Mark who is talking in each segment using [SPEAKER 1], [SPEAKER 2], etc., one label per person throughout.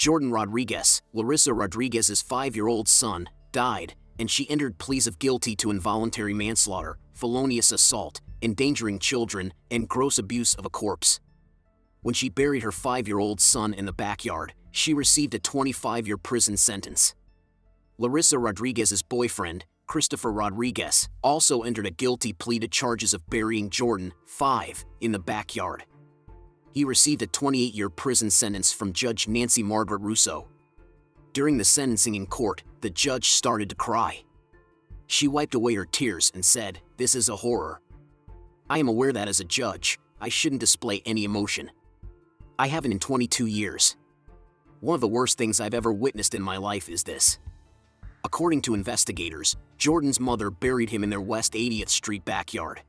[SPEAKER 1] Jordan Rodriguez, Larissa Rodriguez's 5-year-old son, died, and she entered pleas of guilty to involuntary manslaughter, felonious assault, endangering children, and gross abuse of a corpse. When she buried her 5-year-old son in the backyard, she received a 25-year prison sentence. Larissa Rodriguez's boyfriend, Christopher Rodriguez, also entered a guilty plea to charges of burying Jordan, 5, in the backyard. He received a 28-year prison sentence from Judge Nancy Margaret Russo. During the sentencing in court, the judge started to cry. She wiped away her tears and said, "This is a horror. I am aware that as a judge, I shouldn't display any emotion. I haven't in 22 years. One of the worst things I've ever witnessed in my life is this." According to investigators, Jordan's mother buried him in their West 80th Street backyard.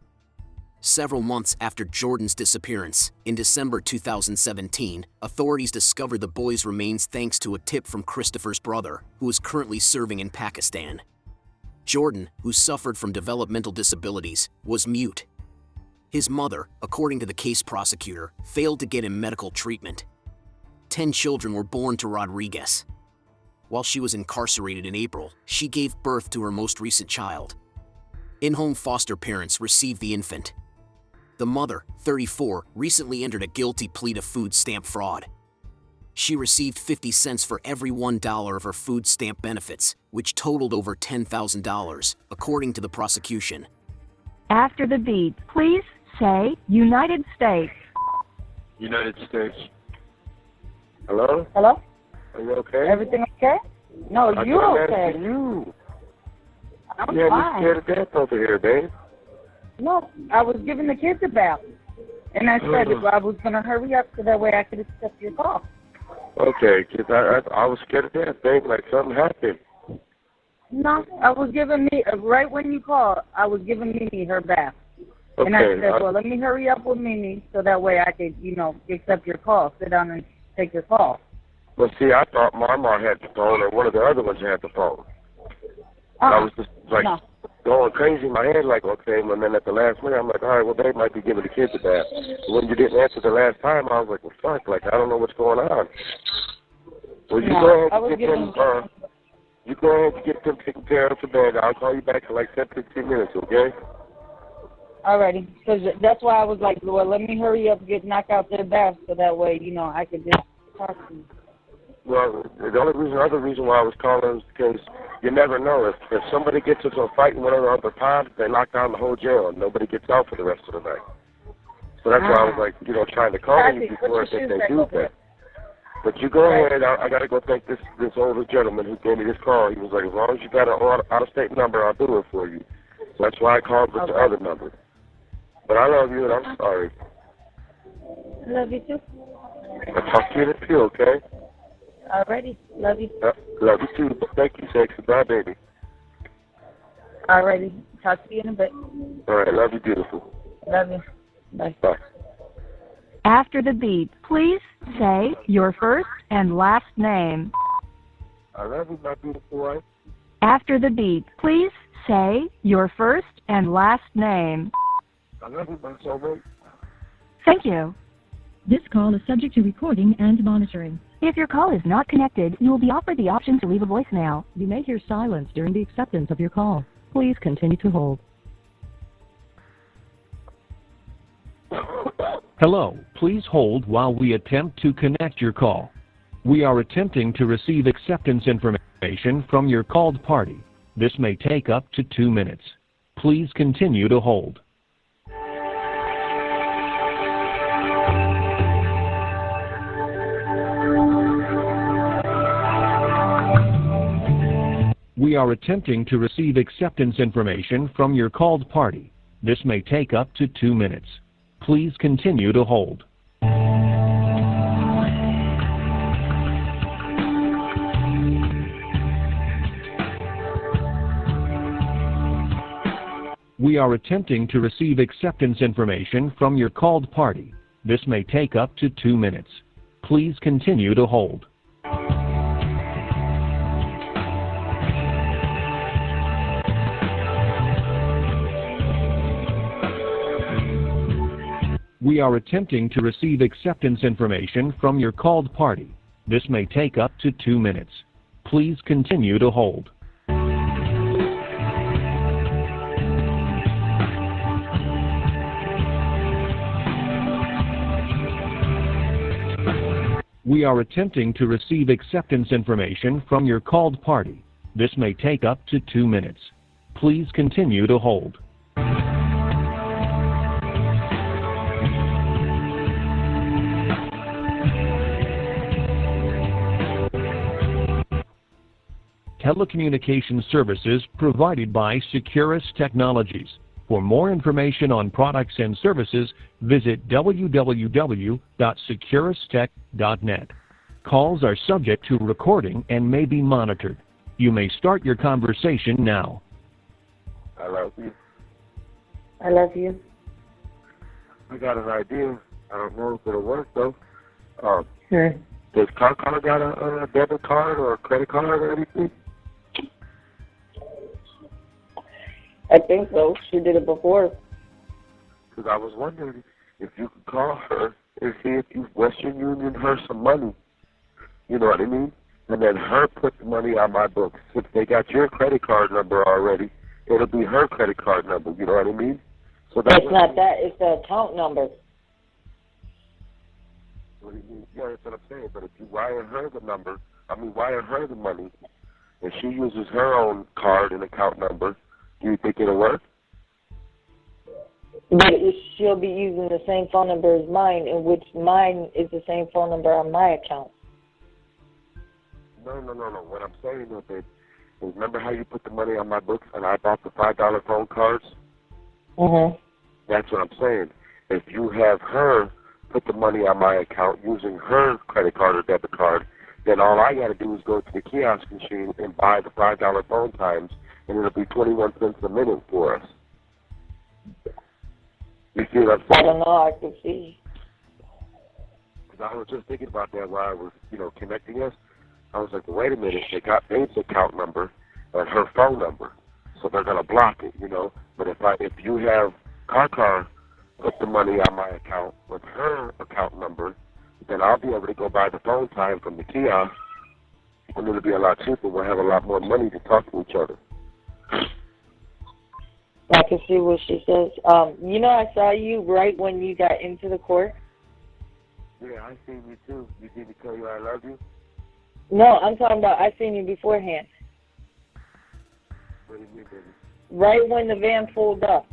[SPEAKER 1] Several months after Jordan's disappearance, in December 2017, authorities discovered the boy's remains thanks to a tip from Christopher's brother, who is currently serving in Pakistan. Jordan, who suffered from developmental disabilities, was mute. His mother, according to the case prosecutor, failed to get him medical treatment. 10 children were born to Rodriguez. While she was incarcerated in April, she gave birth to her most recent child. In-home foster parents received the infant. The mother, 34, recently entered a guilty plea to food stamp fraud. She received 50 cents for every $1 of her food stamp benefits, which totaled over $10,000, according to the prosecution.
[SPEAKER 2] After the beep, please say United States.
[SPEAKER 3] United States. Hello?
[SPEAKER 4] Hello?
[SPEAKER 3] Are you okay?
[SPEAKER 4] Everything okay? No, you okay?
[SPEAKER 3] You.
[SPEAKER 4] I'm
[SPEAKER 3] You had me
[SPEAKER 4] fine.
[SPEAKER 3] scared to death over here, babe.
[SPEAKER 4] No, I was giving the kids a bath. And I said I was going to hurry up so that way I could accept your call.
[SPEAKER 3] Okay, 'cause I was scared to death, babe, like something happened.
[SPEAKER 4] No, I was giving me, right when you called, I was giving Mimi her bath.
[SPEAKER 3] Okay.
[SPEAKER 4] And I said, well, let me hurry up with Mimi so that way I could, accept your call, sit down and take your call.
[SPEAKER 3] Well, see, I thought Mama had the phone or one of the other ones had the phone. I was just like going crazy in my head, like, okay, and then at the last minute, I'm like, all right, well, they might be giving the kids a bath. But when you didn't answer the last time, I was like, well, fuck, like, I don't know what's going on. Well, you go ahead and get them, you go ahead and get them taken care of to bed. I'll call you back in like 10, 15 minutes, okay?
[SPEAKER 4] Alrighty, because that's why I was like, well, let me hurry up, knock out their bath so that way, I could just talk to you.
[SPEAKER 3] Well, the other reason why I was calling is because you never know. If somebody gets into a fight in one of the other pods, they lock down the whole jail and nobody gets out for the rest of the night. So that's why I was like, trying to call you before if they do that. But you go ahead. I got to go thank this older gentleman who gave me this call. He was like, as long as you got an out-of-state number, I'll do it for you. So that's why I called with the other number. But I love you and I'm sorry.
[SPEAKER 4] Love you too.
[SPEAKER 3] I'll talk to you in a few, okay?
[SPEAKER 4] Alrighty, love you.
[SPEAKER 3] Love you too. Thank you, sexy. Bye, baby.
[SPEAKER 4] Alrighty, talk to you in a bit.
[SPEAKER 3] All right, love you, beautiful.
[SPEAKER 4] Love you. Bye.
[SPEAKER 3] Bye.
[SPEAKER 2] After the beep, please say your first and last name.
[SPEAKER 3] I love you, my beautiful wife.
[SPEAKER 2] After the beep, please say your first and last name.
[SPEAKER 3] I love you, my soulmate.
[SPEAKER 2] Thank you.
[SPEAKER 5] This call is subject to recording and monitoring.
[SPEAKER 2] If your call is not connected, you will be offered the option to leave a voicemail.
[SPEAKER 5] You may hear silence during the acceptance of your call. Please continue to hold.
[SPEAKER 6] Hello, please hold while we attempt to connect your call. We are attempting to receive acceptance information from your called party. This may take up to 2 minutes. Please continue to hold. We are attempting to receive acceptance information from your called party. This may take up to 2 minutes. Please continue to hold. We are attempting to receive acceptance information from your called party. This may take up to 2 minutes. Please continue to hold. We are attempting to receive acceptance information from your called party. This may take up to 2 minutes. Please continue to hold. We are attempting to receive acceptance information from your called party. This may take up to 2 minutes. Please continue to hold. Telecommunication services provided by Securus Technologies. For more information on products and services, visit www.securustech.net. Calls are subject to recording and may be monitored. You may start your conversation now.
[SPEAKER 3] I love you.
[SPEAKER 4] I love you.
[SPEAKER 3] I got an idea. I don't know if it'll work, though.
[SPEAKER 4] Sure.
[SPEAKER 3] Does Carter got a debit card or a credit card or anything?
[SPEAKER 4] I think so. She did it before.
[SPEAKER 3] Because I was wondering if you could call her and see if you Western Union her some money. You know what I mean? And then her put the money on my books. If they got your credit card number already, it'll be her credit card number. You know what I mean? So
[SPEAKER 4] It's not that. It's the account number.
[SPEAKER 3] What do you mean? Yeah, that's what I'm saying. But if you wire her the money, and she uses her own card and account number, do you think it'll work?
[SPEAKER 4] But she'll be using the same phone number as mine, in which mine is the same phone number on my account.
[SPEAKER 3] No. What I'm saying is that, remember how you put the money on my books and I bought the $5 phone cards?
[SPEAKER 4] Mm-hmm.
[SPEAKER 3] That's what I'm saying. If you have her put the money on my account using her credit card or debit card, then all I got to do is go to the kiosk machine and buy the $5 phone times, and it'll be 21 cents a minute for us. You see what I'm saying?
[SPEAKER 4] I don't know. I can see.
[SPEAKER 3] Because I was just thinking about that while I was, connecting us. I was like, well, wait a minute. They got Babe's account number and her phone number, so they're gonna block it, But if you have Car put the money on my account with her account number, then I'll be able to go buy the phone time from the kiosk, and it'll be a lot cheaper. We'll have a lot more money to talk to each other.
[SPEAKER 4] I can see what she says. I saw you right when you got into the court.
[SPEAKER 3] Yeah, I seen you too. You see me tell you I love you?
[SPEAKER 4] No, I'm talking about I seen you beforehand.
[SPEAKER 3] What do you mean, baby?
[SPEAKER 4] Right when the van pulled up.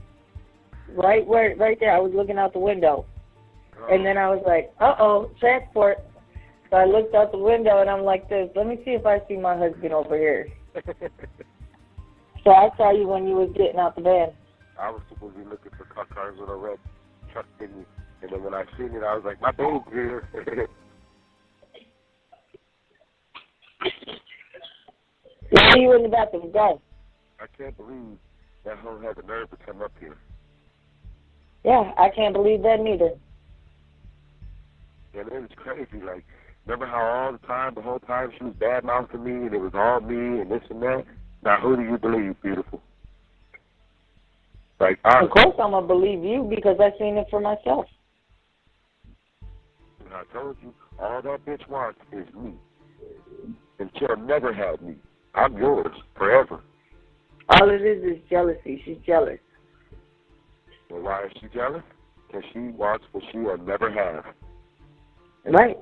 [SPEAKER 4] Right there. I was looking out the window.
[SPEAKER 3] Oh.
[SPEAKER 4] And then I was like, uh-oh, transport. So I looked out the window and I'm like this. Let me see if I see my husband over here. So I saw you when you was getting out the van.
[SPEAKER 3] I was supposed to be looking for cars with a red truck thingy. And then when I seen it, I was like, my baby's here.
[SPEAKER 4] Why are you in the bathroom? Go.
[SPEAKER 3] I can't believe that hoe had the nerve to come up here.
[SPEAKER 4] Yeah, I can't believe that neither.
[SPEAKER 3] And it was crazy. Like, remember how all the whole time she was bad-mouthing me and it was all me and this and that? Now, who do you believe, beautiful? Like,
[SPEAKER 4] of course I'm going to believe you because I seen it for myself.
[SPEAKER 3] And I told you, all that bitch wants is me. And she'll never have me. I'm yours forever.
[SPEAKER 4] All it is jealousy. She's jealous.
[SPEAKER 3] And why is she jealous? Because she wants what she will never have.
[SPEAKER 4] Right.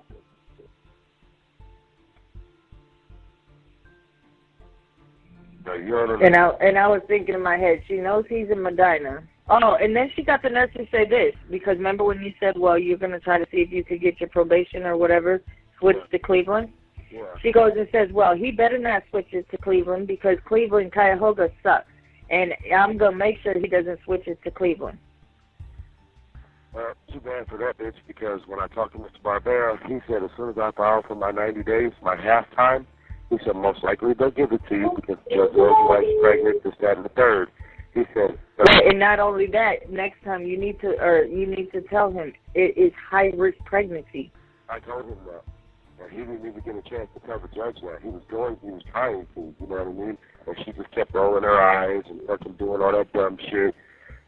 [SPEAKER 4] And I was thinking in my head, she knows he's in Medina. Oh, and then she got the nerve to say this, because remember when you said, well, you're going to try to see if you could get your probation or whatever, switch to Cleveland?
[SPEAKER 3] Yeah.
[SPEAKER 4] She goes and says, well, he better not switch it to Cleveland because Cleveland, Cuyahoga sucks. And I'm going to make sure he doesn't switch it to Cleveland.
[SPEAKER 3] Well, too bad for that bitch, because when I talked to Mr. Barbera, he said as soon as I file for my 90 days, my half time, he said most likely they'll give it to you because Judge Rose wife's pregnant, this, that, and the third. He said,
[SPEAKER 4] right, and not only that, next time you need to tell him it is high risk pregnancy.
[SPEAKER 3] I told him that. And he didn't even get a chance to tell the judge that. He was trying to, you know what I mean? And she just kept rolling her eyes and fucking doing all that dumb shit.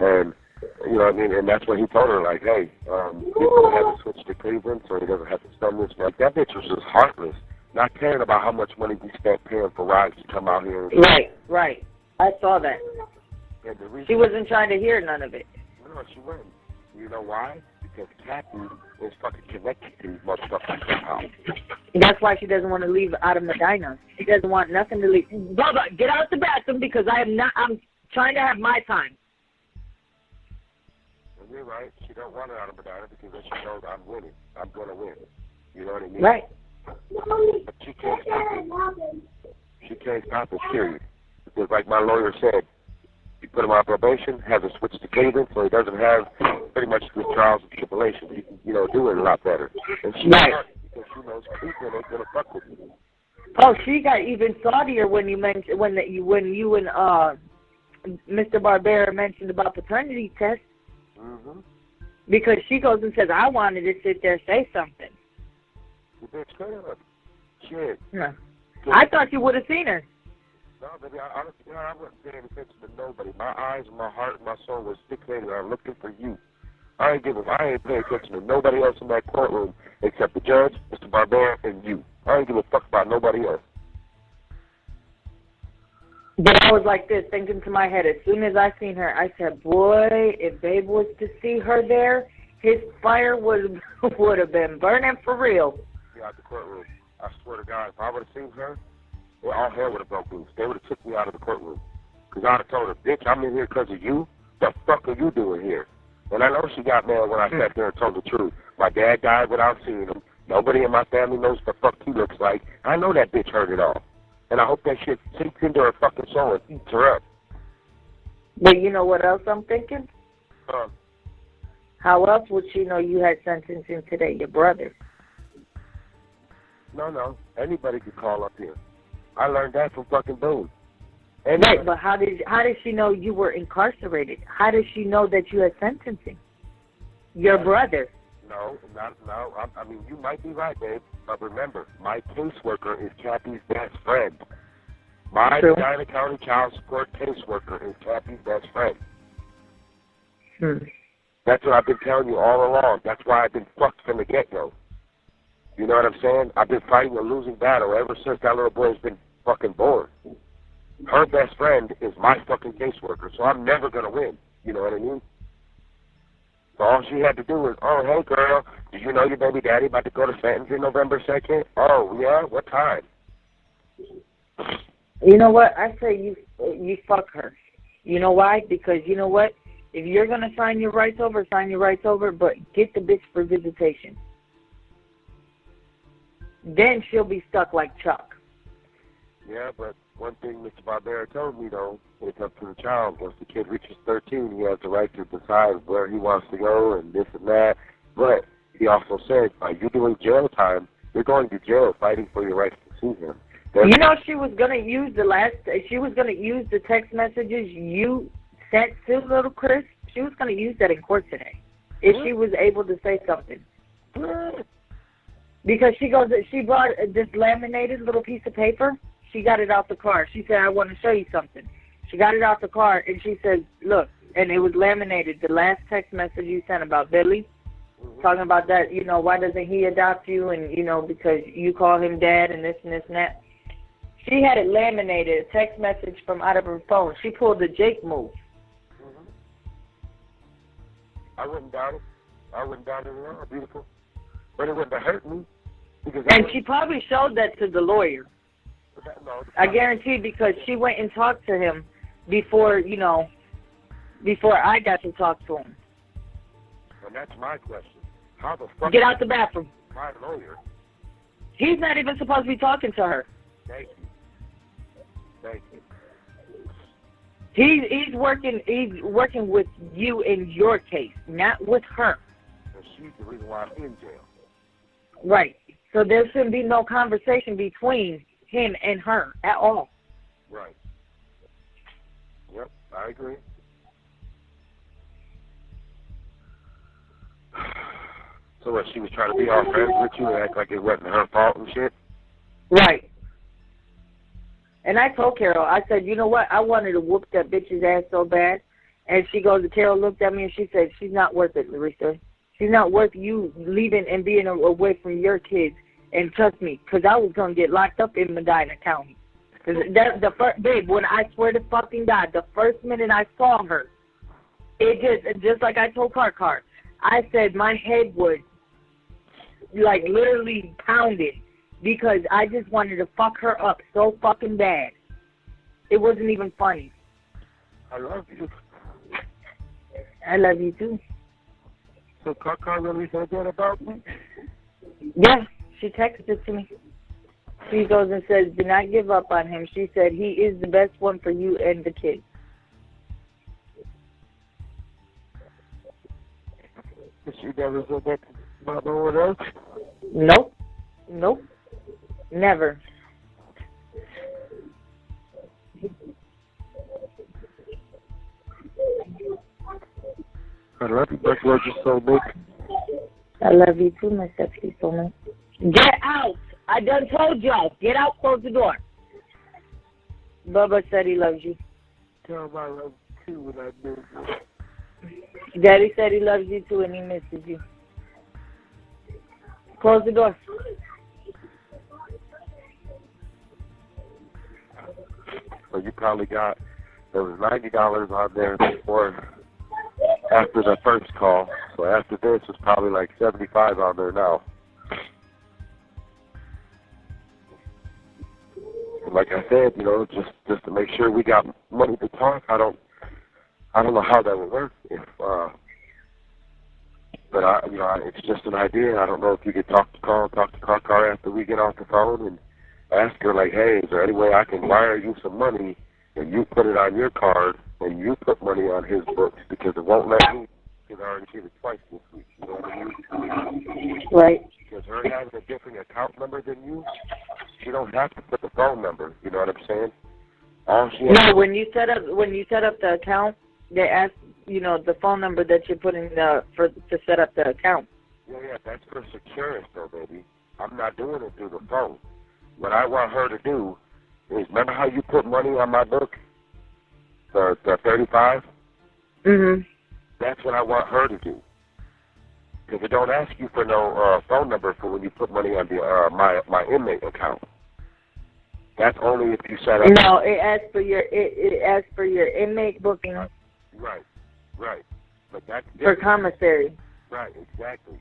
[SPEAKER 3] And You know what I mean? And that's what he told her, like, hey, he's going to have to switch to Cleveland so he doesn't have to stumble this. Like, that bitch was just heartless, not caring about how much money we spent paying for rides to come out here.
[SPEAKER 4] Right. I saw that. She wasn't trying to hear none of it.
[SPEAKER 3] No, she wasn't. You know why? Because Kathy is fucking connected to these motherfuckers somehow.
[SPEAKER 4] That's why she doesn't want to leave out of Medina. She doesn't want nothing to leave. Bubba, get out the bathroom because I'm trying to have my time.
[SPEAKER 3] And you're right. She don't want it out of Medina because then she knows I'm winning. I'm going to win. You know what I mean?
[SPEAKER 4] Right.
[SPEAKER 3] But she can't stop it. She can't stop it, period. Because like my lawyer said, you put him on probation, have him switch to Cleveland so he doesn't have pretty much the trials and tribulations. He can, do it a lot better. And she because she knows Cleveland ain't going to fuck with you.
[SPEAKER 4] Oh, she got even saltier when you mentioned when you and Mr. Barbera mentioned about paternity tests.
[SPEAKER 3] Mm-hmm.
[SPEAKER 4] Because she goes and says, I wanted to sit there and say something.
[SPEAKER 3] You bitch, cut up. Shit.
[SPEAKER 4] Yeah. I thought you would have seen her.
[SPEAKER 3] No, baby, honestly, I wasn't paying attention to nobody. My eyes, my heart, and my soul was fixated on looking for you. I ain't paying attention to nobody else in that courtroom except the judge, Mr. Barbera, and you. I ain't give a fuck about nobody else.
[SPEAKER 4] But I was like this, thinking to my head, as soon as I seen her, I said, boy, if Babe was to see her there, his fire would have been burning for real.
[SPEAKER 3] Out the courtroom. I swear to God, if I would have seen her, well, all hell would have broke loose. They would have took me out of the courtroom. Because I would have told her, bitch, I'm in here because of you. The fuck are you doing here? And I know she got mad when I sat there and told the truth. My dad died without seeing him. Nobody in my family knows what the fuck he looks like. I know that bitch heard it all. And I hope that shit sinks into her fucking soul and eats her up.
[SPEAKER 4] But you know what else I'm thinking? How else would she know you had sentencing today, your brother?
[SPEAKER 3] No. Anybody could call up here. I learned that from fucking Boone.
[SPEAKER 4] Right, but how did she know you were incarcerated? How did she know that you had sentencing? Your brother.
[SPEAKER 3] No. I mean, you might be right, babe. But remember, my caseworker is Kathy's best friend. My Medina County Child Support caseworker is Kathy's best friend. That's what I've been telling you all along. That's why I've been fucked from the get-go. You know what I'm saying? I've been fighting a losing battle ever since that little boy's been fucking born. Her best friend is my fucking caseworker, so I'm never going to win. You know what I mean? So all she had to do was, oh, hey, girl, did you know your baby daddy about to go to sentencing November 2nd? Oh, yeah? What time?
[SPEAKER 4] You know what? I say you fuck her. You know why? Because you know what? If you're going to sign your rights over, sign your rights over, but get the bitch for visitation. Then she'll be stuck like Chuck.
[SPEAKER 3] Yeah, but one thing Mr. Barbera told me, though, when it comes to the child, once the kid reaches 13, he has the right to decide where he wants to go and this and that. But he also said, by you doing jail time, you're going to jail fighting for your right to see him.
[SPEAKER 4] You know, she was going to use the text messages you sent to little Chris. She was going to use that in court today if she was able to say something. Because she brought this laminated little piece of paper. She got it out the car. She said, I want to show you something. She got it out the car, and she said, look, and it was laminated. The last text message you sent about Billy, talking about that, why doesn't he adopt you, and, because you call him dad and this and this and that. She had it laminated, a text message from out of her phone. She pulled the Jake move.
[SPEAKER 3] I wouldn't doubt it. I wouldn't doubt it at all, beautiful. But it wouldn't have hurt me.
[SPEAKER 4] And she probably showed that to the lawyer. I guarantee, because she went and talked to him before I got to talk to him.
[SPEAKER 3] And that's my question. How the fuck...
[SPEAKER 4] Get out the bathroom.
[SPEAKER 3] My lawyer.
[SPEAKER 4] He's not even supposed to be talking to her.
[SPEAKER 3] Thank you.
[SPEAKER 4] He's working with you in your case, not with her.
[SPEAKER 3] And she's the reason why I'm in jail.
[SPEAKER 4] Right. So there shouldn't be no conversation between him and her at all.
[SPEAKER 3] Right. Yep, I agree. So what, she was trying to be all friends with you and act like it wasn't her fault and shit?
[SPEAKER 4] Right. And I told Carol, I said, you know what? I wanted to whoop that bitch's ass so bad. And she goes, Carol looked at me and she said, she's not worth it, Larissa. She's not worth you leaving and being away from your kids. And trust me, because I was going to get locked up in Medina County. Babe, when I swear to fucking God, the first minute I saw her, it just like I told Car, I said my head was like literally pounded because I just wanted to fuck her up so fucking bad. It wasn't even funny.
[SPEAKER 3] I love you.
[SPEAKER 4] I love you too.
[SPEAKER 3] So Car really said that about me?
[SPEAKER 4] Yeah, she texted it to me. She goes and says, do not give up on him. She said, he is the best one for you and the kids.
[SPEAKER 3] She never said that about no one else?
[SPEAKER 4] Nope. Never.
[SPEAKER 3] I love you, but you're just so big.
[SPEAKER 4] I love you too, my sexy soulmate. Get out! I done told y'all. Get out, close the door. Bubba said he loves you.
[SPEAKER 3] Tell him I love you too when I miss you.
[SPEAKER 4] Daddy said he loves you too and he misses you. Close the door.
[SPEAKER 3] So you probably got, there was $90 on there before, after the first call. So after this, it's probably like $75 on there now. Like I said, you know, just to make sure we got money to talk. I don't know how that would work. But it's just an idea. I don't know if you could talk to Car after we get off the phone and ask her like, hey, is there any way I can wire you some money and you put it on your card and you put money on his books because it won't let me because I already seen it twice this week. You know what I mean?
[SPEAKER 4] Right.
[SPEAKER 3] Because her having a different account number than you, she don't have to put the phone number. You know what I'm saying? All she has
[SPEAKER 4] when you set up the account, they ask the phone number that you put in to set up the account.
[SPEAKER 3] Yeah, that's for security though, baby. I'm not doing it through the phone. What I want her to do is, remember how you put money on my book, the 35?
[SPEAKER 4] Mhm.
[SPEAKER 3] That's what I want her to do. Because it don't ask you for no phone number for when you put money on the my inmate account. That's only if you set up.
[SPEAKER 4] No, it asks for your inmate booking.
[SPEAKER 3] Right. But that's
[SPEAKER 4] for commissary.
[SPEAKER 3] Right, exactly.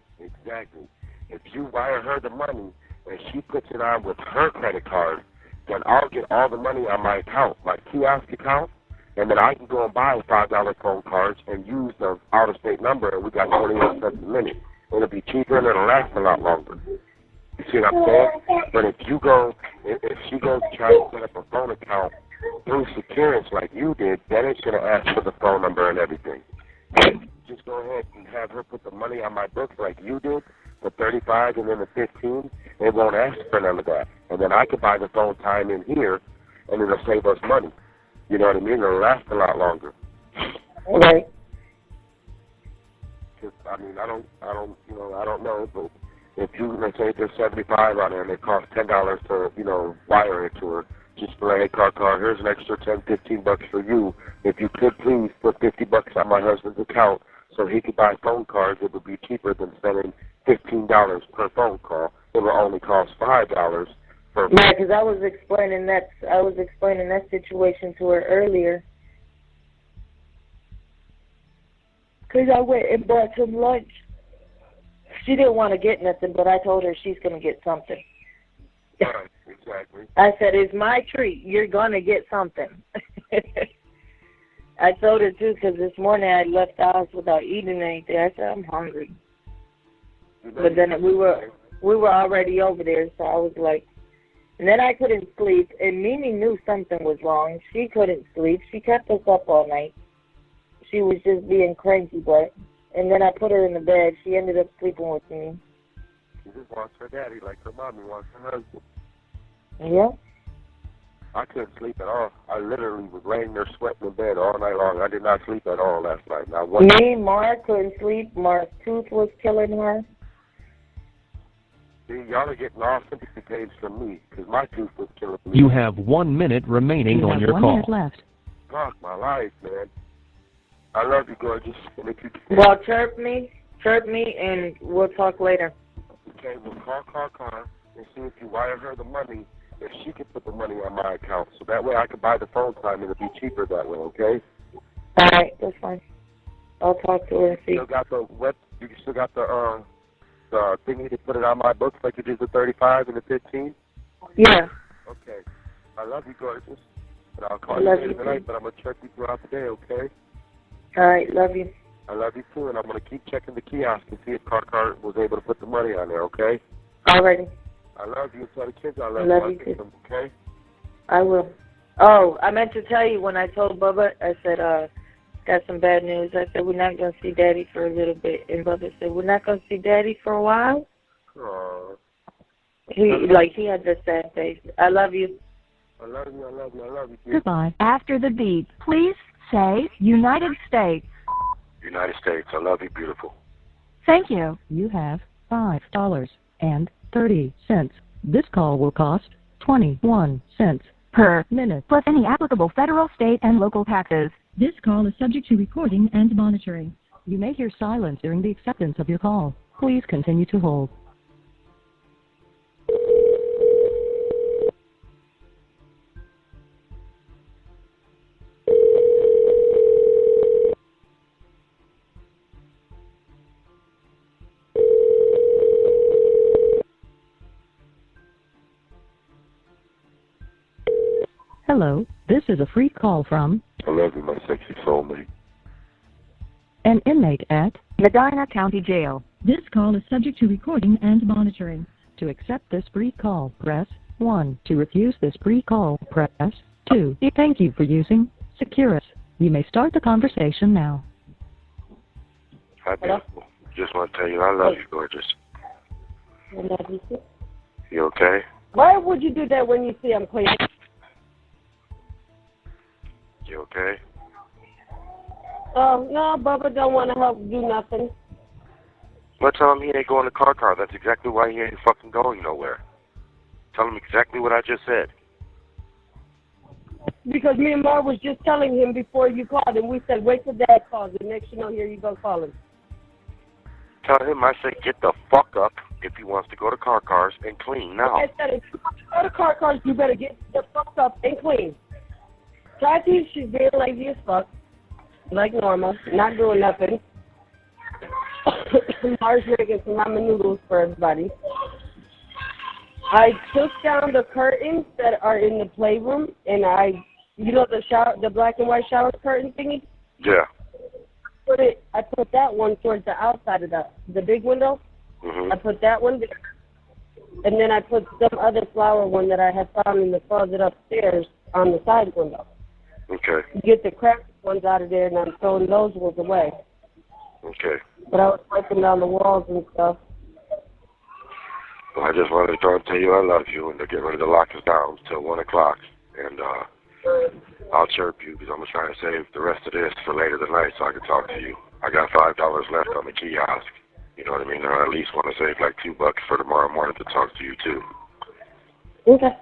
[SPEAKER 3] If you wire her the money and she puts it on with her credit card, then I'll get all the money on my account, my kiosk account, and then I can go and buy $5 phone cards and use the out-of-state number, and we got 21 cents a minute. It'll be cheaper and it'll last a lot longer. You see what I'm saying? But if she goes to try to set up a phone account through Securance like you did, then it's going to ask for the phone number and everything. Just go ahead and have her put the money on my books like you did, the 35 and then the 15. It won't ask for none of that. And then I could buy the phone time in here, and it'll save us money. You know what I mean? It'll last a lot longer.
[SPEAKER 4] Right.
[SPEAKER 3] I mean, I don't know, but if you, let's say there's 75 on there and it costs $10 to, wire it to her, just be like, hey, Car, here's an extra $10-15 for you. If you could please put $50 on my husband's account so he could buy phone cards, it would be cheaper than spending $15 per phone call. It will only cost $5 per.
[SPEAKER 4] Yeah, because I was explaining that situation to her earlier. Because I went and bought some lunch. She didn't want to get nothing, but I told her she's going to get something.
[SPEAKER 3] Right, exactly.
[SPEAKER 4] I said, it's my treat. You're going to get something. I told her, too, because this morning I left the house without eating anything. I said, I'm hungry. But then we were already over there, so I was like, and then I couldn't sleep, and Mimi knew something was wrong. She couldn't sleep. She kept us up all night. She was just being cranky, but, and then I put her in the bed. She ended up sleeping with me.
[SPEAKER 3] She just wants her daddy like her mommy wants her husband.
[SPEAKER 4] Yeah.
[SPEAKER 3] I couldn't sleep at all. I literally was laying there sweating in bed all night long. I did not sleep at all last night. Not one.
[SPEAKER 4] Me, Mara couldn't sleep. Mara's tooth was killing her.
[SPEAKER 3] See, y'all are getting all sympathy tapes from me because my tooth was killing me.
[SPEAKER 6] You have 1 minute remaining on your call.
[SPEAKER 5] You have 1 minute left.
[SPEAKER 3] Fuck my life, man. I love you, gorgeous.
[SPEAKER 4] Well, chirp me, and we'll talk later.
[SPEAKER 3] Okay, we'll call, and see if you wire her the money, if she can put the money on my account. So that way I can buy the phone time and it'll be cheaper that way, okay?
[SPEAKER 4] All right, that's fine. I'll talk to her and see.
[SPEAKER 3] You still got the thing to put it on my books like you did the 35 and the 15?
[SPEAKER 4] Yeah.
[SPEAKER 3] Okay. I love you, gorgeous. And I'll call you later tonight, but I'm going to check you throughout the day, okay?
[SPEAKER 4] All right, love you.
[SPEAKER 3] I love you, too, and I'm going to keep checking the kiosk and see if Car was able to put the money on there, okay?
[SPEAKER 4] All righty.
[SPEAKER 3] I love you. Tell the kids I love
[SPEAKER 4] you
[SPEAKER 3] too. Okay?
[SPEAKER 4] I will. Oh, I meant to tell you when I told Bubba, I said, got some bad news. I said, we're not going to see Daddy for a little bit. And Bubba said, we're not going to see Daddy for a while?
[SPEAKER 3] Aww.
[SPEAKER 4] He had this sad face. I love you.
[SPEAKER 3] I love you, I love you, I love you.
[SPEAKER 5] Goodbye.
[SPEAKER 2] After the beep, please say United States.
[SPEAKER 3] United States, I love you, beautiful.
[SPEAKER 2] Thank you.
[SPEAKER 5] You have $5.30. This call will cost 21 cents
[SPEAKER 2] Per
[SPEAKER 5] minute.
[SPEAKER 2] plus any applicable federal, state, and local taxes.
[SPEAKER 5] This call is subject to recording and monitoring. You may hear silence during the acceptance of your call. Please continue to hold. Hello, this is a free call from
[SPEAKER 3] I love you, my sexy soulmate.
[SPEAKER 5] an inmate at
[SPEAKER 2] Medina County Jail.
[SPEAKER 5] This call is subject to recording and monitoring. To accept this free call, press 1. To refuse this free call, press 2. Thank you for using Securus. You may start the conversation now.
[SPEAKER 3] Hi, beautiful. Just want to tell you I love you, gorgeous.
[SPEAKER 7] I love you too.
[SPEAKER 3] You okay?
[SPEAKER 7] Why would you do that when you see I'm clean?
[SPEAKER 3] You okay?
[SPEAKER 7] Oh, no, Bubba don't want to help do nothing.
[SPEAKER 3] Well, tell him he ain't going to car. That's exactly why he ain't fucking going nowhere. Tell him exactly what I just said.
[SPEAKER 7] Because me and Mar was just telling him before you called, and we said, wait till Dad calls, and next you know, here you go calling.
[SPEAKER 3] Tell him I said get the fuck up if he wants to go to cars and clean now.
[SPEAKER 7] I said, if you want to go to cars, you better get the fuck up and clean. Tati, she's being lazy as fuck, like normal, not doing nothing. Mar's making some ramen noodles for everybody. I took down the curtains that are in the playroom, and you know the black and white shower curtain thingy?
[SPEAKER 3] Yeah.
[SPEAKER 7] I put that one towards the outside of the big window.
[SPEAKER 3] Mm-hmm.
[SPEAKER 7] I put that one there. And then I put some other flower one that I had found in the closet upstairs on the side window.
[SPEAKER 3] Okay.
[SPEAKER 7] Get the cracked ones out of there, and I'm throwing those ones away.
[SPEAKER 3] Okay.
[SPEAKER 7] But I was wiping down the walls and stuff.
[SPEAKER 3] Well, I just wanted to try and tell you I love you and to get ready to lock us down till 1 o'clock. And I'll chirp you because I'm going to try and save the rest of this for later tonight so I can talk to you. I got $5 left on the kiosk. You know what I mean? And I at least want to save like $2 for tomorrow morning to talk to you too.
[SPEAKER 7] Okay.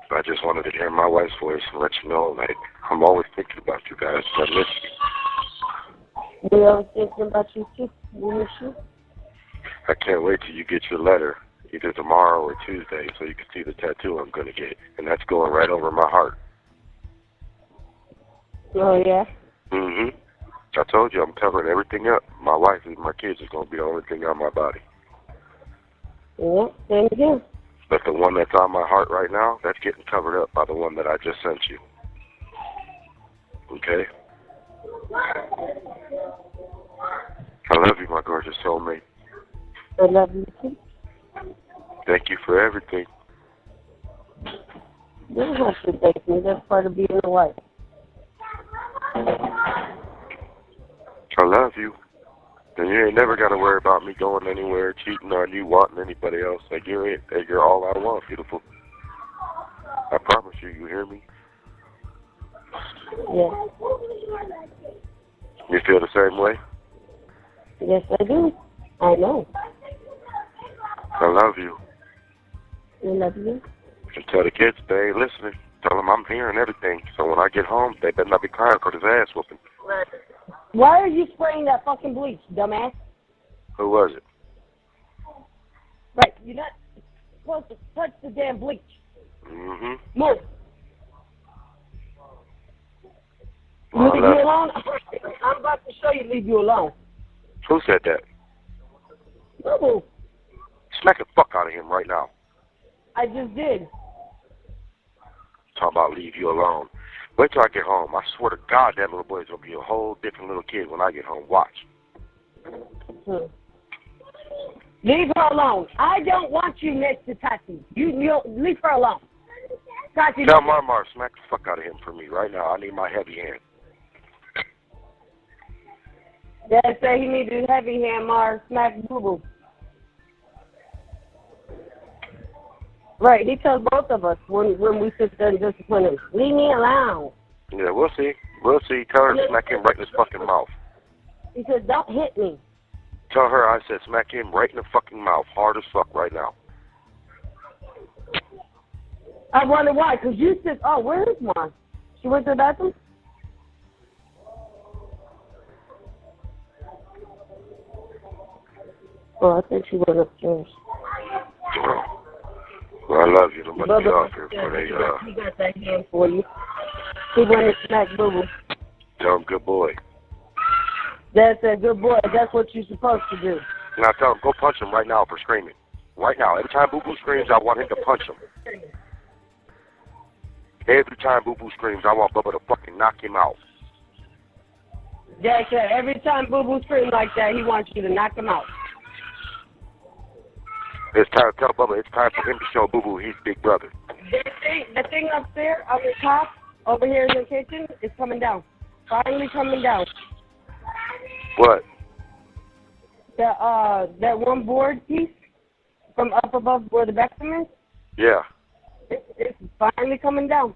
[SPEAKER 3] I just wanted to hear my wife's voice and let you know, like, I'm always thinking about you guys. I miss you.
[SPEAKER 7] We always thinking about you too. We miss you.
[SPEAKER 3] I can't wait till you get your letter, either tomorrow or Tuesday, so you can see the tattoo I'm going to get. And that's going right over my heart.
[SPEAKER 7] Oh, yeah?
[SPEAKER 3] Mm-hmm. I told you I'm covering everything up. My wife and my kids is going to be the only thing on my body.
[SPEAKER 7] Yeah, same here.
[SPEAKER 3] But the one that's on my heart right now, that's getting covered up by the one that I just sent you. Okay? I love you, my gorgeous soulmate.
[SPEAKER 7] I love you too.
[SPEAKER 3] Thank you for everything.
[SPEAKER 7] You don't have to thank me. That's part of being a wife.
[SPEAKER 3] I love you. And you ain't never got to worry about me going anywhere, cheating on you, wanting anybody else. Like, you're it. You're all I want, beautiful. I promise you, you hear me?
[SPEAKER 7] Yeah.
[SPEAKER 3] You feel the same way?
[SPEAKER 7] Yes, I do. I know.
[SPEAKER 3] I love you.
[SPEAKER 7] I love you.
[SPEAKER 3] And tell the kids they ain't listening. Tell them I'm hearing everything. So when I get home, they better not be crying for this ass whooping.
[SPEAKER 7] Why are you spraying that fucking bleach, dumbass?
[SPEAKER 3] Who was it?
[SPEAKER 7] Right, you're not supposed to touch the damn bleach.
[SPEAKER 3] Mm-hmm.
[SPEAKER 7] Move.
[SPEAKER 3] Well,
[SPEAKER 7] Leave you alone? I'm about to show you leave you alone.
[SPEAKER 3] Who said that?
[SPEAKER 7] Move.
[SPEAKER 3] Smack the fuck out of him right now.
[SPEAKER 7] I just did.
[SPEAKER 3] Talking about leave you alone. Wait till I get home. I swear to God, that little boy's going to be a whole different little kid when I get home. Watch.
[SPEAKER 7] Leave her alone. I don't want you next to Tati. You leave her alone. Tati,
[SPEAKER 3] Tell Marmar, smack the fuck out of him for me right now. I need my heavy hand.
[SPEAKER 7] Dad said he needed a heavy hand, Mar. Smack boo-boo. Right, he tells both of us when we sit there and discipline him. Leave me alone.
[SPEAKER 3] Yeah, we'll see. We'll see. Tell her to smack him right in his fucking mouth.
[SPEAKER 7] He said, don't hit me.
[SPEAKER 3] Tell her I said smack him right in the fucking mouth, hard as fuck right now.
[SPEAKER 7] I wonder why, because you said, oh, where is Mar? She went to the bathroom? Oh, I think she went upstairs.
[SPEAKER 3] Well, I love you. Let me get off here before they,
[SPEAKER 7] He got that hand for you. He went and smacked boo-boo.
[SPEAKER 3] Tell him good boy.
[SPEAKER 7] Dad said, good boy, that's what you're supposed to do.
[SPEAKER 3] Now tell him, go punch him right now for screaming. Right now. Every time Boo Boo screams, I want him to punch him. Every time Boo Boo screams, I want Bubba to fucking knock him out.
[SPEAKER 7] Dad said, every time Boo-boo screams like that, he wants you to knock him out.
[SPEAKER 3] It's time to tell Bubba it's time for him to show Boo Boo he's big brother.
[SPEAKER 7] The thing upstairs, on the top, over here in the kitchen, is coming down. Finally coming down.
[SPEAKER 3] What?
[SPEAKER 7] That one board piece from up above where the bathroom is?
[SPEAKER 3] Yeah.
[SPEAKER 7] It's finally coming down.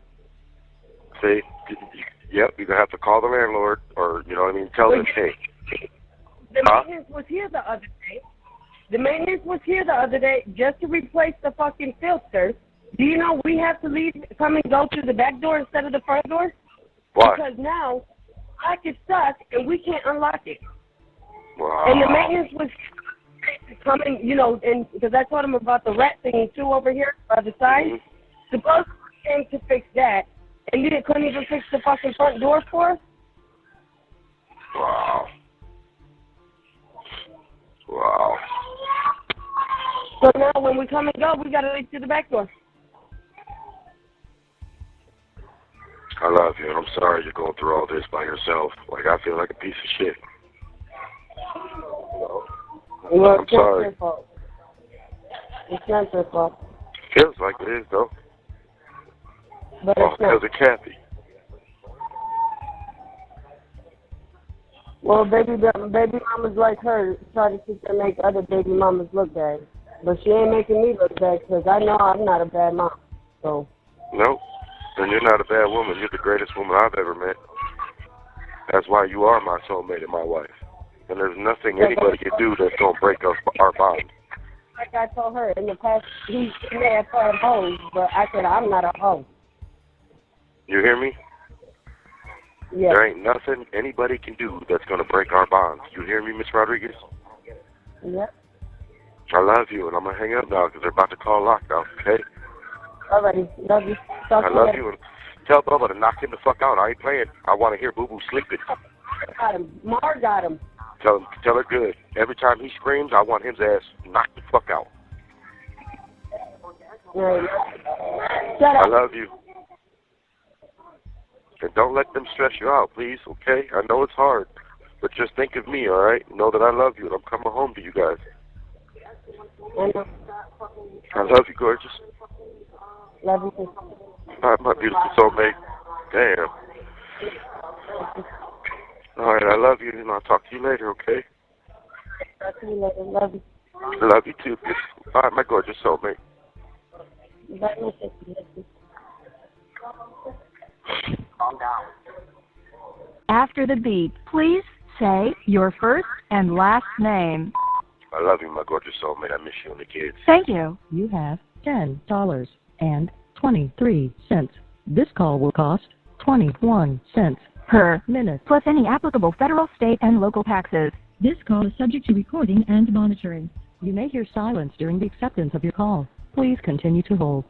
[SPEAKER 3] See? Yep, you're going to have to call the landlord or, you know what I mean, tell them, hey.
[SPEAKER 7] The maintenance was here the other day. The maintenance was here the other day just to replace the fucking filter. Do you know we have to come and go through the back door instead of the front door?
[SPEAKER 3] Why?
[SPEAKER 7] Because now, lock is stuck and we can't unlock it.
[SPEAKER 3] Wow.
[SPEAKER 7] And the maintenance was coming, you know, and because I told him about the rat thing too over here by the side.
[SPEAKER 3] Mm-hmm.
[SPEAKER 7] Supposedly came to fix that, and you couldn't even fix the fucking front door for us?
[SPEAKER 3] Wow. Wow.
[SPEAKER 7] So now when we come and go, we got to leave through the back door.
[SPEAKER 3] I love you, and I'm sorry you're going through all this by yourself. Like, I feel like a piece of shit.
[SPEAKER 7] Well,
[SPEAKER 3] I'm sorry.
[SPEAKER 7] Your fault. It's not your fault.
[SPEAKER 3] Feels like it is, though.
[SPEAKER 7] But
[SPEAKER 3] Oh,
[SPEAKER 7] it's not.
[SPEAKER 3] because of Kathy.
[SPEAKER 7] Well, baby mamas like her try to sit there and make other baby mamas look bad. But she ain't making me look bad because I know I'm not a bad mom. So.
[SPEAKER 3] Nope. And you're not a bad woman. You're the greatest woman I've ever met. That's why you are my soulmate and my wife. And there's nothing anybody can do that's going to break our bond.
[SPEAKER 7] Like I told her, in the past, he may have called hoes, but I said, I'm not a hoe.
[SPEAKER 3] You hear me?
[SPEAKER 7] Yeah.
[SPEAKER 3] There ain't nothing anybody can do that's going to break our bonds. You hear me, Miss Rodriguez?
[SPEAKER 7] Yep.
[SPEAKER 3] I love you, and I'm going to hang up now because they're about to call lockdown, okay?
[SPEAKER 7] Alrighty. Love you. Talk
[SPEAKER 3] I
[SPEAKER 7] to
[SPEAKER 3] love
[SPEAKER 7] later.
[SPEAKER 3] you, and tell Bubba to knock him the fuck out. I ain't playing. I want to hear Boo Boo sleeping.
[SPEAKER 7] Got him. Mar got him.
[SPEAKER 3] Tell her good. Every time he screams, I want his ass knocked the fuck out.
[SPEAKER 7] Right. Shut
[SPEAKER 3] I
[SPEAKER 7] up.
[SPEAKER 3] love you. And don't let them stress you out, please, okay? I know it's hard, but just think of me, all right? Know that I love you, and I'm coming home to you guys. I love you, gorgeous.
[SPEAKER 7] Love you too.
[SPEAKER 3] All right, my beautiful soulmate. Damn. All right, I love you, and I'll talk to you later, okay?
[SPEAKER 7] Talk to you later. Love you.
[SPEAKER 3] Love you too. All right, my gorgeous soulmate.
[SPEAKER 7] Bye, my sister.
[SPEAKER 3] Calm down.
[SPEAKER 2] After the beep, please say your first and last name.
[SPEAKER 3] I love you, my gorgeous soulmate. I miss you and the kids.
[SPEAKER 2] Thank you.
[SPEAKER 5] You have $10.23. This call will cost 21 cents.
[SPEAKER 2] per
[SPEAKER 5] minute.
[SPEAKER 2] plus any applicable federal, state, and local taxes.
[SPEAKER 5] This call is subject to recording and monitoring. You may hear silence during the acceptance of your call. Please continue to hold.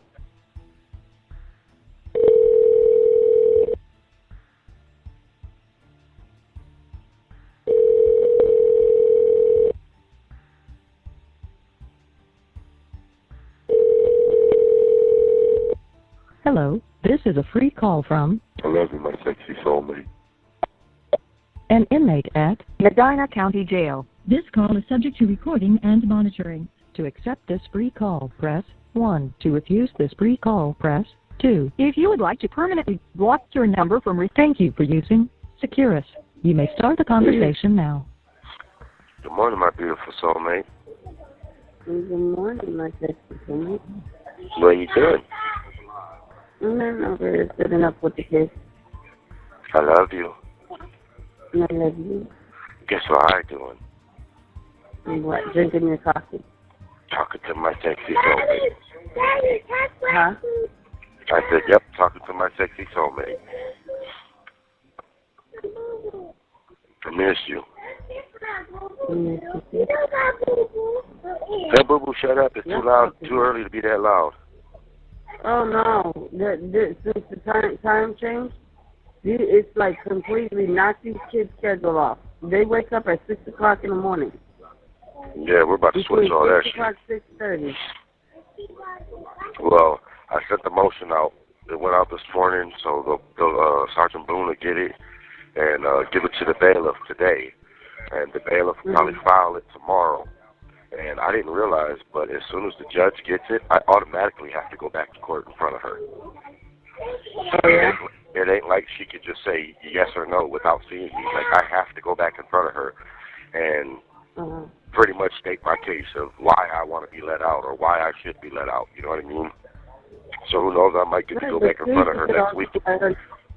[SPEAKER 5] Hello, this is a free call from
[SPEAKER 3] I love you, my sexy soulmate.
[SPEAKER 5] an inmate at
[SPEAKER 2] Medina County Jail.
[SPEAKER 5] This call is subject to recording and monitoring. To accept this free call, press 1. To refuse this free call, press 2.
[SPEAKER 2] If you would like to permanently block your number from
[SPEAKER 5] Thank you for using Securus. You may start the conversation now.
[SPEAKER 3] Good morning, my beautiful soulmate.
[SPEAKER 7] Good morning, my sexy soulmate.
[SPEAKER 3] What are you doing?
[SPEAKER 7] I'm over here sitting up with the kids.
[SPEAKER 3] I love you.
[SPEAKER 7] And I love you.
[SPEAKER 3] Guess what I'm doing?
[SPEAKER 7] And what? Drinking your coffee.
[SPEAKER 3] Talking to my sexy soulmate.
[SPEAKER 7] Huh?
[SPEAKER 3] I said, yep, talking to my sexy soulmate. I miss you. Hey, boo-boo, shut up. It's too loud, too early to be that loud.
[SPEAKER 7] Oh, no. Since the time change, it's like completely knocked these kids' schedule off. They wake up at 6 o'clock in the morning.
[SPEAKER 3] Yeah, we're about to switch all that
[SPEAKER 7] 6 o'clock,
[SPEAKER 3] shit.
[SPEAKER 7] 6:30.
[SPEAKER 3] Well, I sent the motion out. It went out this morning, so the Sergeant Boone will get it and give it to the bailiff today. And the bailiff will probably file it tomorrow. And I didn't realize, but as soon as the judge gets it, I automatically have to go back to court in front of her.
[SPEAKER 7] Oh, yeah?
[SPEAKER 3] It ain't like she could just say yes or no without seeing me. Like, I have to go back in front of her and pretty much state my case of why I want to be let out or why I should be let out. You know what I mean? So who knows, I might get to go back in front of her next week.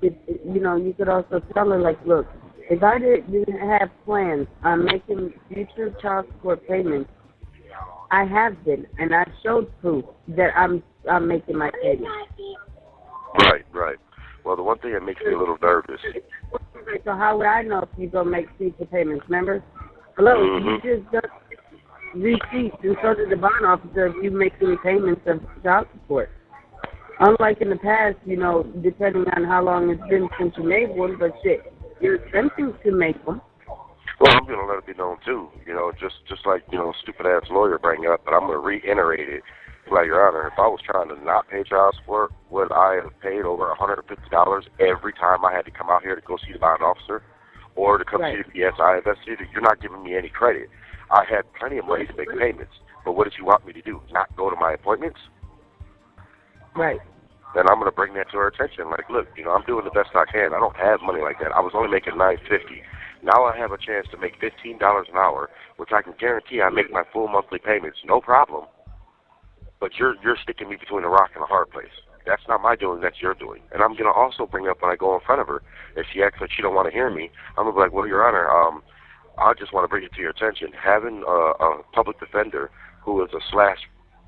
[SPEAKER 7] You could also tell her, like, look, if I didn't have plans on making future child support payments, I have been, and I showed proof that I'm making my payments.
[SPEAKER 3] Right. Well, the one thing that makes me a little nervous.
[SPEAKER 7] So how would I know if you're going to make future payments, remember? Hello, you just got receipts, and so did the bond officer if you make any payments of child support. Unlike in the past, depending on how long it's been since you made one, but shit, you're attempting to make them.
[SPEAKER 3] Well, I'm going to let it be known, too. Just like, stupid-ass lawyer bring up, but I'm going to reiterate it. Like, Your Honor, if I was trying to not pay child support, would I have paid over $150 every time I had to come out here to go see the bond officer or to come see the PSI investigator? You're not giving me any credit. I had plenty of money to make payments, but what did you want me to do? Not go to my appointments?
[SPEAKER 7] Right.
[SPEAKER 3] Then I'm going to bring that to her attention. Like, look, I'm doing the best I can. I don't have money like that. I was only making $9.50. Now I have a chance to make $15 an hour, which I can guarantee I make my full monthly payments, no problem. But you're sticking me between a rock and a hard place. That's not my doing, that's your doing. And I'm going to also bring up when I go in front of her, if she acts like she don't want to hear me, I'm going to be like, well, Your Honor, I just want to bring it to your attention. Having a public defender who is a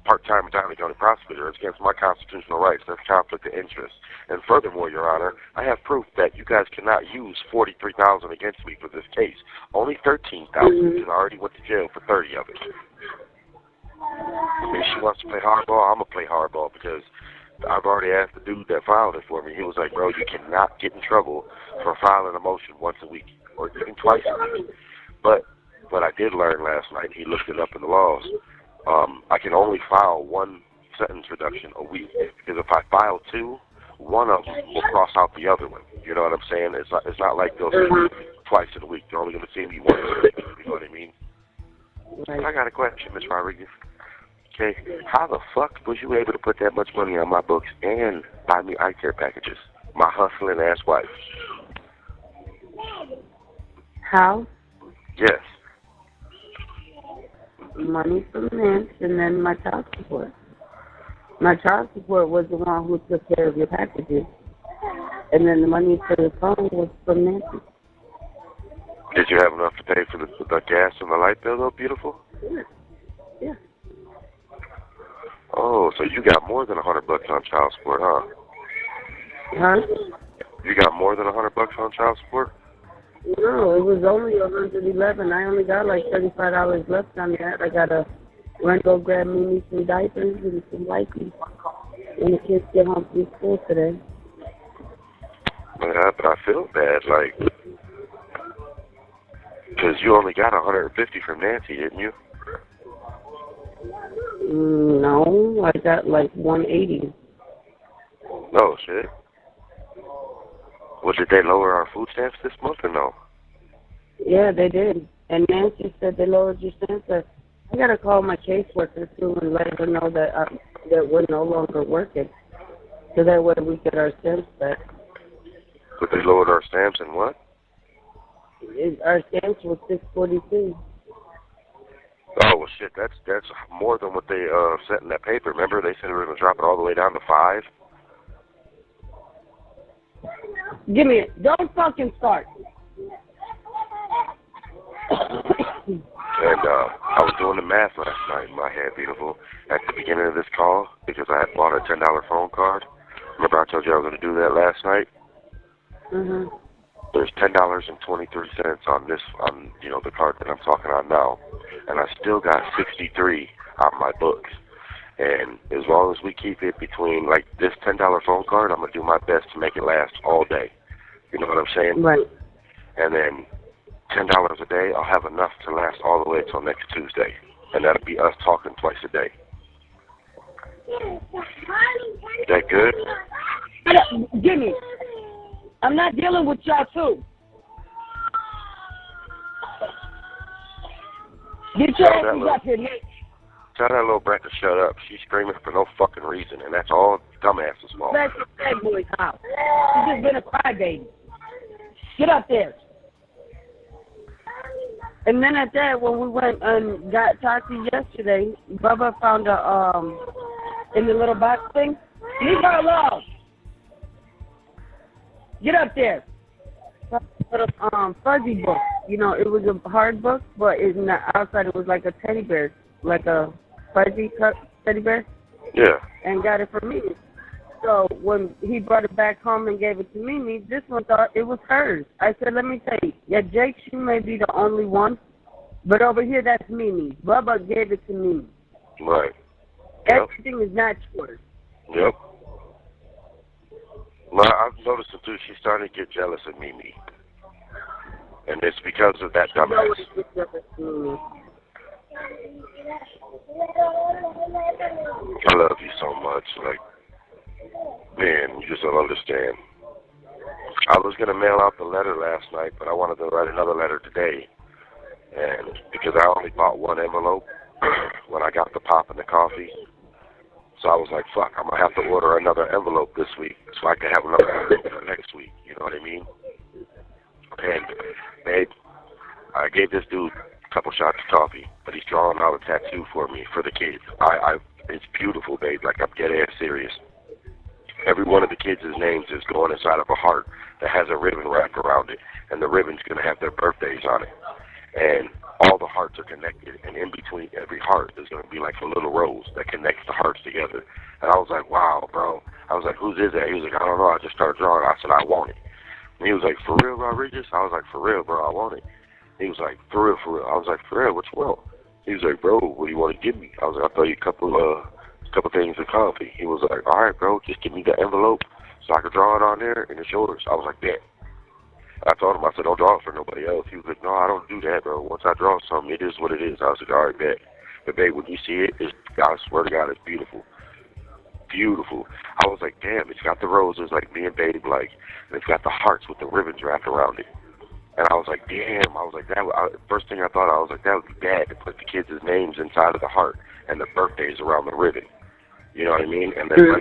[SPEAKER 3] part-time Medina County prosecutor is against my constitutional rights. That's conflict of interest. And furthermore, Your Honor, I have proof that you guys cannot use $43,000 against me for this case. Only $13,000 because I already went to jail for 30 of it. If she wants to play hardball, I'm going to play hardball because I've already asked the dude that filed it for me. He was like, bro, you cannot get in trouble for filing a motion once a week or even twice a week. But what I did learn last night, he looked it up in the laws, I can only file one sentence reduction a week because if I file two, one of them will cross out the other one. You know what I'm saying? It's not like they'll see me twice in a week. They're only going to see me once a week. You know what I mean? Right. I got a question, Ms. Rodriguez. Okay, how the fuck was you able to put that much money on my books and buy me eye care packages? My hustling ass wife.
[SPEAKER 7] How?
[SPEAKER 3] Yes.
[SPEAKER 7] Money from this and then my child support. My child support was the one who took care of your packages. And then the money for the phone was from Nancy.
[SPEAKER 3] Did you have enough to pay for the gas and the light bill, though, beautiful?
[SPEAKER 7] Yeah.
[SPEAKER 3] Oh, so you got more than $100 on child support, huh?
[SPEAKER 7] Huh?
[SPEAKER 3] You got more than $100 on child support?
[SPEAKER 7] No, it was only $111. I only got like $35 left on that. I gotta run go grab Mimi some diapers and some wipes when the kids get home from school today.
[SPEAKER 3] Yeah, but I feel bad, like, because you only got $150 from Nancy, didn't you?
[SPEAKER 7] No, I got like $180.
[SPEAKER 3] No, shit. Well, did they lower our food stamps this month or no?
[SPEAKER 7] Yeah, they did. And Nancy said they lowered your stamps. I gotta call my caseworker too and let her know that we're no longer working, so that way we get our stamps back.
[SPEAKER 3] But they lowered our stamps and what?
[SPEAKER 7] Our stamps were $6.42.
[SPEAKER 3] Oh, well, shit, that's more than what they sent in that paper. Remember, they said they were going to drop it all the way down to 5?
[SPEAKER 7] Give me it. Don't fucking start.
[SPEAKER 3] And I was doing the math last night in my head, beautiful, at the beginning of this call, because I had bought a $10 phone card. Remember I told you I was going to do that last night?
[SPEAKER 7] Mm-hmm.
[SPEAKER 3] There's $10.23 on this, the card that I'm talking on now, and I still got 63 on my books. And as long as we keep it between, like, this $10 phone card, I'm going to do my best to make it last all day. You know what I'm saying?
[SPEAKER 7] Right.
[SPEAKER 3] And then $10 a day, I'll have enough to last all the way until next Tuesday. And that'll be us talking twice a day. That good?
[SPEAKER 7] Jimmy, I'm not dealing with y'all too. Get your asses up here, Nick.
[SPEAKER 3] Tell that little brat to shut up. She's screaming for no fucking reason, and that's all dumbasses' fault.
[SPEAKER 7] That's the bad boy's house. She's just been a crybaby. Get up there. And then at that, when we went and got Tati yesterday, Bubba found in the little box thing. Leave her alone. Get up there. Little fuzzy book. You know, it was a hard book, but in the outside it was like a teddy bear, like a fuzzy teddy bear.
[SPEAKER 3] Yeah.
[SPEAKER 7] And got it for me. So when he brought it back home and gave it to Mimi, this one thought it was hers. I said, let me tell you, yeah, Jake, she may be the only one, but over here that's Mimi. Bubba gave it to Mimi.
[SPEAKER 3] Right.
[SPEAKER 7] Everything is not yours.
[SPEAKER 3] Yep. Well, I've noticed it too. She's starting to get jealous of Mimi. And it's because of that dumbass. I love you so much. Like, man, you just don't understand. I was going to mail out the letter last night, but I wanted to write another letter today. And because I only bought one envelope when I got the pop and the coffee. So I was like, fuck, I'm going to have to order another envelope this week so I can have another envelope for next week. You know what I mean? And, babe, I gave this dude a couple shots of coffee, but he's drawing out a tattoo for me, for the kids. It's beautiful, babe. Like, I'm dead ass serious. Every one of the kids' names is going inside of a heart that has a ribbon wrapped around it, and the ribbon's going to have their birthdays on it. And all the hearts are connected, and in between every heart is going to be like a little rose that connects the hearts together. And I was like, wow, bro. I was like, whose is that? He was like, I don't know. I just started drawing. I said, I want it. And he was like, for real, Rodriguez? I was like, for real, bro, I want it. He was like, for real, for real. I was like, for real, what you want? He was like, bro, what do you want to give me? I was like, I'll throw you a couple things of coffee. He was like, all right, bro, just give me the envelope so I can draw it on there, and it's yours. I was like, bet. I told him, I said, don't draw it for nobody else. He was like, no, I don't do that, bro. Once I draw something, it is what it is. I was like, all right, bet. But, babe, when you see it, I swear to God, it's beautiful. Beautiful. I was like, damn, it's got the roses like me and Babe like, and it's got the hearts with the ribbons wrapped around it. And I was like, damn. I was like, first thing I thought, I was like, that would be bad to put the kids' names inside of the heart and the birthdays around the ribbon. You know what I mean? And then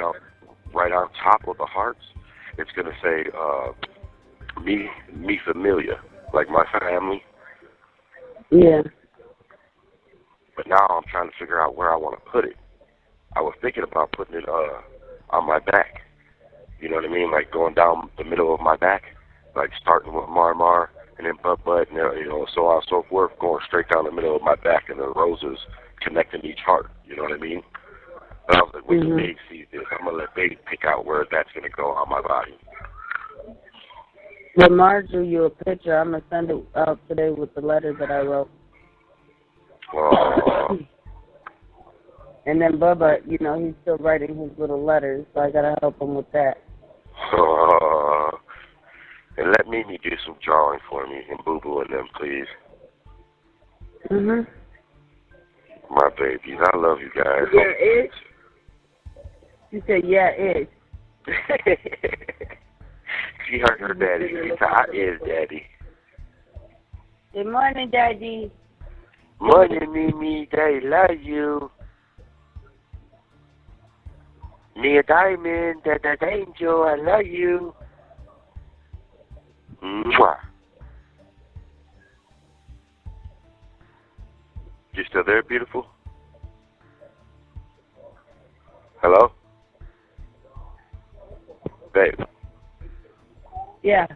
[SPEAKER 3] right on top of the hearts, it's going to say, me familia, like my family.
[SPEAKER 7] Yeah.
[SPEAKER 3] But now I'm trying to figure out where I want to put it. I was thinking about putting it on my back. You know what I mean? Like going down the middle of my back, like starting with Mar, and then Bud, and so on and so forth, going straight down the middle of my back, and the roses connecting each heart. You know what I mean? But I was like, wait till Babe sees this. I'm gonna let Babe pick out where that's gonna go on my body.
[SPEAKER 7] Lamar drew you a picture. I'm going to send it out today with the letter that I wrote. And then Bubba, you know, he's still writing his little letters, so I got to help him with that.
[SPEAKER 3] And let Mimi do some drawing for me and Boo Boo and them, please. My babies, I love you guys.
[SPEAKER 7] Yeah, it. She said, yeah, it.
[SPEAKER 3] She heard her daddy. She said, I is daddy.
[SPEAKER 7] Good morning, Daddy.
[SPEAKER 3] Morning, Mimi. Daddy love you. Mia Diamond, that angel, I love you. Mwah. You still there, beautiful? Hello? Babe.
[SPEAKER 7] Yeah.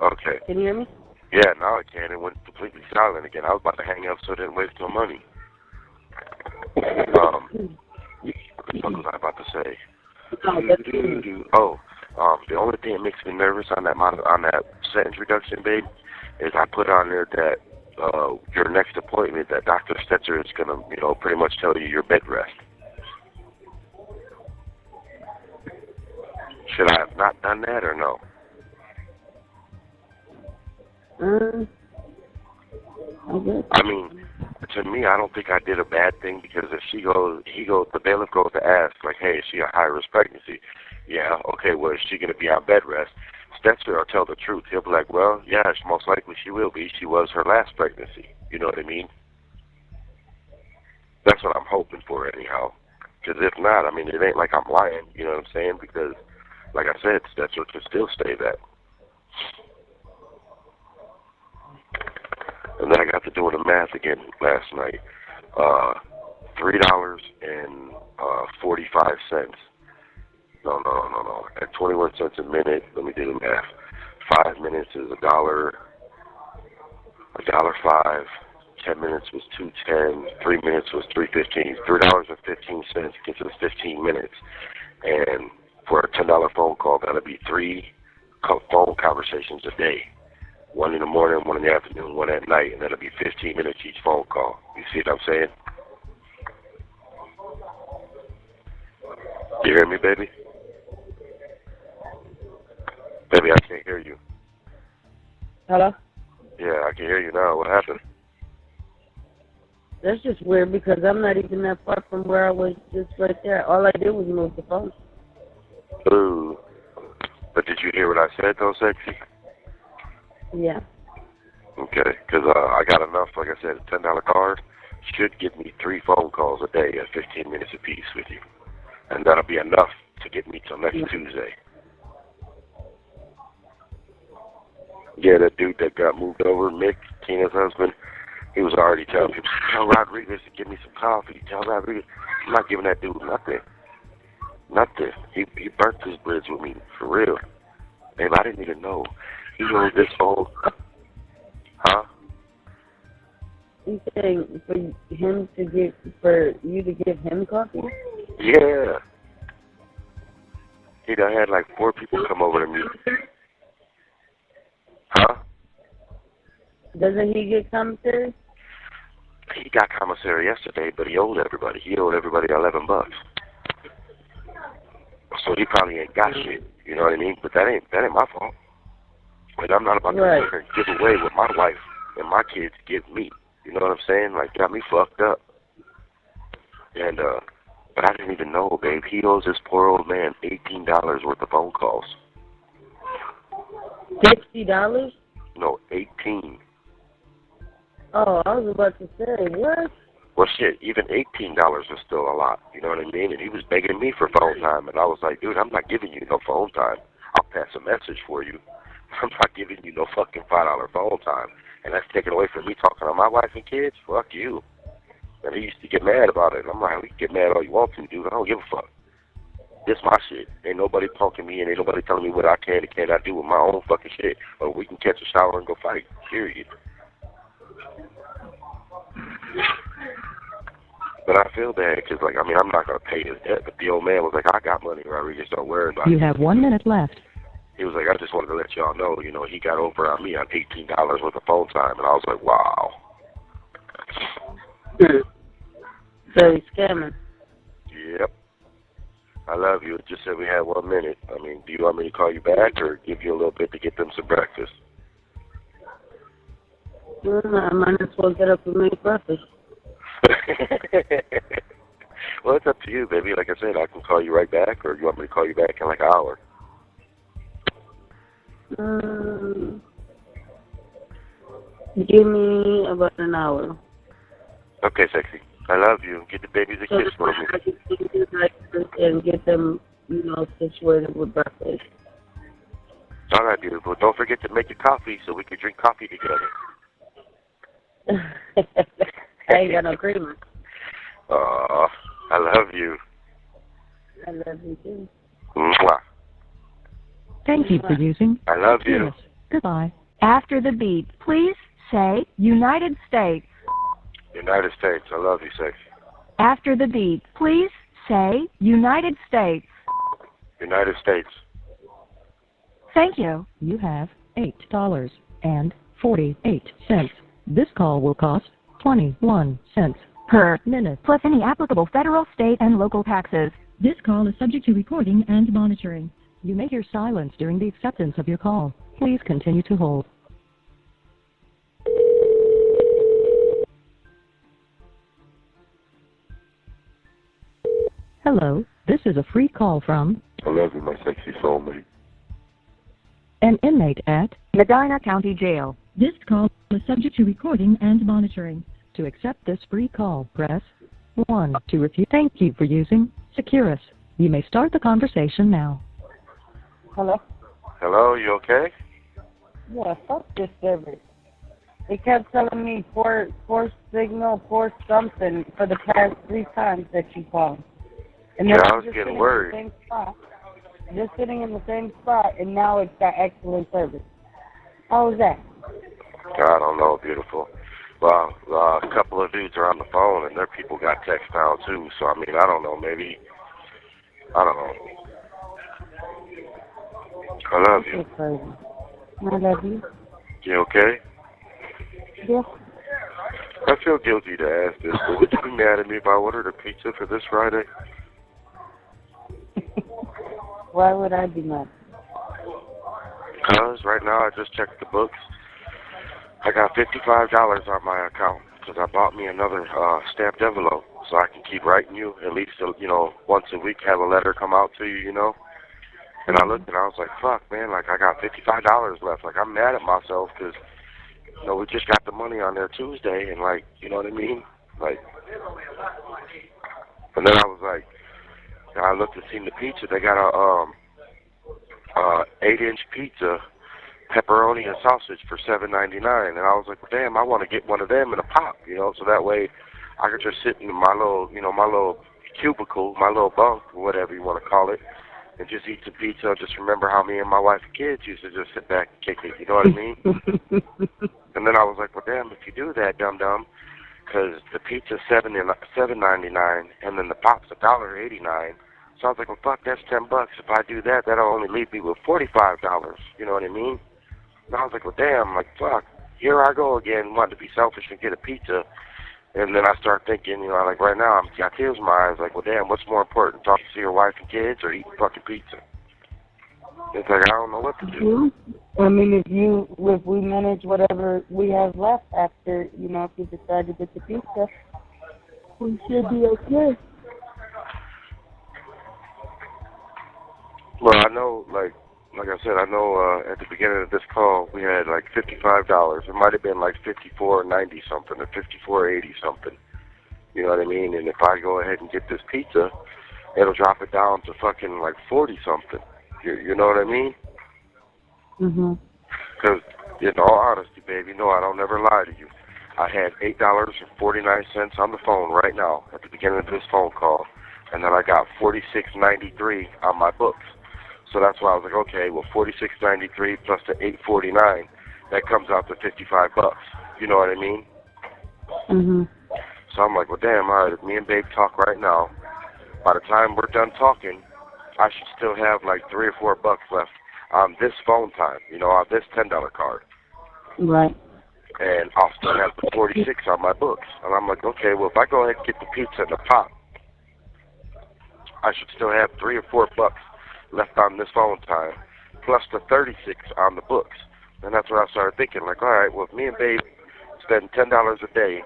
[SPEAKER 3] Okay.
[SPEAKER 7] Can you hear me?
[SPEAKER 3] Yeah, now I can. It went completely silent again. I was about to hang up so I didn't waste no money. What the fuck was I about to say? The only thing that makes me nervous on that sentence reduction, babe, is I put on there that your next appointment, that Dr. Stetzer is going to, you know, pretty much tell you your bed rest. Should I have not done that or no? I mean, to me, I don't think I did a bad thing, because if the bailiff goes to ask, like, hey, is she a high-risk pregnancy? Yeah, okay, well, is she going to be on bed rest? Stetzer will tell the truth. He'll be like, well, yeah, most likely she will be. She was her last pregnancy. You know what I mean? That's what I'm hoping for anyhow. Because if not, I mean, it ain't like I'm lying, you know what I'm saying? Because, like I said, Stetzer can still say that. And then I got to doing the math again last night. $3.45. No. At 21 cents a minute, let me do the math. 5 minutes is $1.05. 10 minutes was $2.10. 3 minutes was $3.15. $3.15 gets us 15 minutes. And for a $10 phone call, that'll be 3 phone conversations a day. 1 in the morning, 1 in the afternoon, 1 at night, and that'll be 15 minutes each phone call. You see what I'm saying? You hear me, baby? Baby, I can't hear you.
[SPEAKER 7] Hello?
[SPEAKER 3] Yeah, I can hear you now. What happened?
[SPEAKER 7] That's just weird, because I'm not even that far from where I was just right there. All I did was move the phone.
[SPEAKER 3] Ooh. But did you hear what I said, though, sexy?
[SPEAKER 7] Yeah.
[SPEAKER 3] Okay, because I got enough, like I said, a $10 card should give me 3 phone calls a day at 15 minutes apiece with you. And that'll be enough to get me till next Tuesday. Yeah, that dude that got moved over, Mick, Tina's husband, he was already telling people, tell Rodriguez to give me some coffee. Tell Rodriguez. I'm not giving that dude nothing. Nothing. He burnt his bridge with me, for real. Babe, I didn't even know. He owed this whole... Huh?
[SPEAKER 7] You saying for you to give him coffee?
[SPEAKER 3] Yeah. He done had like 4 people come over to me. Huh?
[SPEAKER 7] Doesn't he get commissary?
[SPEAKER 3] He got commissary yesterday, but he owed everybody. He owed everybody $11. So he probably ain't got shit. You know what I mean? But that ain't my fault. Like, I'm not about to give away what my wife and my kids give me. You know what I'm saying? Like, got me fucked up. And but I didn't even know, babe. He owes this poor old man $18 worth of phone calls.
[SPEAKER 7] $60?
[SPEAKER 3] No, 18.
[SPEAKER 7] Oh, I was about to say, what?
[SPEAKER 3] Well, shit, even $18 is still a lot. You know what I mean? And he was begging me for phone time, and I was like, dude, I'm not giving you no phone time. I'll pass a message for you. I'm not giving you no fucking $5 phone time. And that's taken away from me talking to my wife and kids? Fuck you. And he used to get mad about it. And I'm like, we can get mad all you want to, dude. I don't give a fuck. This my shit. Ain't nobody punking me, and ain't nobody telling me what I can and cannot do with my own fucking shit. Or we can catch a shower and go fight. Period. But I feel bad because, like, I mean, I'm not going to pay his debt. But the old man was like, I got money, Rodriguez. Don't worry about it.
[SPEAKER 5] You have 1 minute left.
[SPEAKER 3] He was like, I just wanted to let y'all know, you know, he got over on me on $18 worth of phone time. And I was like, wow.
[SPEAKER 7] So he's scamming.
[SPEAKER 3] Yep. I love you. It just said we had 1 minute. I mean, do you want me to call you back or give you a little bit to get them some breakfast?
[SPEAKER 7] I might as well get up and make breakfast.
[SPEAKER 3] Well, it's up to you, baby. Like I said, I can call you right back, or you want me to call you back in like an hour?
[SPEAKER 7] Give me about an hour.
[SPEAKER 3] Okay, sexy. I love you. Get the babies a kiss for me.
[SPEAKER 7] I can take these breakfast and get them, you know, situated with breakfast.
[SPEAKER 3] All right, beautiful. Don't forget to make your coffee so we can drink coffee together.
[SPEAKER 7] I ain't got no creamer.
[SPEAKER 3] Aw, I love you.
[SPEAKER 7] I love you too.
[SPEAKER 3] Mwah.
[SPEAKER 5] Thank you for using
[SPEAKER 3] I love you.
[SPEAKER 5] Yes. Goodbye.
[SPEAKER 2] After the beep, please say United States.
[SPEAKER 3] United States. I love you, sexy.
[SPEAKER 2] After the beep, please say United States.
[SPEAKER 3] United States.
[SPEAKER 2] Thank you.
[SPEAKER 5] You have $8.48. This call will cost 21 cents
[SPEAKER 2] Per
[SPEAKER 5] minute.
[SPEAKER 2] plus any applicable federal, state, and local taxes.
[SPEAKER 5] This call is subject to recording and monitoring. You may hear silence during the acceptance of your call. Please continue to hold. Hello, this is a free call from
[SPEAKER 3] I love you, my sexy soulmate.
[SPEAKER 5] an inmate at
[SPEAKER 2] Medina County Jail.
[SPEAKER 5] This call is subject to recording and monitoring. To accept this free call, press 1. To refuse, thank you for using Securus. You may start the conversation now.
[SPEAKER 7] Hello?
[SPEAKER 3] Hello, you okay?
[SPEAKER 7] Yeah, fuck this service. They kept telling me poor signal, poor something for the past 3 times that you called. And then
[SPEAKER 3] Yeah, I
[SPEAKER 7] I'm
[SPEAKER 3] was
[SPEAKER 7] just
[SPEAKER 3] getting
[SPEAKER 7] sitting
[SPEAKER 3] worried.
[SPEAKER 7] in the same spot. Just sitting in the same spot, and now it's got excellent service. How was that?
[SPEAKER 3] I don't know, beautiful. Well, a couple of dudes are on the phone, and their people got text now, too. So, I mean, I don't know, maybe. I don't know. I love you.
[SPEAKER 7] That's crazy. I love you.
[SPEAKER 3] You okay?
[SPEAKER 7] Yeah.
[SPEAKER 3] I feel guilty to ask this, but would you be mad at me if I ordered a pizza for this Friday?
[SPEAKER 7] Why would I be mad?
[SPEAKER 3] Because right now I just checked the books. I got $55 on my account because I bought me another stamped envelope so I can keep writing you at least, you know, once a week, have a letter come out to you, you know. And I looked and I was like, fuck, man, like I got $55 left. Like I'm mad at myself because, you know, we just got the money on there Tuesday and like, you know what I mean? Like, and then I was like, I looked and seen the pizza. They got a 8-inch pizza, pepperoni and sausage for $7.99, and I was like, well, damn, I want to get one of them in a pop, you know, so that way I could just sit in my little, you know, my little cubicle, my little bunk, or whatever you want to call it, and just eat some pizza. Just remember how me and my wife and kids used to just sit back and kick it, you know what I mean? And then I was like, well, damn, if you do that, dum-dum, because the pizza's $7.99, and then the pop's $1.89. So I was like, well, fuck, that's $10. If I do that, that'll only leave me with $45. You know what I mean? And I was like, well, damn, like, fuck, here I go again, wanting to be selfish and get a pizza. And then I start thinking, you know, like right now, I got tears in my eyes, like, well, damn, what's more important, talking to your wife and kids or eating fucking pizza? It's like, I don't know what to do.
[SPEAKER 7] I mean, if we manage whatever we have left after, you know, if you decide to get the pizza, we should be okay.
[SPEAKER 3] Well, I know, like I said, I know at the beginning of this call we had like $55. It might have been like $54.90 something or $54.80 something. You know what I mean? And if I go ahead and get this pizza, it'll drop it down to fucking like 40 something. You know what I mean?
[SPEAKER 7] Mhm.
[SPEAKER 3] Because in all honesty, baby, no, I don't never lie to you. I had $8.49 on the phone right now at the beginning of this phone call, and then I got $46.93 on my books. So that's why I was like, okay, well, $46.93 plus the $8.49, that comes out to $55. You know what I mean?
[SPEAKER 7] Mhm.
[SPEAKER 3] So I'm like, well, damn, all right, if me and Babe talk right now, by the time we're done talking, I should still have like $3 or $4 left on this phone time, on this $10 card.
[SPEAKER 4] Right.
[SPEAKER 3] And I'll still have the 46 on my books. And I'm like, okay, well, if I go ahead and get the pizza and the pop, I should still have $3 or $4 left on this phone time, plus the 36 on the books. And that's where I started thinking, like, all right, well, if me and Babe spend $10 a day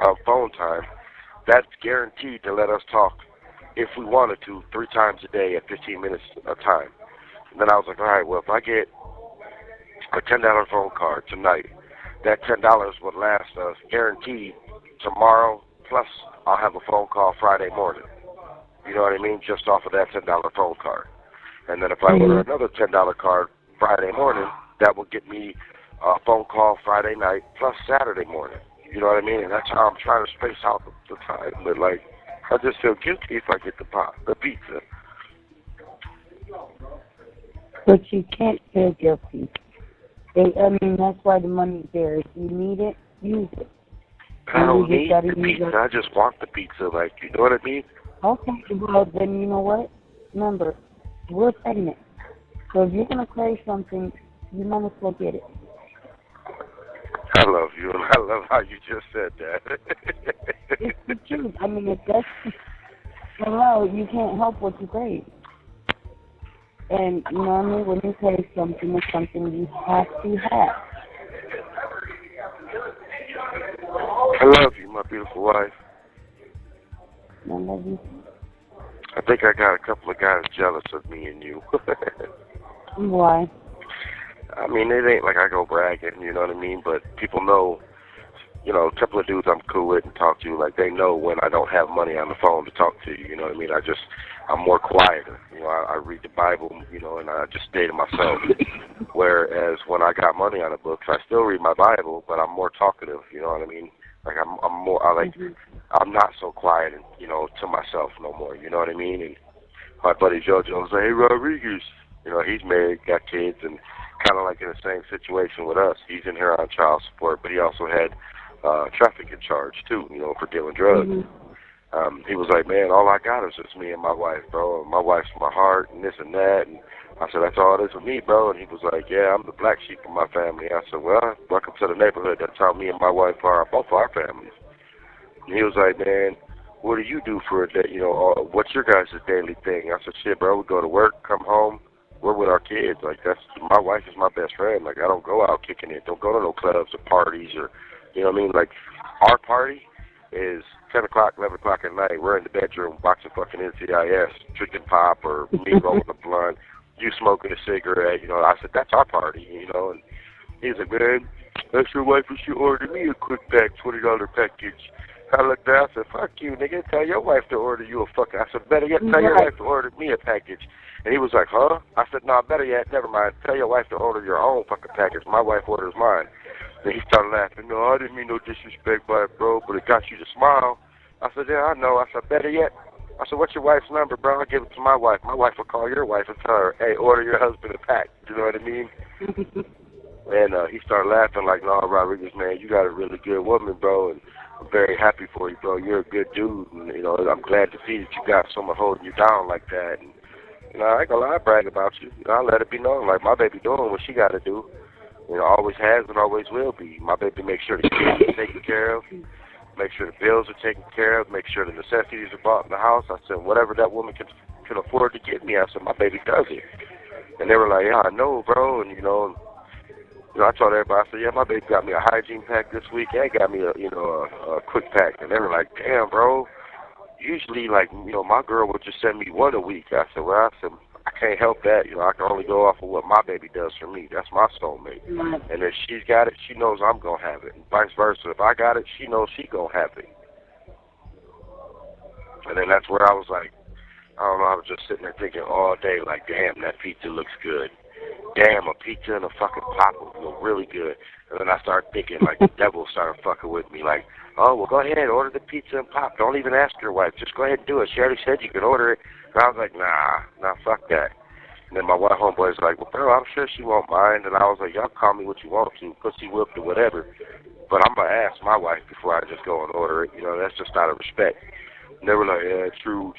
[SPEAKER 3] on phone time, that's guaranteed to let us talk, if we wanted to, 3 times a day at 15 minutes a time. And then I was like, all right, well, if I get a $10 phone card tonight, that $10 would last us guaranteed tomorrow, plus I'll have a phone call Friday morning. You know what I mean? Just off of that $10 phone card. And then if I order another $10 card Friday morning, that will get me a phone call Friday night plus Saturday morning. You know what I mean? And that's how I'm trying to space out the time. But, like, I just feel guilty if I get the pizza.
[SPEAKER 4] But you can't feel guilty. That's why the money's there. If you need it, use it.
[SPEAKER 3] I don't need the pizza. I just want the pizza. Like, you know what I mean?
[SPEAKER 4] Okay, well, then you know what? Remember, we're pregnant. So if you're going to crave something, you might as well get it.
[SPEAKER 3] I love you, and I love how you just said that.
[SPEAKER 4] It's the truth. If that's, well, you can't help what you crave. And, you know what I mean? When you crave something, it's something you have to have.
[SPEAKER 3] I love you, my beautiful wife.
[SPEAKER 4] I love you.
[SPEAKER 3] I think I got a couple of guys jealous of me and you.
[SPEAKER 4] Why?
[SPEAKER 3] It ain't like I go bragging, you know what I mean? But people know, a couple of dudes I'm cool with and talk to, like, they know when I don't have money on the phone to talk to you, you know what I mean? I'm more quieter. I read the Bible, and I just stay to myself. Whereas when I got money on the books, I still read my Bible, but I'm more talkative, you know what I mean? Like, I'm not so quiet and, to myself no more, you know what I mean? And my buddy JoJo was like, hey, Rodriguez, he's married, got kids, and kind of like in the same situation with us. He's in here on child support, but he also had trafficking charge, too, for dealing drugs. He was like, man, all I got is just me and my wife, bro. And my wife's my heart and this and that. And I said, that's all it is with me, bro. And he was like, yeah, I'm the black sheep of my family. I said, well, welcome to the neighborhood. That's how me and my wife are, both our families. And he was like, man, what do you do for a day? What's your guys' daily thing? I said, shit, bro, we go to work, come home, we're with our kids. Like, my wife is my best friend. Like, I don't go out kicking it. Don't go to no clubs or parties or, you know what I mean? Like, our party is 10 o'clock, 11 o'clock at night. We're in the bedroom watching fucking NCIS, drinking pop, or me rolling a blunt, you smoking a cigarette. I said, that's our party, and he's like, man, that's your wife and she ordered me a quick pack, $20 package. I looked at I said, fuck you, nigga. Tell your wife to order you a fucking. I said, better yet, tell your wife to order me a package. And he was like, huh? I said, no, better yet, never mind. Tell your wife to order your own fucking package. My wife orders mine. And he started laughing. No, I didn't mean no disrespect by it, bro, but it got you to smile. I said, yeah, I know. I said, better yet. I said, what's your wife's number, bro? I'll give it to my wife. My wife will call your wife and tell her, hey, order your husband a pack. You know what I mean? And he started laughing like, no, Rodriguez, man, you got a really good woman, bro, and I'm very happy for you, bro. You're a good dude, and, I'm glad to see that you got someone holding you down like that. And, I ain't gonna lie, I brag about you. I let it be known, like, my baby doing what she got to do. Always has and always will be. My baby makes sure the kids are taken care of, make sure the bills are taken care of, make sure the necessities are bought in the house. I said, whatever that woman can afford to get me, I said, my baby does it. And they were like, yeah, I know, bro, and, I told everybody, I said, yeah, my baby got me a hygiene pack this week and got me a quick pack. And they were like, damn, bro, usually, like, my girl would just send me one a week. I said, well, I can't help that. I can only go off of what my baby does for me. That's my soulmate. And if she's got it, she knows I'm going to have it. And vice versa. If I got it, she knows she going to have it. And then that's where I was like, I don't know, I was just sitting there thinking all day, like, damn, that pizza looks good. Damn, a pizza and a fucking pop would look really good. And then I started thinking, like, the devil started fucking with me, like, oh, well, go ahead, order the pizza and pop. Don't even ask your wife. Just go ahead and do it. She already said you could order it. And I was like, nah, fuck that. And then my one homeboy was like, well, bro, I'm sure she won't mind. And I was like, y'all call me what you want to, pussy whipped or whatever. But I'm going to ask my wife before I just go and order it. That's just out of respect. And they were like, yeah, true.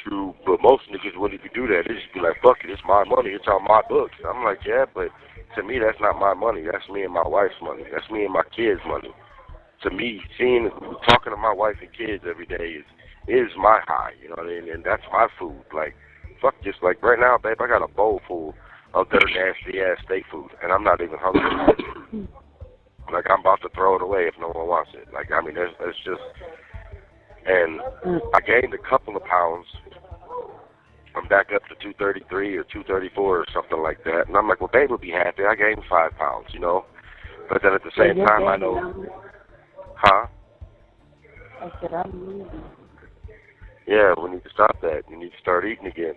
[SPEAKER 3] But most niggas wouldn't even do that. They just be like, fuck it, it's my money. It's on my books. I'm like, yeah, but to me, that's not my money. That's me and my wife's money. That's me and my kids' money. To me, talking to my wife and kids every day is my high, you know what I mean? And that's my food. Like, fuck, just like right now, babe, I got a bowl full of their nasty-ass steak food, and I'm not even hungry. Like, I'm about to throw it away if no one wants it. Like, I mean, it's just... And I gained a couple of pounds. I'm back up to 233 or 234 or something like that. And I'm like, well, babe will be happy. I gained 5 pounds, you know? But then at the same time, I know... Huh?
[SPEAKER 4] I said, I'm leaving.
[SPEAKER 3] Yeah, we need to stop that. You need to start eating again.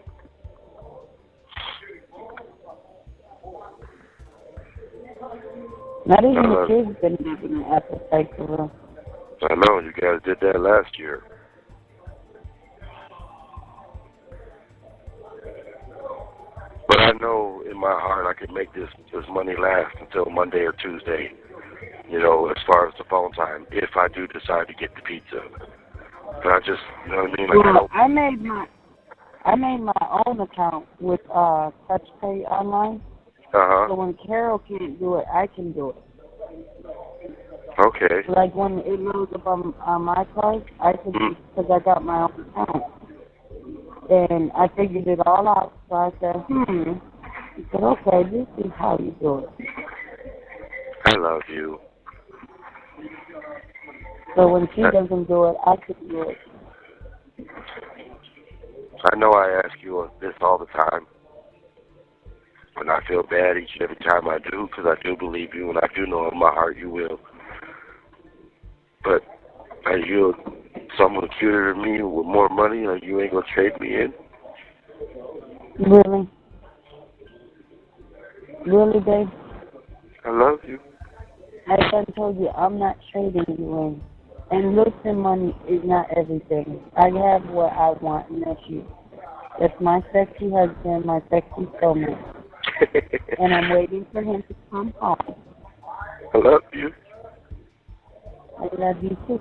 [SPEAKER 4] Not even the kids been having an appetite for real.
[SPEAKER 3] I know, you guys did that last year. But I know in my heart I could make this money last until Monday or Tuesday, you know, as far as the phone time, if I do decide to get the pizza. But I just, you know what I mean? Like,
[SPEAKER 4] well, I made my own account with TouchPay online. So when Carol can't do it, I can do it.
[SPEAKER 3] Okay.
[SPEAKER 4] Like when it loads up on my card, I can because I got my own account. And I figured it all out. So I said, He said, okay, this is how you do it.
[SPEAKER 3] I love you.
[SPEAKER 4] So when she doesn't do it, I can do it.
[SPEAKER 3] I know I ask you this all the time. And I feel bad each and every time I do, because I do believe you, and I do know in my heart you will. But are you someone cuter than me with more money, or you ain't going to trade me in?
[SPEAKER 4] Really? Really, babe?
[SPEAKER 3] I love you.
[SPEAKER 4] I done told you I'm not trading you in. And looks and money is not everything. I have what I want, and that's you. That's my sexy husband, my sexy soulmate. And I'm waiting for him to come home.
[SPEAKER 3] I love you.
[SPEAKER 4] I love you too.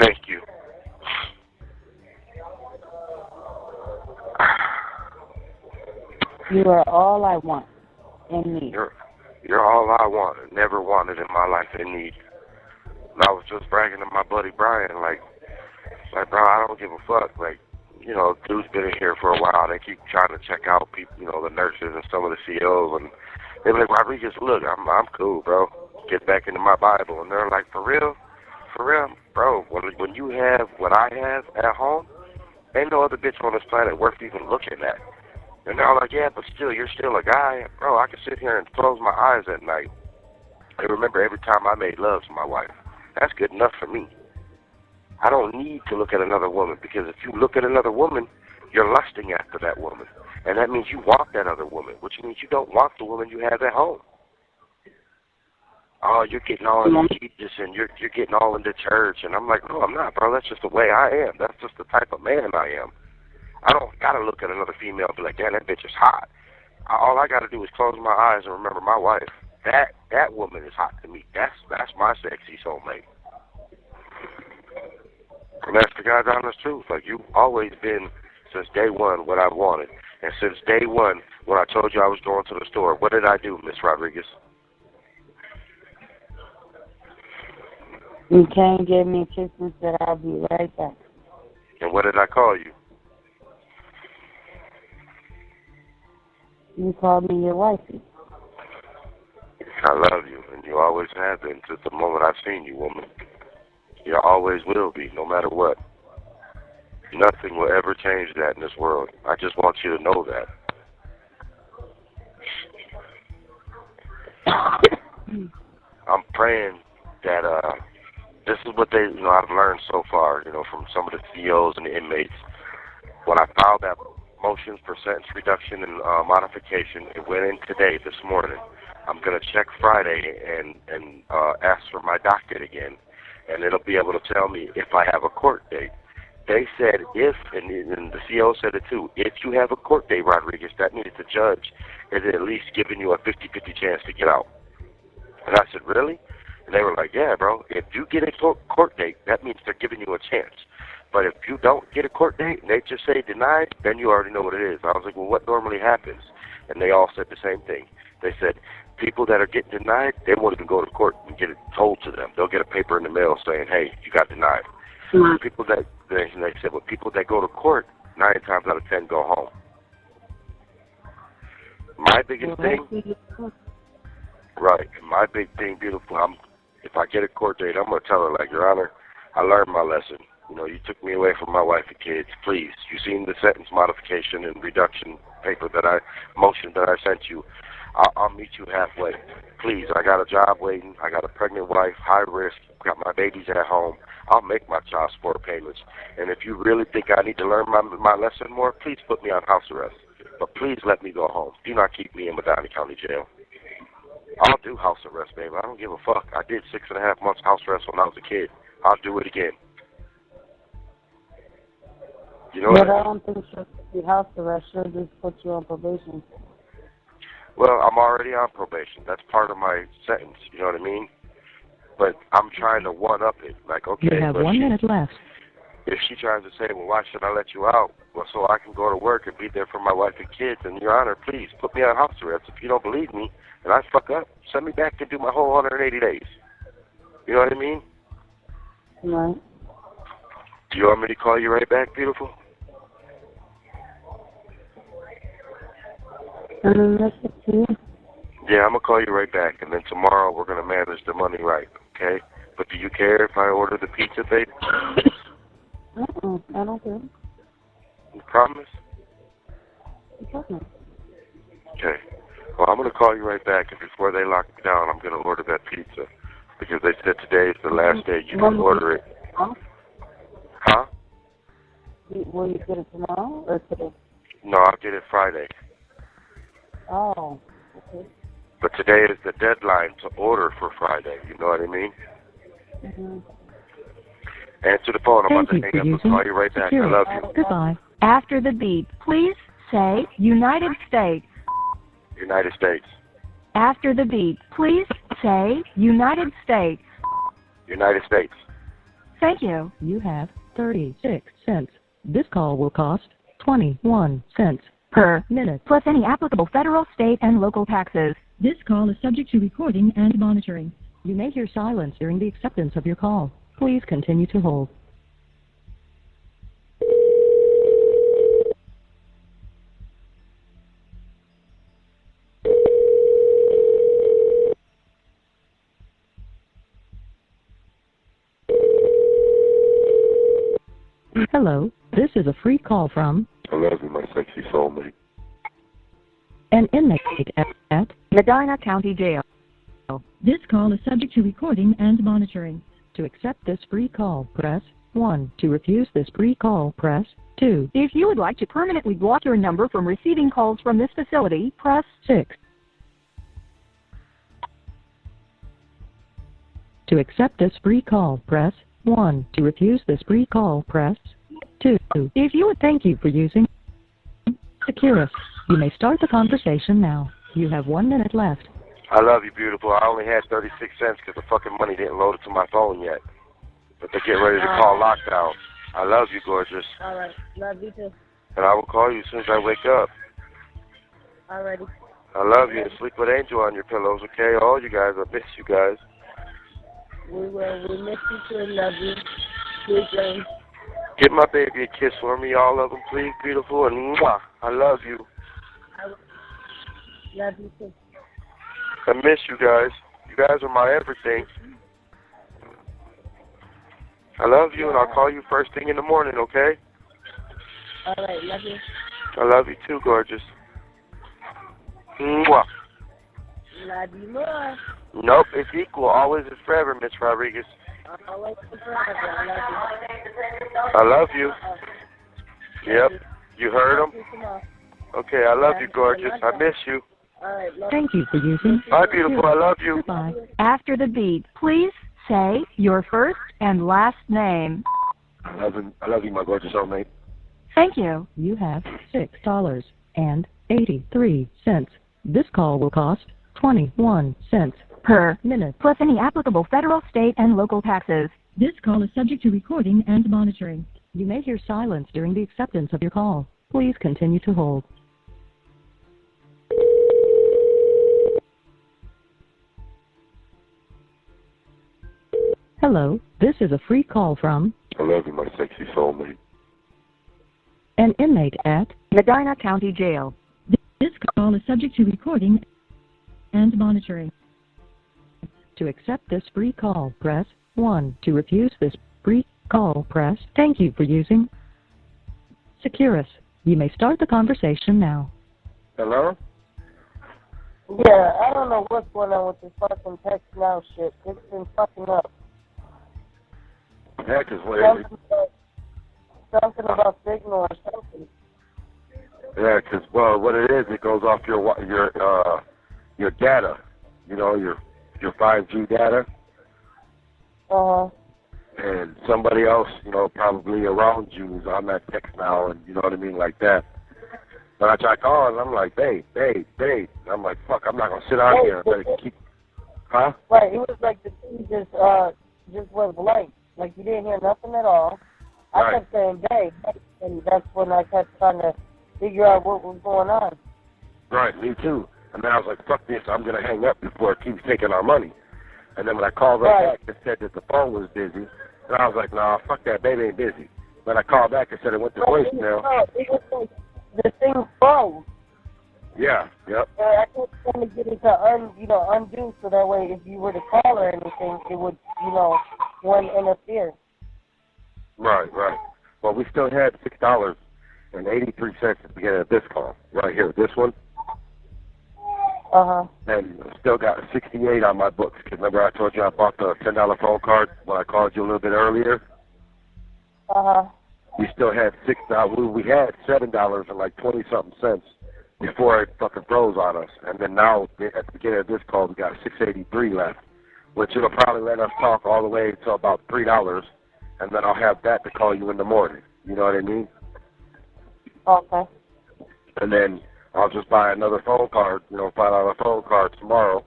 [SPEAKER 3] Thank you.
[SPEAKER 4] You are all I want and need.
[SPEAKER 3] You're all I wanted, never wanted in my life and need. And I was just bragging to my buddy Brian, like, bro, I don't give a fuck. Like, you know, dude's been in here for a while. They keep trying to check out people, you know, the nurses and some of the COs, and they're like, Rodriguez, look, I'm cool, bro. Get back into my Bible. And they're like, for real, bro. When you have what I have at home, ain't no other bitch on this planet worth even looking at. And they're all like, yeah, but still, you're still a guy, bro. I can sit here and close my eyes at night and remember every time I made love to my wife. That's good enough for me. I don't need to look at another woman, because if you look at another woman, you're lusting after that woman. And that means you want that other woman, which means you don't want the woman you have at home. Oh, you're getting all into Jesus and you're getting all into church. And I'm like, no, I'm not, bro. That's just the way I am. That's just the type of man I am. I don't got to look at another female and be like, damn, that bitch is hot. All I got to do is close my eyes and remember my wife. That woman is hot to me. That's my sexy soulmate. And that's the God's honest truth. Like, you've always been, since day one, what I wanted. And since day one, when I told you I was going to the store, what did I do, Miss Rodriguez?
[SPEAKER 4] You came and gave me a kiss and said, I'll be right back.
[SPEAKER 3] And what did I call you?
[SPEAKER 4] You called me your wifey.
[SPEAKER 3] I love you, and you always have been since the moment I've seen you, woman. You always will be, no matter what. Nothing will ever change that in this world. I just want you to know that. I'm praying that this is what I've learned so far, from some of the CEOs and the inmates. When I filed that motion for sentence reduction and modification, it went in today, this morning. I'm going to check Friday and ask for my docket again, and it'll be able to tell me if I have a court date. They said and the CEO said it too, if you have a court date, Rodriguez, that means the judge is at least giving you a 50-50 chance to get out. And I said, really? And they were like, yeah, bro, if you get a court date, that means they're giving you a chance. But if you don't get a court date and they just say denied, then you already know what it is. I was like, well, what normally happens? And they all said the same thing. They said people that are getting denied, they won't even go to court and get it told to them. They'll get a paper in the mail saying, hey, you got denied.
[SPEAKER 7] Mm-hmm.
[SPEAKER 3] People that they said, well, people that go to court, 9 times out of 10 go home. My biggest thing, right? My big thing, beautiful. If I get a court date, I'm gonna tell her, like, Your Honor, I learned my lesson. You know, you took me away from my wife and kids. Please, you seen the sentence modification and reduction paper motion that I sent you. I'll meet you halfway. Please, I got a job waiting. I got a pregnant wife, high risk. Got my babies at home. I'll make my child support payments. And if you really think I need to learn my lesson more, please put me on house arrest. But please let me go home. Do not keep me in Medina County Jail. I'll do house arrest, baby. I don't give a fuck. I did 6.5 months house arrest when I was a kid. I'll do it again. You know
[SPEAKER 7] But
[SPEAKER 3] what?
[SPEAKER 7] I don't think she'll be house arrest. She'll just put you on probation.
[SPEAKER 3] Well, I'm already on probation. That's part of my sentence. You know what I mean? But I'm trying to one-up it. Like, okay,
[SPEAKER 5] You have 1 minute left.
[SPEAKER 3] If she tries to say, well, why should I let you out? Well, so I can go to work and be there for my wife and kids. And, Your Honor, please put me on house arrest. If you don't believe me and I fuck up, send me back to do my whole 180 days. You know what I mean?
[SPEAKER 7] Right.
[SPEAKER 3] Do you want me to call you right back, beautiful?
[SPEAKER 7] That's it to you.
[SPEAKER 3] Yeah, I'm going to call you right back. And then tomorrow we're going to manage the money right, okay? But do you care if I order the pizza, babe?
[SPEAKER 7] I don't care.
[SPEAKER 3] You promise?
[SPEAKER 7] Okay.
[SPEAKER 3] Okay. Well, I'm going to call you right back, and before they lock me down, I'm going to order that pizza. Because they said today is the last day you can order it. Huh?
[SPEAKER 7] Will you get it tomorrow or today?
[SPEAKER 3] No, I'll get it Friday.
[SPEAKER 7] Oh, okay.
[SPEAKER 3] But today is the deadline to order for Friday. You know what I mean?
[SPEAKER 7] Mm-hmm.
[SPEAKER 3] Answer the phone. I'm about
[SPEAKER 5] Thank
[SPEAKER 3] to
[SPEAKER 5] you
[SPEAKER 3] hang
[SPEAKER 5] for
[SPEAKER 3] up and call you right back. I love you.
[SPEAKER 5] Goodbye.
[SPEAKER 2] After the beep, please say United States.
[SPEAKER 3] United States.
[SPEAKER 2] After the beep, please say United States.
[SPEAKER 3] United States.
[SPEAKER 2] Thank you.
[SPEAKER 5] You have 36 cents. This call will cost 21 cents
[SPEAKER 2] Per
[SPEAKER 5] minute.
[SPEAKER 2] plus any applicable federal, state, and local taxes.
[SPEAKER 5] This call is subject to recording and monitoring. You may hear silence during the acceptance of your call. Please continue to hold. Hello, this is a free call from
[SPEAKER 3] I love you, my sexy soulmate.
[SPEAKER 5] an inmate at
[SPEAKER 2] Medina County Jail.
[SPEAKER 5] This call is subject to recording and monitoring. To accept this free call, press 1. To refuse this free call, press 2.
[SPEAKER 2] If you would like to permanently block your number from receiving calls from this facility, press
[SPEAKER 5] 6. To accept this free call, press 1. To refuse this free call, press 2.
[SPEAKER 2] If you would
[SPEAKER 5] Thank you for using Securus. You may start the conversation now. You have 1 minute left.
[SPEAKER 3] I love you, beautiful. I only had 36 cents because the fucking money didn't load it to my phone yet. But they're getting ready to call lockdown. I love you, gorgeous.
[SPEAKER 7] All right. Love you too.
[SPEAKER 3] And I will call you as soon as I wake up.
[SPEAKER 7] Alrighty.
[SPEAKER 3] I love you. And sleep with Angel on your pillows, okay? All you guys. I miss you guys.
[SPEAKER 7] We will. We miss you too. Love you. Sweet dreams.
[SPEAKER 3] Give my baby a kiss for me, all of them, please, beautiful. And mwah, I love you.
[SPEAKER 7] Love you too.
[SPEAKER 3] I miss you guys. You guys are my everything. I love you, and I'll call you first thing in the morning, okay?
[SPEAKER 7] All right. Love you.
[SPEAKER 3] I love you too, gorgeous. Mwah.
[SPEAKER 7] Love you more.
[SPEAKER 3] Nope, it's equal. Always and forever, Miss Rodriguez.
[SPEAKER 7] Always and forever. I love you.
[SPEAKER 3] I love you. Yep. You heard him? Okay, I love you, gorgeous. I miss you.
[SPEAKER 7] All right. Love
[SPEAKER 5] Thank you for using
[SPEAKER 3] Bye, beautiful. I love you.
[SPEAKER 5] Goodbye.
[SPEAKER 2] After the beep, please say your first and last name.
[SPEAKER 3] I love you, my gorgeous soulmate.
[SPEAKER 2] Thank you.
[SPEAKER 5] You have $6.83. This call will cost 21 cents
[SPEAKER 2] Per
[SPEAKER 5] minute.
[SPEAKER 2] plus any applicable federal, state, and local taxes.
[SPEAKER 5] This call is subject to recording and monitoring. You may hear silence during the acceptance of your call. Please continue to hold. Hello, this is a free call from
[SPEAKER 3] I love you, my sexy soulmate.
[SPEAKER 5] an inmate at
[SPEAKER 2] Medina County Jail.
[SPEAKER 5] This call is subject to recording and monitoring. To accept this free call, press 1. To refuse this free call, press thank you for using Securus. You may start the conversation now.
[SPEAKER 3] Hello?
[SPEAKER 7] Yeah, I don't know what's going on with this fucking text now shit. It's been fucking up.
[SPEAKER 3] Heck is what it is.
[SPEAKER 7] Something about signal or something.
[SPEAKER 3] Yeah, 'cause well, what it is, it goes off your data. You know, your 5G data. And somebody else, you know, probably around you is on that text now, and you know what I mean, like that. But I try calling, and I'm like, babe. And I'm like, fuck, I'm not gonna sit out here. I better keep. Huh?
[SPEAKER 7] Right, it was like the thing just went blank. Like you didn't hear nothing at all. I kept saying, babe, and that's when I kept trying to figure out what was going on.
[SPEAKER 3] Right, me too. And then I was like, fuck this, I'm gonna hang up before it keeps taking our money. And then when I called back, it said that the phone was busy. And I was like, nah, fuck that, baby ain't busy. When I called back, it said it went to voicemail.
[SPEAKER 7] It was like the thing froze.
[SPEAKER 3] Yeah, yep.
[SPEAKER 7] I kept trying to get it to undo, so that way if you were to call or anything, it would, wouldn't interfere.
[SPEAKER 3] Right. Well, we still had $6.83 at the beginning of this call, right here, this one. And still got 68 on my books. 'Cause remember I told you I bought the $10 phone card when I called you a little bit earlier? We still had $6. We had $7 and like 20-something cents before it fucking froze on us. And then now, at the beginning of this call, we got $6.83 left, which it'll probably let us talk all the way to about $3, and then I'll have that to call you in the morning. You know what I mean?
[SPEAKER 7] Okay.
[SPEAKER 3] And then I'll just buy another phone card, $5 phone card tomorrow.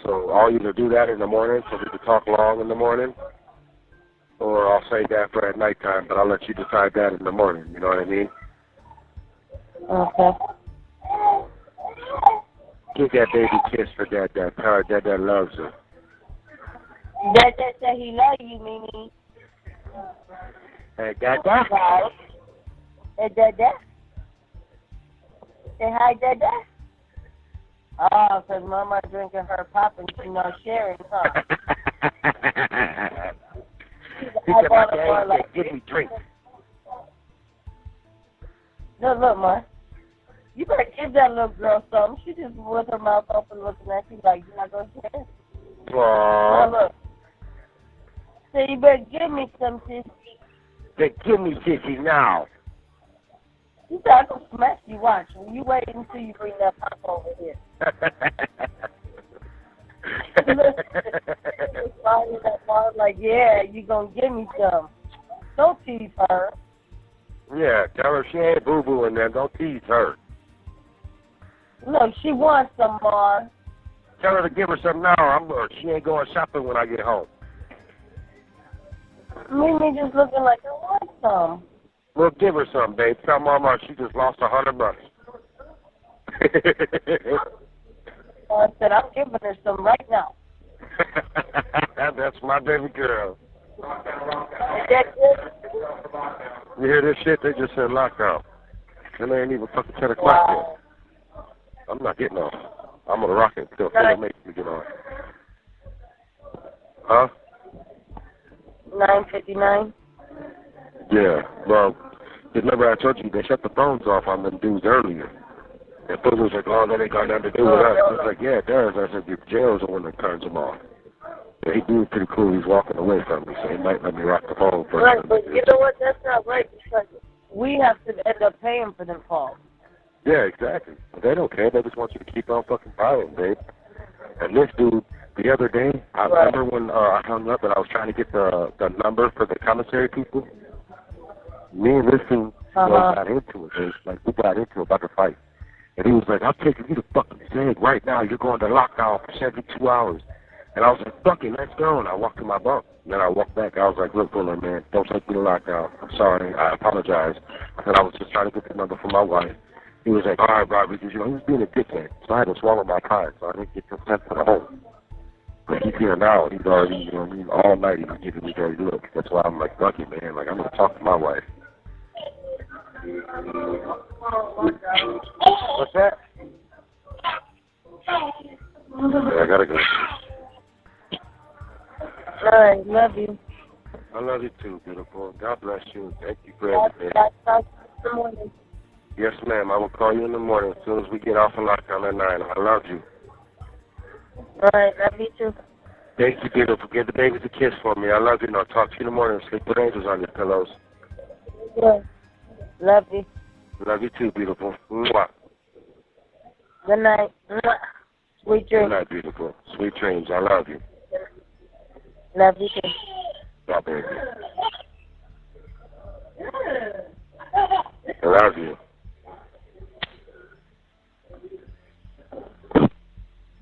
[SPEAKER 3] So I'll either do that in the morning so we can talk long in the morning, or I'll save that for at nighttime, but I'll let you decide that in the morning. You know what I mean?
[SPEAKER 7] Okay.
[SPEAKER 3] Give that baby a kiss for Dad. Dad loves her.
[SPEAKER 7] Dad said he loves you, Mimi.
[SPEAKER 3] Hey, Dad.
[SPEAKER 7] Hey, Dad. Say hi, Dad. Oh, because Mama drinking her pop and she's not sharing, huh?
[SPEAKER 3] He said, my dad said, give me drinks.
[SPEAKER 7] Look, Ma. You better give that little girl something. She just with her mouth open looking at you like you're not going to share.
[SPEAKER 3] Aww.
[SPEAKER 7] Now look. So you better give me some, sissy.
[SPEAKER 3] Say, give me sissy now.
[SPEAKER 7] You said I'm going to smash you, watch. You wait until you bring that pop over here. Like, yeah, you going to give me some. Don't tease her.
[SPEAKER 3] Yeah, tell her she ain't boo-booing then. Don't tease her.
[SPEAKER 7] Look, she wants some more.
[SPEAKER 3] Tell her to give her some now. She ain't going shopping when I get home.
[SPEAKER 7] Mimi just looking like I want some.
[SPEAKER 3] Well, give her some, babe. Tell Mama she just lost $100.
[SPEAKER 7] I said, I'm giving her some right now.
[SPEAKER 3] That's my baby girl.
[SPEAKER 7] Is that good?
[SPEAKER 3] You hear this shit? They just said lockdown. And they ain't even fucking 10 o'clock yet. I'm not getting off. I'm going to rock it until it makes me get on. Huh?
[SPEAKER 7] 9:59.
[SPEAKER 3] Yeah. Well, remember I told you they shut the phones off on them dudes earlier. And folks was like, oh, that ain't got nothing to do with us. I was like, yeah, it does. I said, your jail's the one that turns them off. Yeah, he dude pretty cool. He's walking away from me, so he might let me rock the phone for
[SPEAKER 7] Right, but you know what? That's not right because we have to end up paying for them calls.
[SPEAKER 3] Yeah, exactly. But they don't care. They just want you to keep on fucking filing, babe. And this dude, the other day, I remember when I hung up and I was trying to get the number for the commissary people. Me and this dude got into it. Babe. Like, we got into it about the fight. And he was like, I'm taking you to fucking Zig right now. You're going to lockdown for 72 hours. And I was like, fuck it, let's go. And I walked to my bunk. And then I walked back. I was like, look, Buller, man, don't take me to lockdown. I'm sorry. I apologize. I said I was just trying to get the number from my wife. He was like, all right, Rob, because, he was being a dickhead. So I had to swallow my pride. So I didn't get consent to the home. But he's here now. He's already, all night he's giving me dirty looks. That's why I'm like, fuck it, man. Like, I'm going to talk to my wife. What's that? Yeah, I got to go.
[SPEAKER 4] All right, love you.
[SPEAKER 3] I love you too, beautiful. God bless you. Thank you for everything. Yes, ma'am. I will call you in the morning as soon as we get off of lockdown at 9. I love you.
[SPEAKER 4] All right, love you too.
[SPEAKER 3] Thank you, beautiful. Give the babies a kiss for me. I love you, and I'll talk to you in the morning. Sleep with angels on your pillows.
[SPEAKER 4] Yeah. Love you.
[SPEAKER 3] Love you too, beautiful. Mwah.
[SPEAKER 4] Good night. Mwah. Sweet dreams.
[SPEAKER 3] Good night, beautiful. Sweet dreams. I love you.
[SPEAKER 4] Love you too.
[SPEAKER 3] Bye, baby. I love you.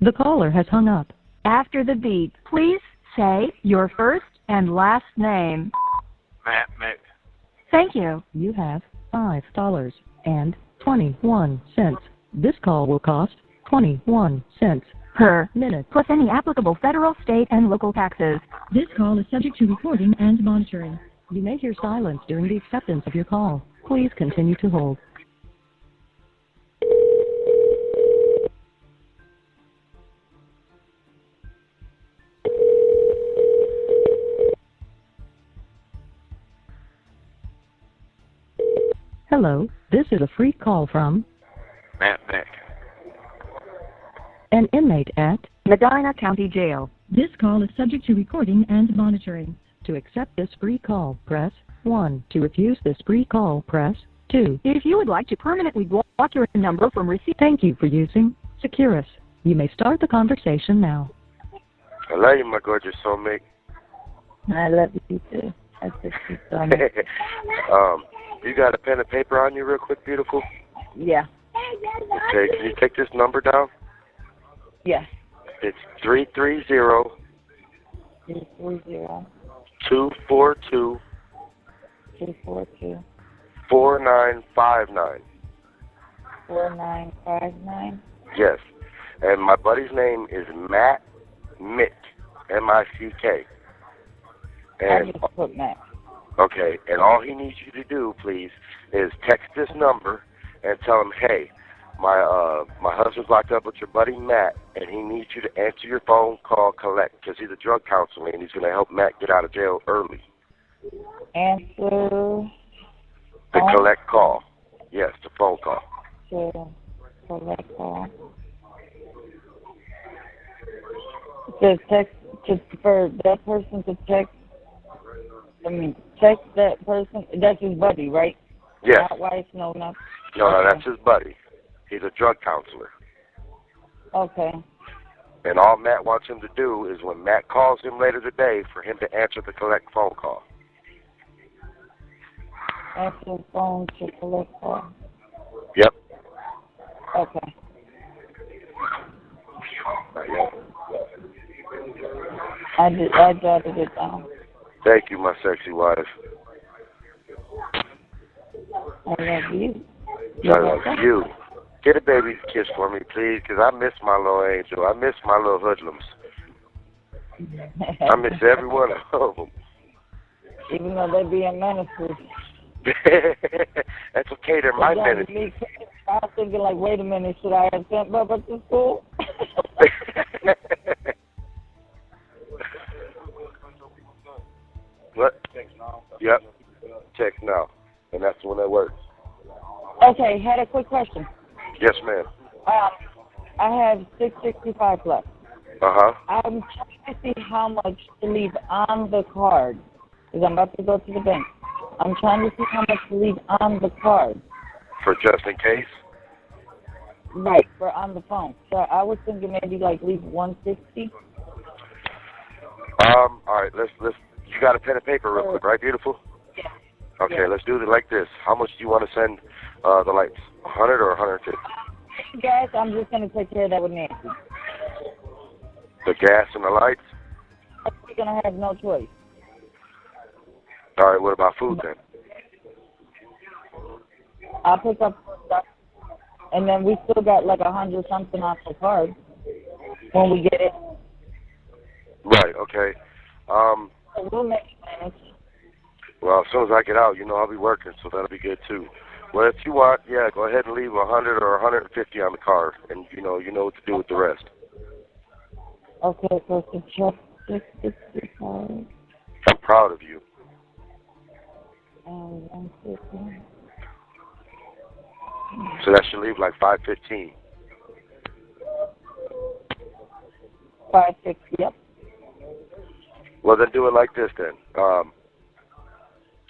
[SPEAKER 5] The caller has hung up.
[SPEAKER 2] After the beep, please say your first and last name.
[SPEAKER 8] Matt Mick.
[SPEAKER 2] Thank you.
[SPEAKER 5] You have $5.21. This call will cost 21 cents per minute,
[SPEAKER 2] Plus any applicable federal, state, and local taxes.
[SPEAKER 5] This call is subject to recording and monitoring. You may hear silence during the acceptance of your call. Please continue to hold. Hello, this is a free call from
[SPEAKER 8] Matt Mick.
[SPEAKER 5] an inmate at
[SPEAKER 2] Medina County Jail.
[SPEAKER 5] This call is subject to recording and monitoring. To accept this free call, press 1. To refuse this free call, press 2.
[SPEAKER 2] If you would like to permanently block your number from receiving...
[SPEAKER 5] Thank you for using Securus. You may start the conversation now.
[SPEAKER 3] I love you, my gorgeous soulmate.
[SPEAKER 4] I love you too. That's just so much.
[SPEAKER 3] You got a pen and paper on you real quick, beautiful?
[SPEAKER 4] Yeah.
[SPEAKER 3] Okay, can you take this number down?
[SPEAKER 4] Yeah.
[SPEAKER 3] It's 330
[SPEAKER 4] 330
[SPEAKER 3] 242
[SPEAKER 4] 242
[SPEAKER 3] 4959.
[SPEAKER 4] 4959.
[SPEAKER 3] Yes. And my buddy's name is Matt Mick. M-I-C-K.
[SPEAKER 4] I
[SPEAKER 3] And
[SPEAKER 4] just put Matt.
[SPEAKER 3] okay, and all he needs you to do, please, is text this number and tell him, hey, my husband's locked up with your buddy Matt, and he needs you to answer your phone call collect, because he's a drug counselor, and he's going to help Matt get out of jail early.
[SPEAKER 4] Answer
[SPEAKER 3] The collect call. Yes, the phone call.
[SPEAKER 4] to collect call. Just text, just for that person to text. Text that person. That's his buddy, right?
[SPEAKER 3] Yes.
[SPEAKER 4] Not wife, no, not.
[SPEAKER 3] No, that's his buddy. He's a drug counselor.
[SPEAKER 4] Okay.
[SPEAKER 3] And all Matt wants him to do is when Matt calls him later today for him to answer the collect phone call.
[SPEAKER 4] Answer phone to collect call.
[SPEAKER 3] Yep.
[SPEAKER 4] Okay. I jotted it down.
[SPEAKER 3] Thank you, my sexy wife.
[SPEAKER 4] I love you.
[SPEAKER 3] I love you. Get a baby kiss for me, please, because I miss my little angel. I miss my little hoodlums. I miss every one of them.
[SPEAKER 4] Even though they be in menaces.
[SPEAKER 3] That's okay, they're my menace.
[SPEAKER 4] I was thinking, like, wait a minute, should I have sent Bubba to school?
[SPEAKER 3] What? Text now. Yep. Text now. And that's the one that works.
[SPEAKER 4] Okay, had a quick question.
[SPEAKER 3] Yes, ma'am.
[SPEAKER 4] I have $665 left.
[SPEAKER 3] Uh-huh.
[SPEAKER 4] I'm trying to see how much to leave on the card, because I'm about to go to the bank. I'm trying to see how much to leave on the card.
[SPEAKER 3] For just in case?
[SPEAKER 4] Right, for on the phone. So I was thinking maybe like leave $160.
[SPEAKER 3] All right, let's you got a pen and paper real quick, right, beautiful?
[SPEAKER 4] Yeah.
[SPEAKER 3] Okay,
[SPEAKER 4] Yeah.
[SPEAKER 3] let's do it like this. How much do you want to send the lights? 100 or 150?
[SPEAKER 4] Guys, I'm just going to take care of that with Nancy.
[SPEAKER 3] The gas and the lights?
[SPEAKER 4] We're going to have no choice.
[SPEAKER 3] All right, what about food then?
[SPEAKER 4] I'll pick up stuff, and then we still got like 100 something off the card when we get it.
[SPEAKER 3] Right, okay.
[SPEAKER 4] So we'll make plans.
[SPEAKER 3] Well, as soon as I get out, I'll be working, so that'll be good too. Well, if you want, yeah, go ahead and leave 100 or 150 on the card, and you know what to do with the rest.
[SPEAKER 4] Okay, so it's just 665.
[SPEAKER 3] I'm proud of you.
[SPEAKER 4] And 150.
[SPEAKER 3] So that should leave like 515.
[SPEAKER 4] 560, yep.
[SPEAKER 3] Well, then do it like this then.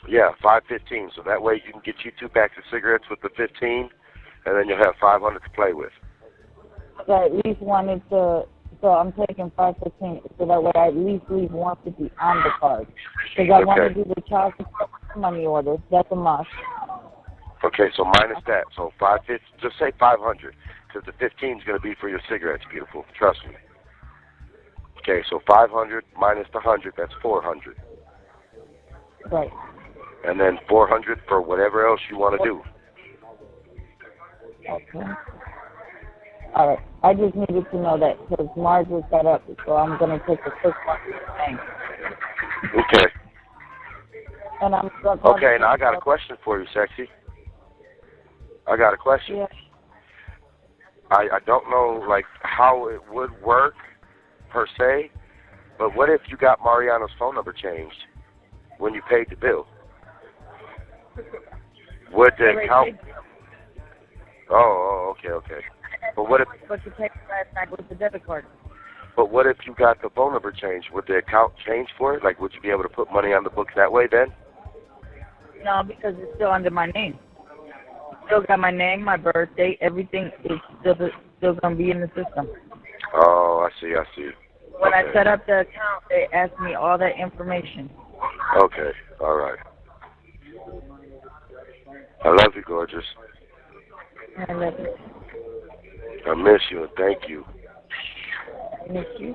[SPEAKER 3] Yeah, 515. So that way you can get you 2 packs of cigarettes with the 15, and then you'll have 500 to play with.
[SPEAKER 4] So I at least wanted to. So I'm taking 515, so that way I at least leave 150 on the card. Because I want to do the child support money order. That's a must.
[SPEAKER 3] Okay, so minus that. So 550. Just say 500, because the 15 is going to be for your cigarettes, beautiful. Trust me. Okay, so 500 minus the 100, that's 400.
[SPEAKER 4] Right.
[SPEAKER 3] And then 400 for whatever else you want to do.
[SPEAKER 4] Okay. All right. I just needed to know that because Marge was set up, so I'm going to take the quick one. Thanks.
[SPEAKER 3] Okay.
[SPEAKER 4] And I'm
[SPEAKER 3] okay, now I got a question for you, sexy. I got a question.
[SPEAKER 4] Yeah.
[SPEAKER 3] I don't know, like, how it would work, per se, but what if you got Mariano's phone number changed when you paid the bill? Would the account... Oh, okay. But what if...
[SPEAKER 4] But you paid last night with the debit card.
[SPEAKER 3] But what if you got the phone number changed? Would the account change for it? Like, would you be able to put money on the books that way then?
[SPEAKER 4] No, because it's still under my name. Still got my name, my birthday, everything is still going to be in the system.
[SPEAKER 3] Oh, I see.
[SPEAKER 4] When I set up the account, they asked me all that information.
[SPEAKER 3] Okay, all right. I love you, gorgeous.
[SPEAKER 4] I love you.
[SPEAKER 3] I miss you and thank you.
[SPEAKER 4] I miss you.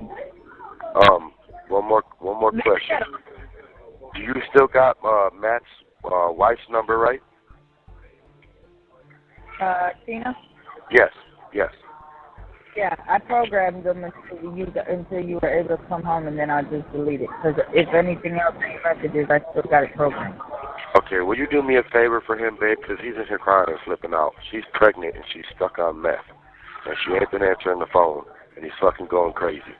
[SPEAKER 3] One more question. Do you still got Matt's wife's number, right?
[SPEAKER 4] Tina?
[SPEAKER 3] Yes.
[SPEAKER 4] Yeah, I programmed them until you were able to come home, and then I just delete it. Because if anything else, any messages, I still got it programmed.
[SPEAKER 3] Okay, will you do me a favor for him, babe? Because he's in here crying and flipping out. She's pregnant and she's stuck on meth. And she ain't been answering the phone, and he's fucking going crazy.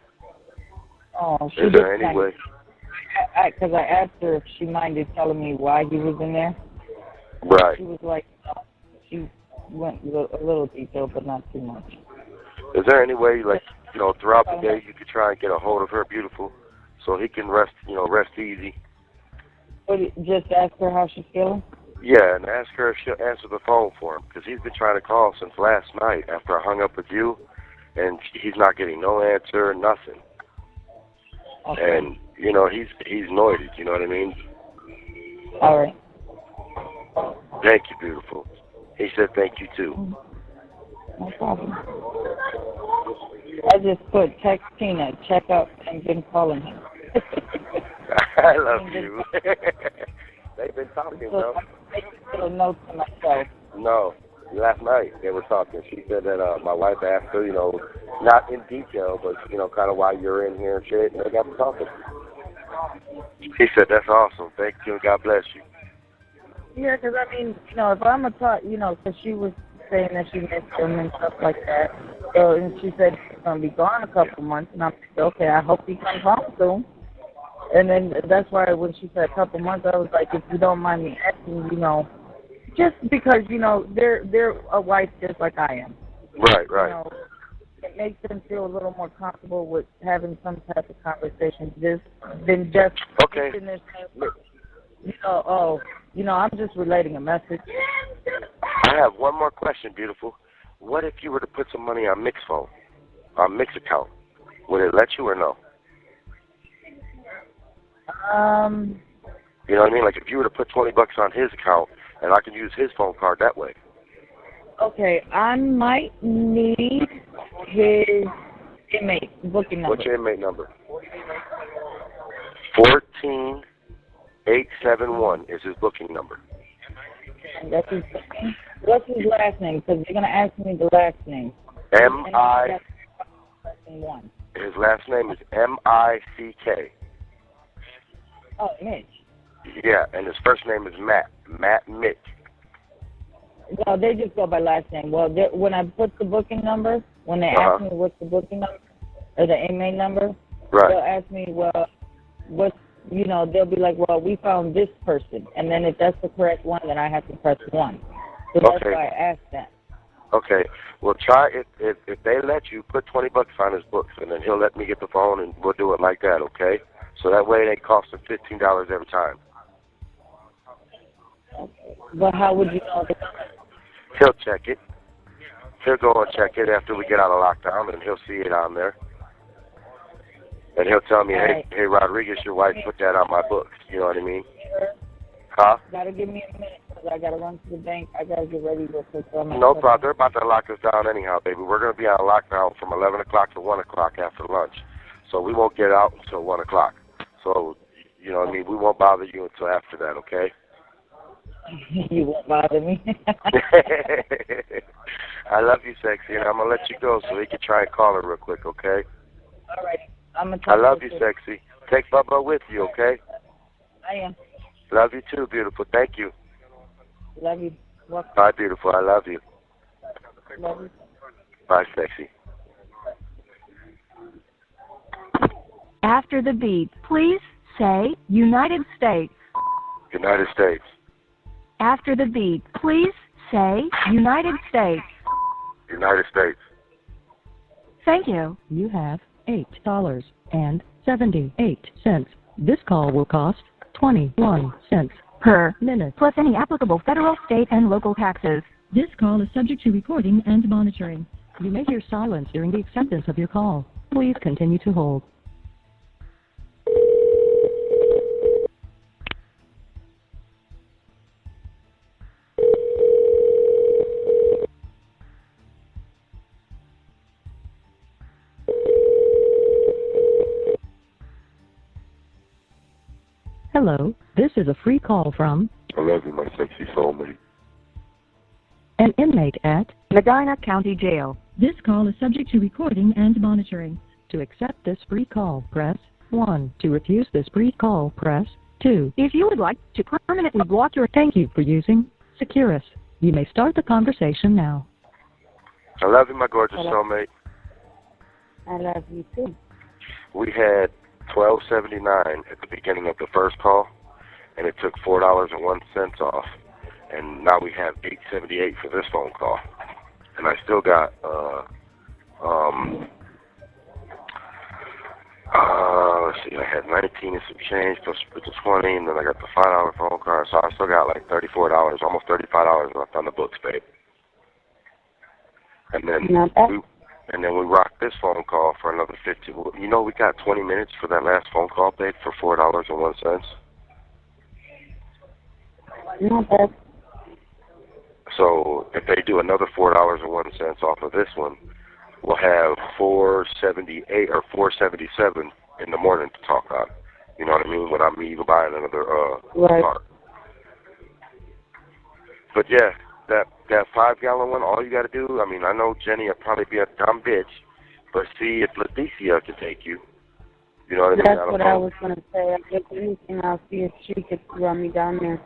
[SPEAKER 4] Oh, she
[SPEAKER 3] Is there any way?
[SPEAKER 4] Because I asked her if she minded telling me why he was in there.
[SPEAKER 3] Right.
[SPEAKER 4] She was like, she went a little detailed, but not too much.
[SPEAKER 3] Is there any way, like, throughout the day you could try and get a hold of her, beautiful, so he can rest easy?
[SPEAKER 4] Just ask her how she's feeling?
[SPEAKER 3] Yeah, and ask her if she'll answer the phone for him, because he's been trying to call since last night after I hung up with you, and he's not getting no answer, nothing. Okay. And, he's noited, you know what I mean?
[SPEAKER 4] All right.
[SPEAKER 3] Thank you, beautiful. He said thank you, too.
[SPEAKER 4] No problem. I just put text Tina, check up, and been calling him.
[SPEAKER 3] I love you. They've been talking, though.
[SPEAKER 4] I make a note to myself.
[SPEAKER 3] No. Last night they were talking. She said that my wife asked her, not in detail, but, kind of why you're in here and shit, and they got to talking. He said, that's awesome. Thank you, and God bless you.
[SPEAKER 4] Yeah, because, if I'm a talk, because she was saying that she missed him and stuff like that. So, and she said she's going to be gone a couple months, and I'm like, okay, I hope he comes home soon. And then that's why when she said a couple months, I was like, if you don't mind me asking, just because, they're a wife just like I am.
[SPEAKER 3] Right.
[SPEAKER 4] It makes them feel a little more comfortable with having some type of conversation than just
[SPEAKER 3] okay.
[SPEAKER 4] In there saying, I'm just relating a message.
[SPEAKER 3] I have one more question, beautiful. What if you were to put some money on Mick's phone, on Mick's account? Would it let you or no? You know what I mean? Like if you were to put $20 on his account, and I can use his phone card that way.
[SPEAKER 4] Okay, I might need his inmate booking number.
[SPEAKER 3] What's your inmate number? 14. 871 is his booking number.
[SPEAKER 4] That's his, what's his last name? Because they're going to ask me the last name.
[SPEAKER 3] M-I...
[SPEAKER 4] One.
[SPEAKER 3] His last name is M-I-C-K.
[SPEAKER 4] Oh, Mitch.
[SPEAKER 3] Yeah, and his first name is Matt. Matt Mitch.
[SPEAKER 4] Well, they just go by last name. Well, when I put the booking number, when they ask me what's the booking number or the inmate number, they'll ask me, well, what's, you know, they'll be like, well, we found this person. And then if that's the correct one, then I have to press 1. So that's why I asked that.
[SPEAKER 3] Okay. Well, try if they let you, put $20 on his books, and then he'll let me get the phone, and we'll do it like that, okay? So that way it ain't costing $15 every time.
[SPEAKER 4] Okay. But how would you know?
[SPEAKER 3] He'll check it. He'll go and check it after we get out of lockdown, and he'll see it on there. And he'll tell me, hey, Rodriguez, your wife put that on my books. You know what I mean? Huh?
[SPEAKER 4] Gotta give me a minute, because I gotta run to the bank. I gotta get ready real quick.
[SPEAKER 3] No problem. They're about to lock us down anyhow, baby. We're going to be on lockdown from 11 o'clock to 1 o'clock after lunch. So we won't get out until 1 o'clock. So, you know what I mean? We won't bother you until after that, okay?
[SPEAKER 4] You won't bother me.
[SPEAKER 3] I love you, sexy, and I'm going to let you go so he can try and call her real quick, okay?
[SPEAKER 4] All right.
[SPEAKER 3] I love you, sexy. Take Bubba with you, okay?
[SPEAKER 4] I am.
[SPEAKER 3] Love you too, beautiful. Thank you.
[SPEAKER 4] Love you.
[SPEAKER 3] Bye, beautiful. I love you.
[SPEAKER 4] Love you.
[SPEAKER 3] Bye, sexy.
[SPEAKER 2] After the beep, please say United States.
[SPEAKER 3] United States.
[SPEAKER 2] After the beep, please say United States.
[SPEAKER 3] United States.
[SPEAKER 2] Thank you.
[SPEAKER 5] You have $8.78. This call will cost 21 cents
[SPEAKER 2] Per
[SPEAKER 5] minute,
[SPEAKER 2] plus any applicable federal, state, and local taxes.
[SPEAKER 5] This call is subject to recording and monitoring. You may hear silence during the acceptance of your call. Please continue to hold. Hello, this is a free call from
[SPEAKER 3] I love you, my sexy soulmate.
[SPEAKER 5] an inmate at
[SPEAKER 2] Medina County Jail.
[SPEAKER 5] This call is subject to recording and monitoring. To accept this free call, press 1. To refuse this free call, press 2.
[SPEAKER 2] If you would like to permanently block your...
[SPEAKER 5] Thank you for using Securus. You may start the conversation now.
[SPEAKER 3] I love you, my gorgeous soulmate.
[SPEAKER 4] I love you too.
[SPEAKER 3] We had $12.79 at the beginning of the first call, and it took $4.01 off. And now we have $8.78 for this phone call. And I still got let's see, I had 19 and some change plus the 20, and then I got the $5 phone call, so I still got like $34, almost $35 left on the books, babe. And then we rocked this phone call for another 50. You know, we got 20 minutes for that last phone call, babe, for $4.01.
[SPEAKER 4] Not bad.
[SPEAKER 3] So if they do another $4.01 off of this one, we'll have $4.78 or $4.77 in the morning to talk on. You know what I mean? Without me even buying another car. But yeah, that 5-gallon one, all you got to do, I mean, I know Jenny will probably be a dumb bitch, but see if Leticia can take you. You know what I mean?
[SPEAKER 4] That's what I was going to say. If anything, I'll see if she could run me down there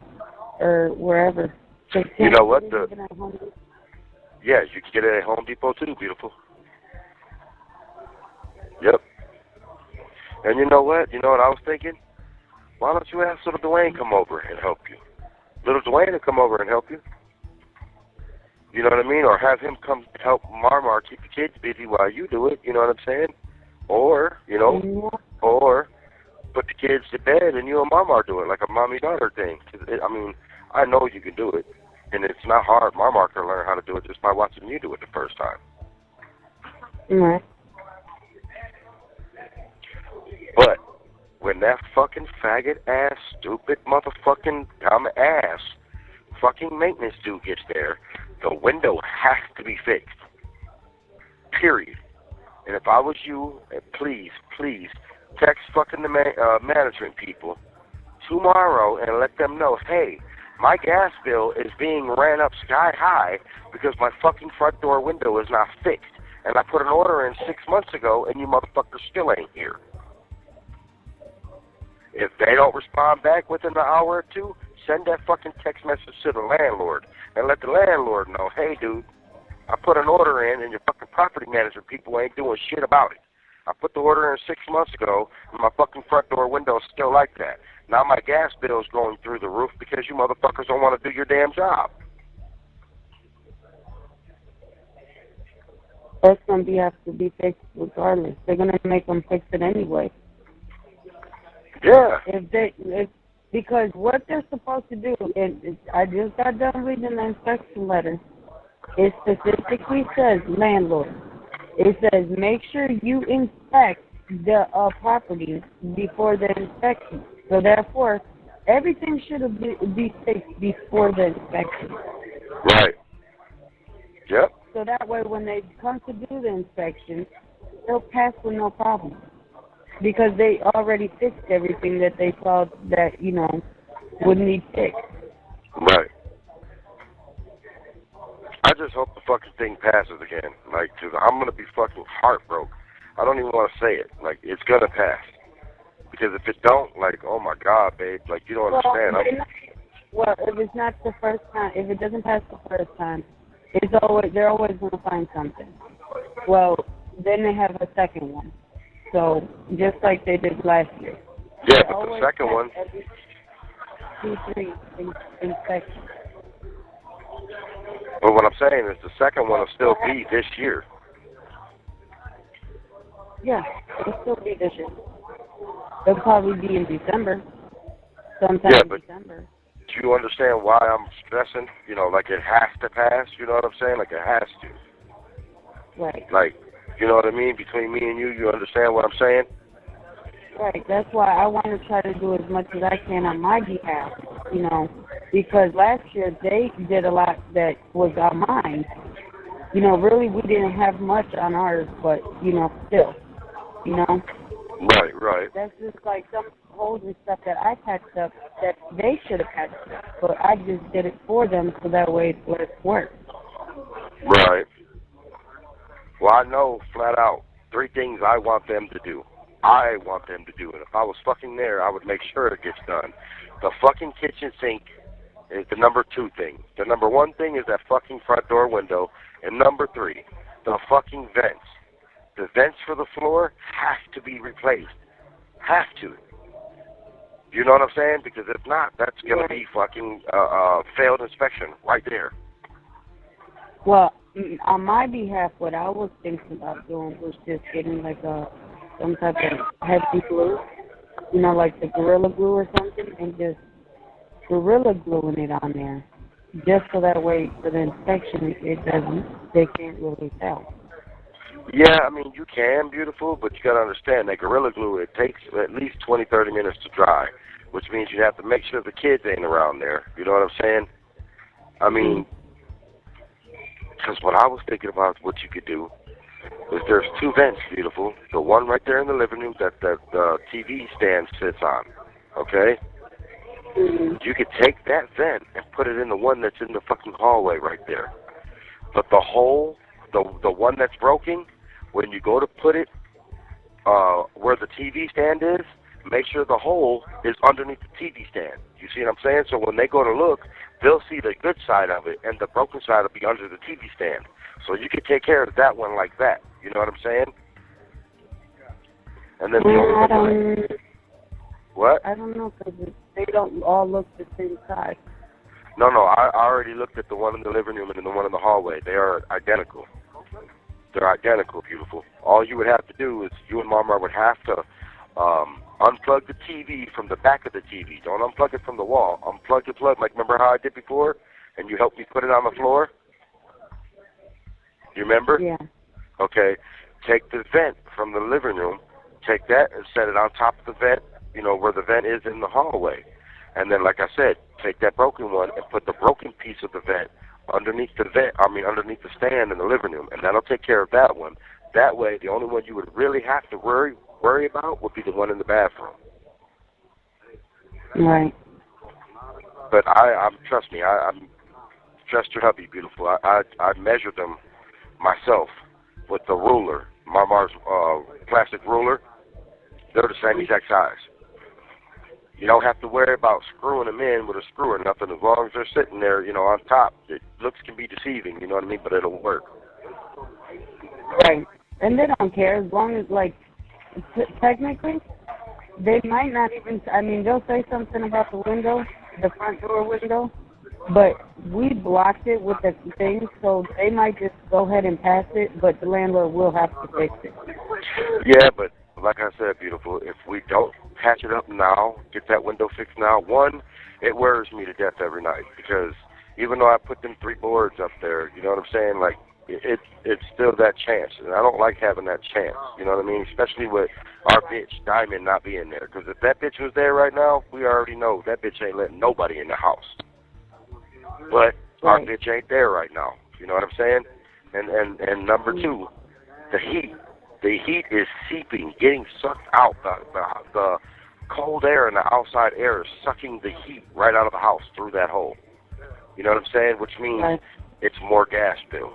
[SPEAKER 4] or wherever.
[SPEAKER 3] You know what? Yeah, you can get it at Home Depot too, beautiful. Yep. And you know what? You know what I was thinking? Why don't you ask little Dwayne come over and help you? Little Dwayne will come over and help you. You know what I mean? Or have him come help Marmar keep the kids busy while you do it. You know what I'm saying? Or, you know, or put the kids to bed and you and Marmar do it like a mommy-daughter thing. I mean, I know you can do it. And it's not hard. Marmar can learn how to do it just by watching you do it the first time.
[SPEAKER 4] Right.
[SPEAKER 3] But when that fucking faggot-ass, stupid motherfucking dumb-ass fucking maintenance dude gets there, the window has to be fixed. Period. And if I was you, please text fucking the management people tomorrow and let them know, hey, my gas bill is being ran up sky high because my fucking front door window is not fixed. And I put an order in 6 months ago and you motherfuckers still ain't here. If they don't respond back within an hour or two, send that fucking text message to the landlord and let the landlord know, hey, dude, I put an order in and your fucking property management people ain't doing shit about it. I put the order in 6 months ago and my fucking front door window is still like that. Now my gas bill is going through the roof because you motherfuckers don't want to do your damn job.
[SPEAKER 7] That's going to have to be fixed regardless. They're going to make them fix it anyway.
[SPEAKER 3] Yeah.
[SPEAKER 7] Because what they're supposed to do, and I just got done reading the inspection letter, it specifically says, landlord, it says make sure you inspect the property before the inspection. So therefore, everything should be fixed before the inspection.
[SPEAKER 3] Right. Yep.
[SPEAKER 7] So that way when they come to do the inspection, they'll pass with no problem. Because they already fixed everything that they thought that, would need fixed.
[SPEAKER 3] Right. I just hope the fucking thing passes again. Like, cause I'm going to be fucking heartbroken. I don't even want to say it. Like, it's going to pass. Because if it don't, like, oh my God, babe, like, you don't understand.
[SPEAKER 7] Well, if it's not the first time, if it doesn't pass the first time, they're always going to find something. Well, then they have a second one. So, just like they did last year.
[SPEAKER 3] Yeah, but the second one...
[SPEAKER 7] Every 2-3 inspections.
[SPEAKER 3] But what I'm saying is the second one will still be this year.
[SPEAKER 7] Yeah, it'll still be this year. It'll probably be in December. Sometime in December.
[SPEAKER 3] Do you understand why I'm stressing? Like it has to pass, you know what I'm saying? Like it has to.
[SPEAKER 7] Right.
[SPEAKER 3] Like, you know what I mean? Between me and you understand what I'm saying?
[SPEAKER 7] Right. That's why I want to try to do as much as I can on my behalf, because last year they did a lot that was on mine. Really we didn't have much on ours, but, still,
[SPEAKER 3] Right.
[SPEAKER 7] That's just like some holes and stuff that I patched up that they should have patched up, but I just did it for them so that way it works.
[SPEAKER 3] Right. Well, I know flat out 3 things I want them to do. I want them to do it. If I was fucking there, I would make sure it gets done. The fucking kitchen sink is the number 2 thing. The number 1 thing is that fucking front door window. And number 3, the fucking vents. The vents for the floor have to be replaced. Have to. You know what I'm saying? Because if not, that's going to be fucking failed inspection right there.
[SPEAKER 7] Well, on my behalf, what I was thinking about doing was just getting like some type of heavy glue, like the Gorilla Glue or something, and just Gorilla gluing it on there, just so that way for the inspection they can't really tell.
[SPEAKER 3] Yeah, I mean, you can, beautiful, but you got to understand that Gorilla Glue, it takes at least 20, 30 minutes to dry, which means you have to make sure the kids ain't around there. You know what I'm saying? I mean, because what I was thinking about what you could do is there's 2 vents, beautiful. The one right there in the living room that the TV stand sits on, okay? You could take that vent and put it in the one that's in the fucking hallway right there. But the hole, the one that's broken, when you go to put it where the TV stand is, make sure the hole is underneath the TV stand. You see what I'm saying? So when they go to look, they'll see the good side of it, and the broken side will be under the TV stand. So you can take care of that one like that. You know what I'm saying? And then what?
[SPEAKER 7] I don't know, because they don't all look the same size.
[SPEAKER 3] No, I already looked at the one in the living room and the one in the hallway. They are identical. They're identical, beautiful. All you would have to do is you and Mama would have to unplug the TV from the back of the TV. Don't unplug it from the wall. Unplug the plug, like remember how I did before? And you helped me put it on the floor? You remember?
[SPEAKER 7] Yeah.
[SPEAKER 3] Okay. Take the vent from the living room, take that and set it on top of the vent, where the vent is in the hallway. And then, like I said, take that broken one and put the broken piece of the vent underneath the stand in the living room, and that'll take care of that one. That way, the only one you would really have to worry about would be the one in the bathroom.
[SPEAKER 4] Right.
[SPEAKER 3] But I'm trust me, I'm trust your hubby, beautiful. I measured them myself with the ruler, Marmar's plastic ruler. They're the same exact size. You don't have to worry about screwing them in with a screw or nothing. As long as they're sitting there, you know, on top. It looks can be deceiving, you know what I mean? But it'll work.
[SPEAKER 4] Right. And they don't care as long as, like, technically, they might not even, I mean, they'll say something about the window, the front door window, but we blocked it with the thing, so they might just go ahead and pass it, but the landlord will have to fix it.
[SPEAKER 3] Yeah, but like I said, beautiful, if we don't patch it up now, get that window fixed now, one, it worries me to death every night because even though I put them 3 boards up there, you know what I'm saying, like, it's still that chance, and I don't like having that chance, you know what I mean, especially with our bitch, Diamond, not being there, because if that bitch was there right now, we already know that bitch ain't letting nobody in the house. But our bitch ain't there right now, you know what I'm saying? And number 2, the heat. The heat is seeping, getting sucked out. The cold air and the outside air is sucking the heat right out of the house through that hole. You know what I'm saying? Which means it's more gas bill.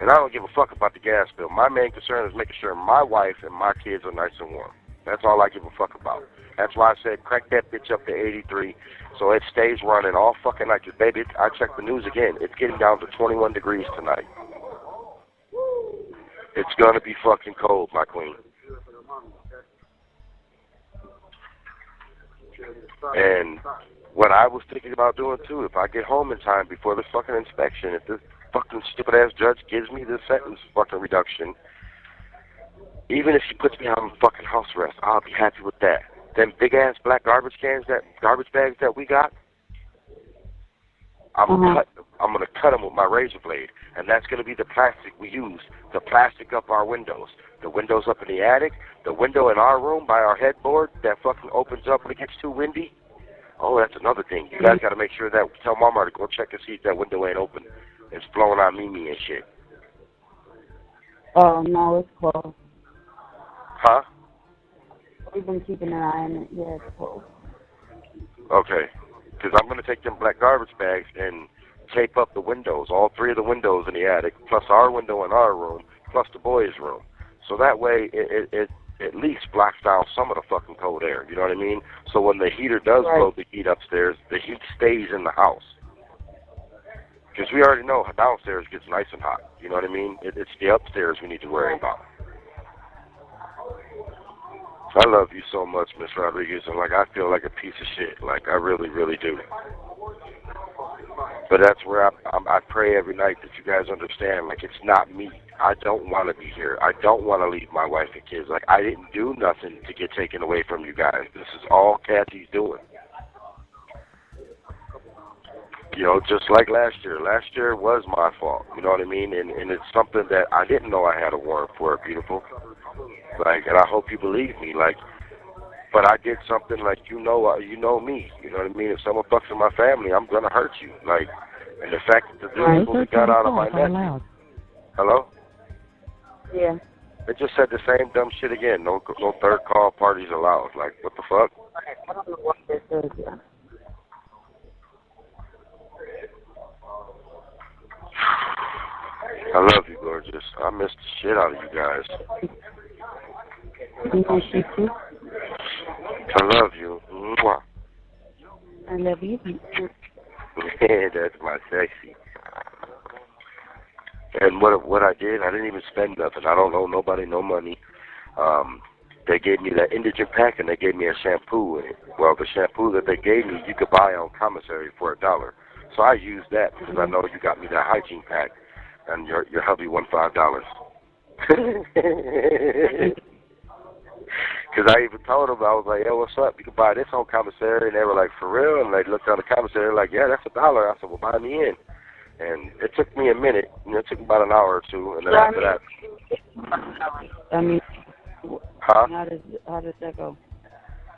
[SPEAKER 3] And I don't give a fuck about the gas bill. My main concern is making sure my wife and my kids are nice and warm. That's all I give a fuck about. That's why I said crank that bitch up to 83 so it stays running all fucking night. Because, baby, I checked the news again. It's getting down to 21 degrees tonight. It's going to be fucking cold, my queen. And what I was thinking about doing, too, if I get home in time before the fucking inspection, if this fucking stupid-ass judge gives me this sentence fucking reduction, even if she puts me on fucking house arrest, I'll be happy with that. Them big-ass black garbage bags that we got, I'm going to cut them with my razor blade, and that's going to be the plastic we use, the plastic up our windows, the windows up in the attic, the window in our room by our headboard that fucking opens up when it gets too windy. Oh, that's another thing. You guys got to make sure that, tell Mama to go check and see if that window ain't open. It's blowing on Mimi and shit.
[SPEAKER 4] Oh, no, it's closed.
[SPEAKER 3] Huh?
[SPEAKER 4] We've been keeping an eye on it. Yeah, it's closed.
[SPEAKER 3] Okay. Because I'm going to take them black garbage bags and tape up the windows, all 3 of the windows in the attic, plus our window in our room, plus the boys' room. So that way it at least blocks down some of the fucking cold air, you know what I mean? So when the heater does blow the heat upstairs, the heat stays in the house. Because we already know downstairs gets nice and hot, you know what I mean? It's the upstairs we need to worry about. I love you so much, Miss Rodriguez, and, like, I feel like a piece of shit. Like, I really, really do. But that's where I pray every night that you guys understand, like, it's not me. I don't want to be here. I don't want to leave my wife and kids. Like, I didn't do nothing to get taken away from you guys. This is all Kathy's doing. You know, just like last year. Last year was my fault, you know what I mean? And it's something that I didn't know I had a warrant for, beautiful. Like, and I hope you believe me, like, but I did something, like, you know me, you know what I mean? If someone fucks with my family, I'm going to hurt you, like, and the fact that the dude got out of my nephew. Hello?
[SPEAKER 4] Yeah.
[SPEAKER 3] It just said the same dumb shit again, no third call parties allowed, like, what the fuck?
[SPEAKER 4] I don't know what this is, yeah.
[SPEAKER 3] I love you, gorgeous. I miss the shit out of you guys. I love you. Mwah.
[SPEAKER 4] I love you.
[SPEAKER 3] Yeah, that's my sexy. And what I did, I didn't even spend nothing. I don't owe nobody no money. They gave me that indigent pack, and they gave me a shampoo in it. Well, the shampoo that they gave me, you could buy on Commissary for $1. So I used that because I know you got me that hygiene pack, and your hubby won $5. Because I even told them, I was like, yo, what's up? You can buy this on Commissary. And they were like, for real? And they looked on the Commissary, like, yeah, that's $1. I said, well, buy me in. And it took me a minute. You know, it took about an hour or two. And then after that.
[SPEAKER 4] I mean,
[SPEAKER 3] huh?
[SPEAKER 4] How does that go?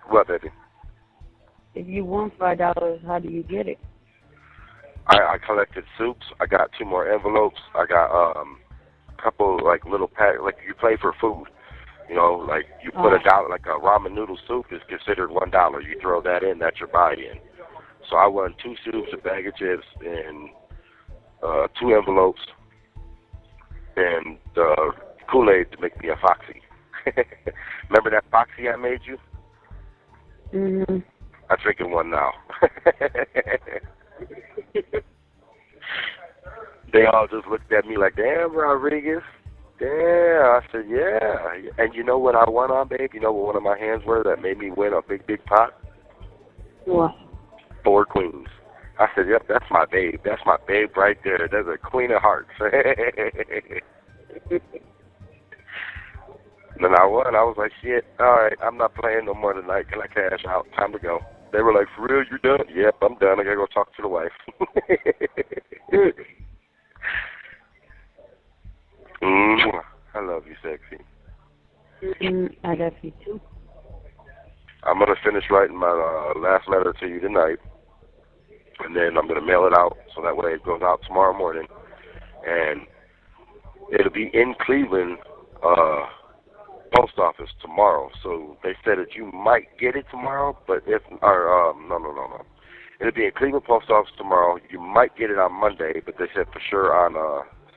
[SPEAKER 3] What, baby?
[SPEAKER 4] If you want $5, how do you get it?
[SPEAKER 3] I collected soups. I got 2 more envelopes. I got a couple, like, little pack, like you pay for food. You know, like you put $1, like a ramen noodle soup is considered $1. You throw that in, that's your buy-in. So I won 2 soups, a bag of chips, and 2 envelopes, and Kool-Aid to make me a Foxy. Remember that Foxy I made you?
[SPEAKER 7] Mhm.
[SPEAKER 3] I'm drinking one now. They all just looked at me like, damn, Rodriguez. Damn. I said, yeah. And you know what I won on, babe? You know what one of my hands were that made me win a big, big pot?
[SPEAKER 7] What?
[SPEAKER 3] 4 queens. I said, yep, that's my babe. That's my babe right there. That's a queen of hearts. Then I won. I was like, shit, all right, I'm not playing no more tonight. Can I cash out? Time to go. They were like, for real, you done? Yep, I'm done. I got to go talk to the wife. I love you, sexy.
[SPEAKER 7] I love you, too.
[SPEAKER 3] I'm going to finish writing my last letter to you tonight, and then I'm going to mail it out so that way it goes out tomorrow morning. And it'll be in Cleveland post office tomorrow. So they said that you might get it tomorrow, but if, no. It'll be in Cleveland post office tomorrow. You might get it on Monday, but they said for sure on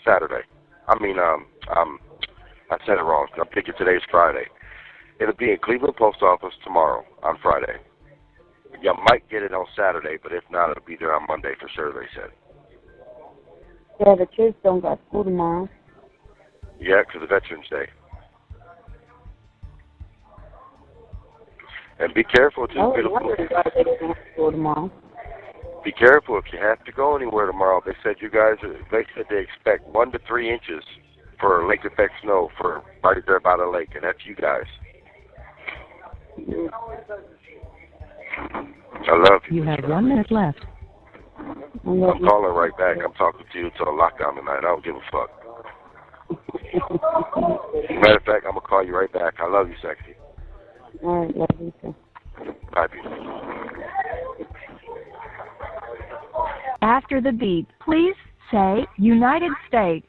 [SPEAKER 3] Saturday. I said it wrong. I'm thinking today's Friday. It'll be in Cleveland post office tomorrow on Friday. You might get it on Saturday, but if not, it'll be there on Monday for sure, they said.
[SPEAKER 7] Yeah, the kids don't got school tomorrow.
[SPEAKER 3] Yeah, because of Veterans Day. And be careful, too.
[SPEAKER 7] They don't have school tomorrow.
[SPEAKER 3] Be careful if you have to go anywhere tomorrow. They said they expect 1 to 3 inches for lake effect snow for right there by the lake, and that's you guys. I love you.
[SPEAKER 5] You have 1 minute left.
[SPEAKER 3] I'm calling right back. I'm talking to you until the lockdown tonight. I don't give a fuck. Matter of fact, I'm going to call you right back. I love you, sexy.
[SPEAKER 7] All right, love you too.
[SPEAKER 3] Bye, beautiful.
[SPEAKER 2] After the beep, please say United States.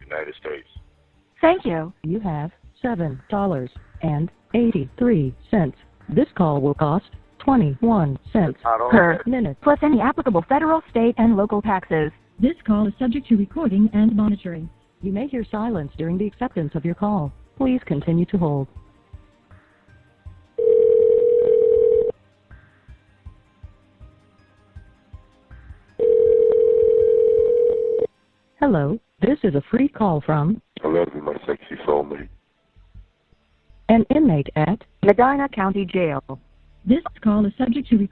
[SPEAKER 3] United States.
[SPEAKER 2] Thank you.
[SPEAKER 5] You have $7.83. This call will cost 21 cents
[SPEAKER 2] Per
[SPEAKER 5] minute.
[SPEAKER 2] plus any applicable federal, state, and local taxes.
[SPEAKER 5] This call is subject to recording and monitoring. You may hear silence during the acceptance of your call. Please continue to hold. Hello, this is a free call from
[SPEAKER 3] I love you, my sexy soulmate.
[SPEAKER 5] an inmate at
[SPEAKER 2] Medina County Jail.
[SPEAKER 5] This call is subject to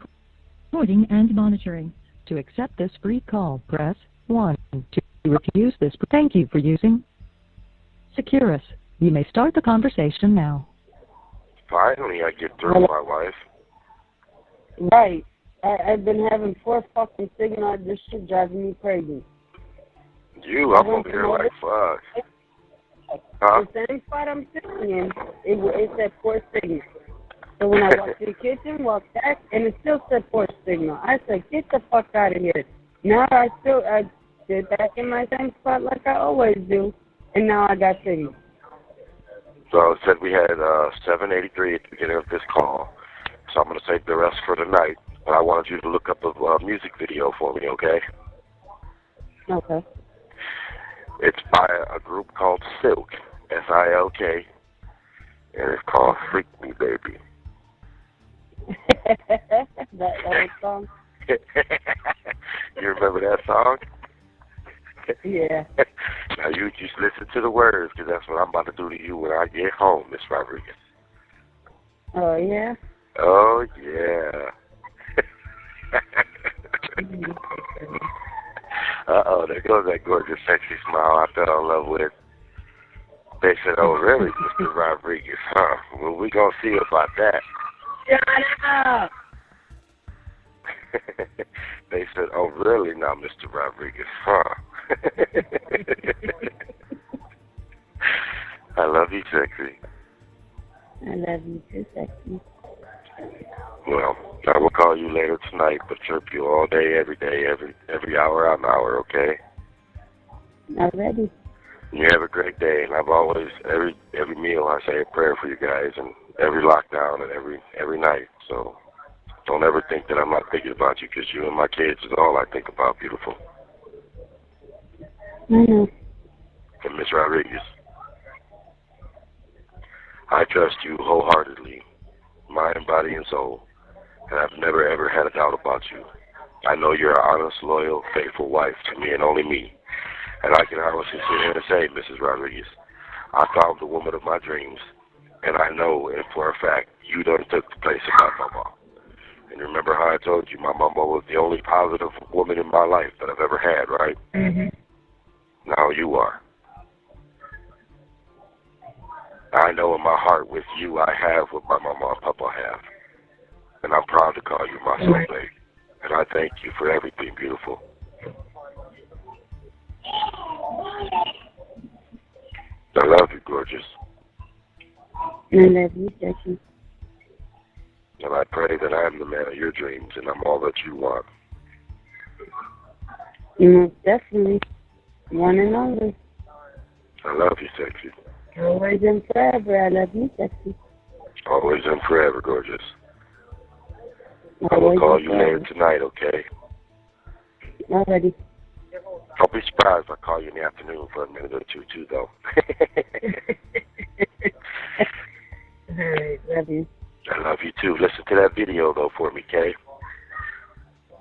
[SPEAKER 5] recording and monitoring. To accept this free call, press 1. To refuse this, thank you for using Securus. You may start the conversation now.
[SPEAKER 3] Finally, I get through my wife.
[SPEAKER 7] Right. I've been having 4 fucking signals. This shit driving me crazy.
[SPEAKER 3] I'm over here like, fuck. Huh?
[SPEAKER 7] The same spot I'm sitting in, it said 4 signals. So when I walked to the kitchen, walked back, and it still said 4 signal. I said, get the fuck out of here. Now I sit back in my same spot like I always do, and now I got signal.
[SPEAKER 3] So it said we had 783 at the beginning of this call. So I'm going to take the rest for tonight. But I wanted you to look up a music video for me, okay?
[SPEAKER 7] Okay.
[SPEAKER 3] It's by a group called Silk, S-I-L-K, and it's called Freak Me, Baby.
[SPEAKER 7] that old song?
[SPEAKER 3] You remember that song?
[SPEAKER 7] Yeah.
[SPEAKER 3] Now you just listen to the words, because that's what I'm about to do to you when I get home, Miss Rodriguez.
[SPEAKER 7] Oh, yeah?
[SPEAKER 3] Oh, yeah. Uh-oh, there goes that gorgeous, sexy smile I fell in love with. They said, oh, really, Mr. Rodriguez, huh? Well, we gonna see about that.
[SPEAKER 7] Shut up!
[SPEAKER 3] They said, oh, really now, Mr. Rodriguez, huh? I love you, sexy.
[SPEAKER 7] I love you too, sexy.
[SPEAKER 3] Well, I will call you later tonight, but chirp you all day, every hour on hour, okay?
[SPEAKER 7] Already.
[SPEAKER 3] You have a great day, and I've always, every meal I say a prayer for you guys, and every lockdown and every night. So don't ever think that I'm not thinking about you, because you and my kids is all I think about, beautiful.
[SPEAKER 7] Mm-hmm.
[SPEAKER 3] And Miss Rodriguez, I trust you wholeheartedly, mind, body, and soul, and I've never ever had a doubt about you. I know you're an honest, loyal, faithful wife to me and only me. And I can honestly sit here and say, Mrs. Rodriguez, I found the woman of my dreams, and I know, and for a fact, you done took the place of my mama. And remember how I told you, my mama was the only positive woman in my life that I've ever had, right?
[SPEAKER 7] Mm-hmm.
[SPEAKER 3] Now you are. I know in my heart with you I have what my mama and papa have. And I'm proud to call you my soulmate. And I thank you for everything, beautiful. I love you, gorgeous.
[SPEAKER 7] I love you, Jackie.
[SPEAKER 3] And I pray that I am the man of your dreams and I'm all that you want.
[SPEAKER 7] Most definitely. One and only.
[SPEAKER 3] I love you, sexy.
[SPEAKER 7] Always and forever. I love you, sexy.
[SPEAKER 3] Always and forever, gorgeous. I will call you later tonight, okay?
[SPEAKER 7] Alrighty.
[SPEAKER 3] Don't be surprised if I call you in the afternoon for a minute or two, too, though.
[SPEAKER 7] Alright, love you.
[SPEAKER 3] I love you, too. Listen to that video, though, for me, okay?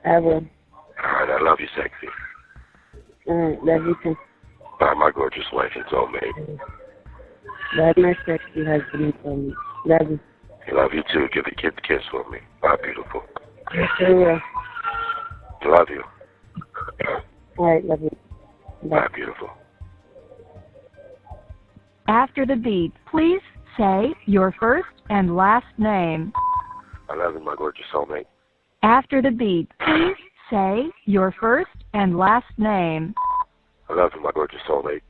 [SPEAKER 7] I will.
[SPEAKER 3] All right, I love you, sexy.
[SPEAKER 7] Alright, love you, too.
[SPEAKER 3] Bye, my gorgeous wife and soulmate.
[SPEAKER 7] Love my sexy husband for me. Love you.
[SPEAKER 3] I love you, too. Give the kid the kiss for me. Bye, beautiful.
[SPEAKER 7] You sure will.
[SPEAKER 3] Love you.
[SPEAKER 7] Alright, love you.
[SPEAKER 3] Bye, beautiful.
[SPEAKER 2] After the beep, please say your first and last name.
[SPEAKER 3] I love you, my gorgeous soulmate.
[SPEAKER 2] After the beep, please say your first and last name.
[SPEAKER 3] I love you, my gorgeous soulmate.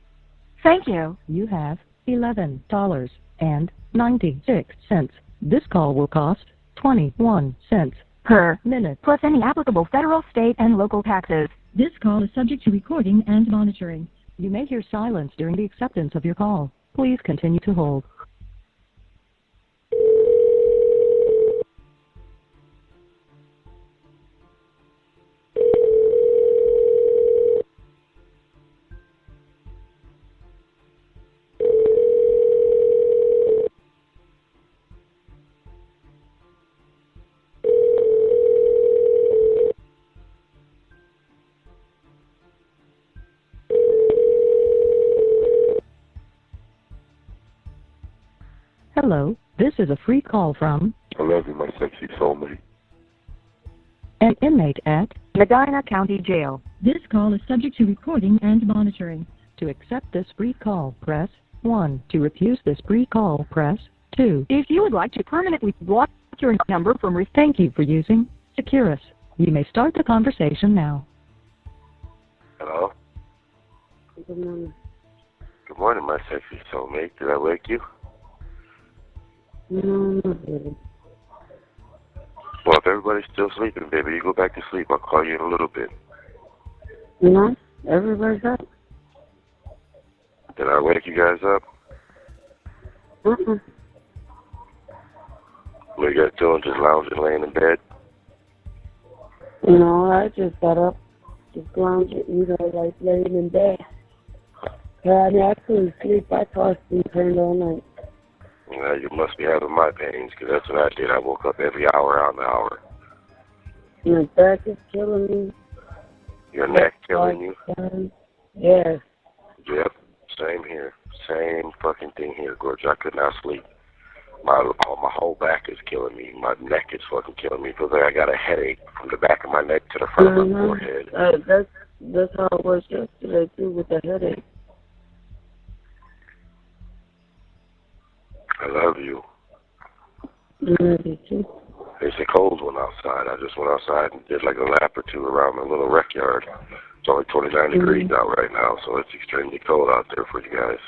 [SPEAKER 2] Thank you.
[SPEAKER 5] You have $11.96. This call will cost 21 cents per minute,
[SPEAKER 2] Plus any applicable federal, state, and local taxes.
[SPEAKER 5] This call is subject to recording and monitoring. You may hear silence during the acceptance of your call. Please continue to hold. Hello, this is a free call from
[SPEAKER 3] I love you, my sexy soulmate.
[SPEAKER 5] an inmate at
[SPEAKER 2] Medina County Jail.
[SPEAKER 5] This call is subject to recording and monitoring. To accept this free call, press 1. To refuse this free call, press 2.
[SPEAKER 2] If you would like to permanently block your number from
[SPEAKER 5] Thank you for using Securus. You may start the conversation now.
[SPEAKER 3] Hello?
[SPEAKER 7] Good morning.
[SPEAKER 3] Good morning, my sexy soulmate. Did I wake you?
[SPEAKER 7] No, not really.
[SPEAKER 3] Well, if everybody's still sleeping, baby, you go back to sleep. I'll call you in a little bit.
[SPEAKER 7] No, everybody's up.
[SPEAKER 3] Did I wake you guys up?
[SPEAKER 7] Mm-mm.
[SPEAKER 3] What you guys doing? Just lounging, laying in bed?
[SPEAKER 7] No, I just got up, just lounging, like laying in bed. I mean, I couldn't sleep. I tossed and turned all night.
[SPEAKER 3] Well, you must be having my pains, because that's what I did. I woke up every hour on the hour.
[SPEAKER 7] My back is killing me.
[SPEAKER 3] Your neck killing you?
[SPEAKER 7] Yes.
[SPEAKER 3] Yep, same here. Same fucking thing here, Gorge. I could not sleep. My whole back is killing me. My neck is fucking killing me. Feels like I got a headache from the back of my neck to the front of my forehead.
[SPEAKER 7] That's how it was yesterday, too, with the headache.
[SPEAKER 3] I love you.
[SPEAKER 7] I love you, too.
[SPEAKER 3] It's a cold one outside. I just went outside and did like a lap or two around the little rec yard. It's only 29 degrees out right now, so it's extremely cold out there for you guys.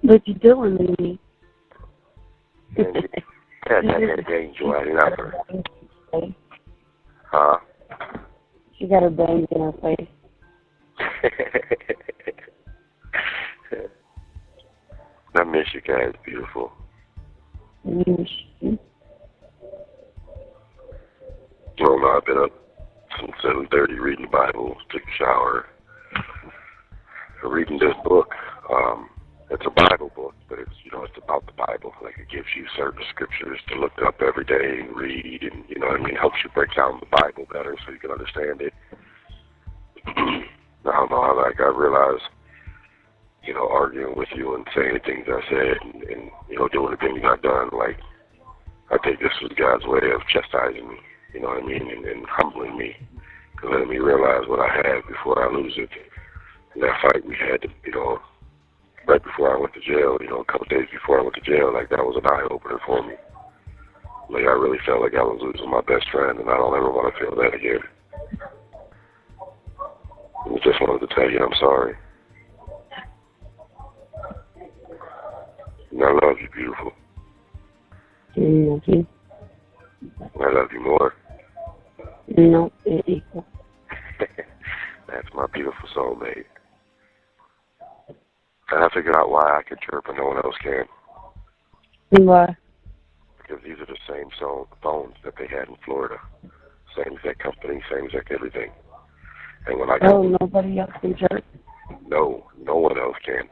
[SPEAKER 7] What you doing, Mimi?
[SPEAKER 3] And that angel out in her. Huh?
[SPEAKER 7] She got her bangs in her face.
[SPEAKER 3] I miss you guys, beautiful.
[SPEAKER 7] Yes.
[SPEAKER 3] Well, no, I've been up since 7:30 reading the Bible, took a shower, reading this book. It's a Bible book, but it's, you know, it's about the Bible. Like, it gives you certain scriptures to look up every day and read, and, you know what I mean, helps you break down the Bible better so you can understand it. I don't know, I realized, you know, arguing with you and saying the things I said and you know, doing the things I've done, like, I think this was God's way of chastising me, you know what I mean, and humbling me, and letting me realize what I had before I lose it. And that fight we had, you know, right before I went to jail, you know, a couple days before I went to jail, like, that was an eye-opener for me. Like, I really felt like I was losing my best friend, and I don't ever want to feel that again. I just wanted to tell you I'm sorry. And I love you, beautiful.
[SPEAKER 7] Love you.
[SPEAKER 3] I love you more.
[SPEAKER 7] No, it's equal.
[SPEAKER 3] That's my beautiful soulmate. And I figured out why I can chirp and no one else can.
[SPEAKER 7] Why?
[SPEAKER 3] Because these are the same phones that they had in Florida. Same exact company, same exact everything. And when I go,
[SPEAKER 7] nobody else can chirp?
[SPEAKER 3] No one else can.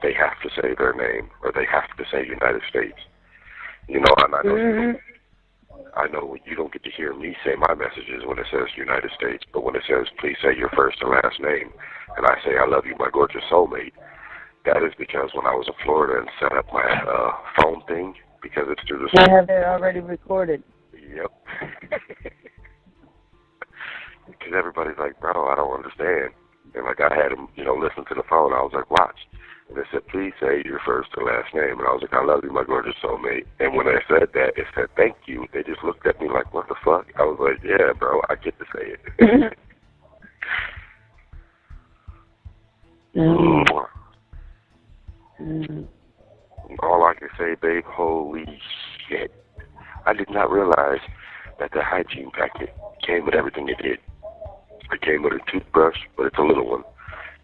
[SPEAKER 3] They have to say their name, or they have to say United States. You know, and I know you don't get to hear me say my messages when it says United States, but when it says, please say your first and last name, and I say, I love you, my gorgeous soulmate, that is because when I was in Florida and set up my phone thing, because it's through the...
[SPEAKER 7] They have it already recorded.
[SPEAKER 3] Yep. Because everybody's like, bro, I don't understand. And like, I had them, you know, listen to the phone. I was like, watch. And they said, please say your first and last name. And I was like, I love you, my gorgeous soulmate. And when I said that, it said, thank you. They just looked at me like, what the fuck? I was like, yeah, bro, I get to say it. All I can say, babe, holy shit. I did not realize that the hygiene packet came with everything it did. It came with a toothbrush, but it's a little one.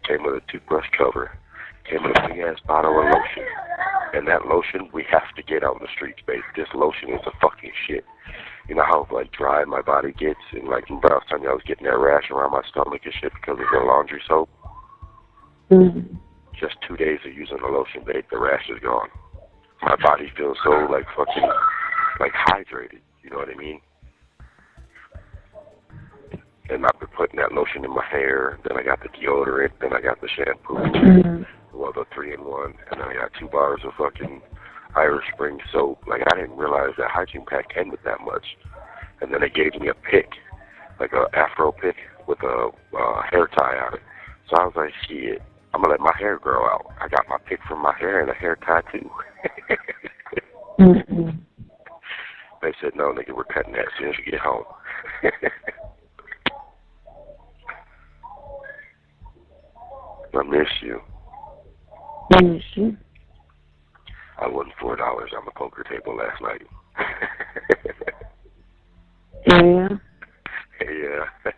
[SPEAKER 3] Came with a toothbrush cover. Came with a big-ass bottle of lotion. And that lotion, we have to get out in the streets, babe. This lotion is a fucking shit. You know how, like, dry my body gets? And, like, remember I was telling you I was getting that rash around my stomach and shit because of the laundry soap?
[SPEAKER 7] Mm-hmm.
[SPEAKER 3] Just 2 days of using the lotion, babe, the rash is gone. My body feels so, like, fucking, like, hydrated. You know what I mean? And I've been putting that lotion in my hair. Then I got the deodorant. Then I got the shampoo. Well, the 3-in-1. And then I got 2 bars of fucking Irish Spring soap. Like, I didn't realize that hygiene pack came with that much. And then they gave me a pick, like a afro pick with a hair tie on it. So I was like, shit, I'm going to let my hair grow out. I got my pick from my hair and a hair tie, too. They said, no, nigga, we're cutting that as soon as you get home. I miss you.
[SPEAKER 7] I miss you.
[SPEAKER 3] I won $4 on the poker table last night.
[SPEAKER 7] Yeah.
[SPEAKER 3] Yeah.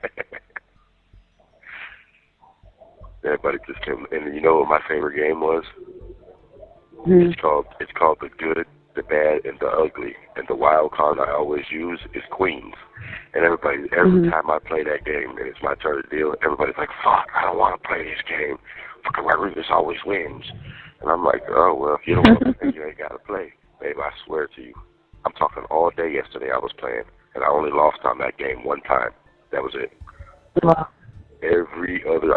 [SPEAKER 3] Everybody just came, and you know what my favorite game was? It's called The Good, the Bad, and the Ugly. And the wild card I always use is Queens. And every time I play that game and it's my turn to deal, everybody's like, fuck, I don't want to play this game. Fucking Rodriguez always wins. And I'm like, oh, well, if you don't want to play, you ain't got to play. Babe, I swear to you. I'm talking all day yesterday I was playing, and I only lost on that game one time. That was it.
[SPEAKER 7] Wow.
[SPEAKER 3] Every other,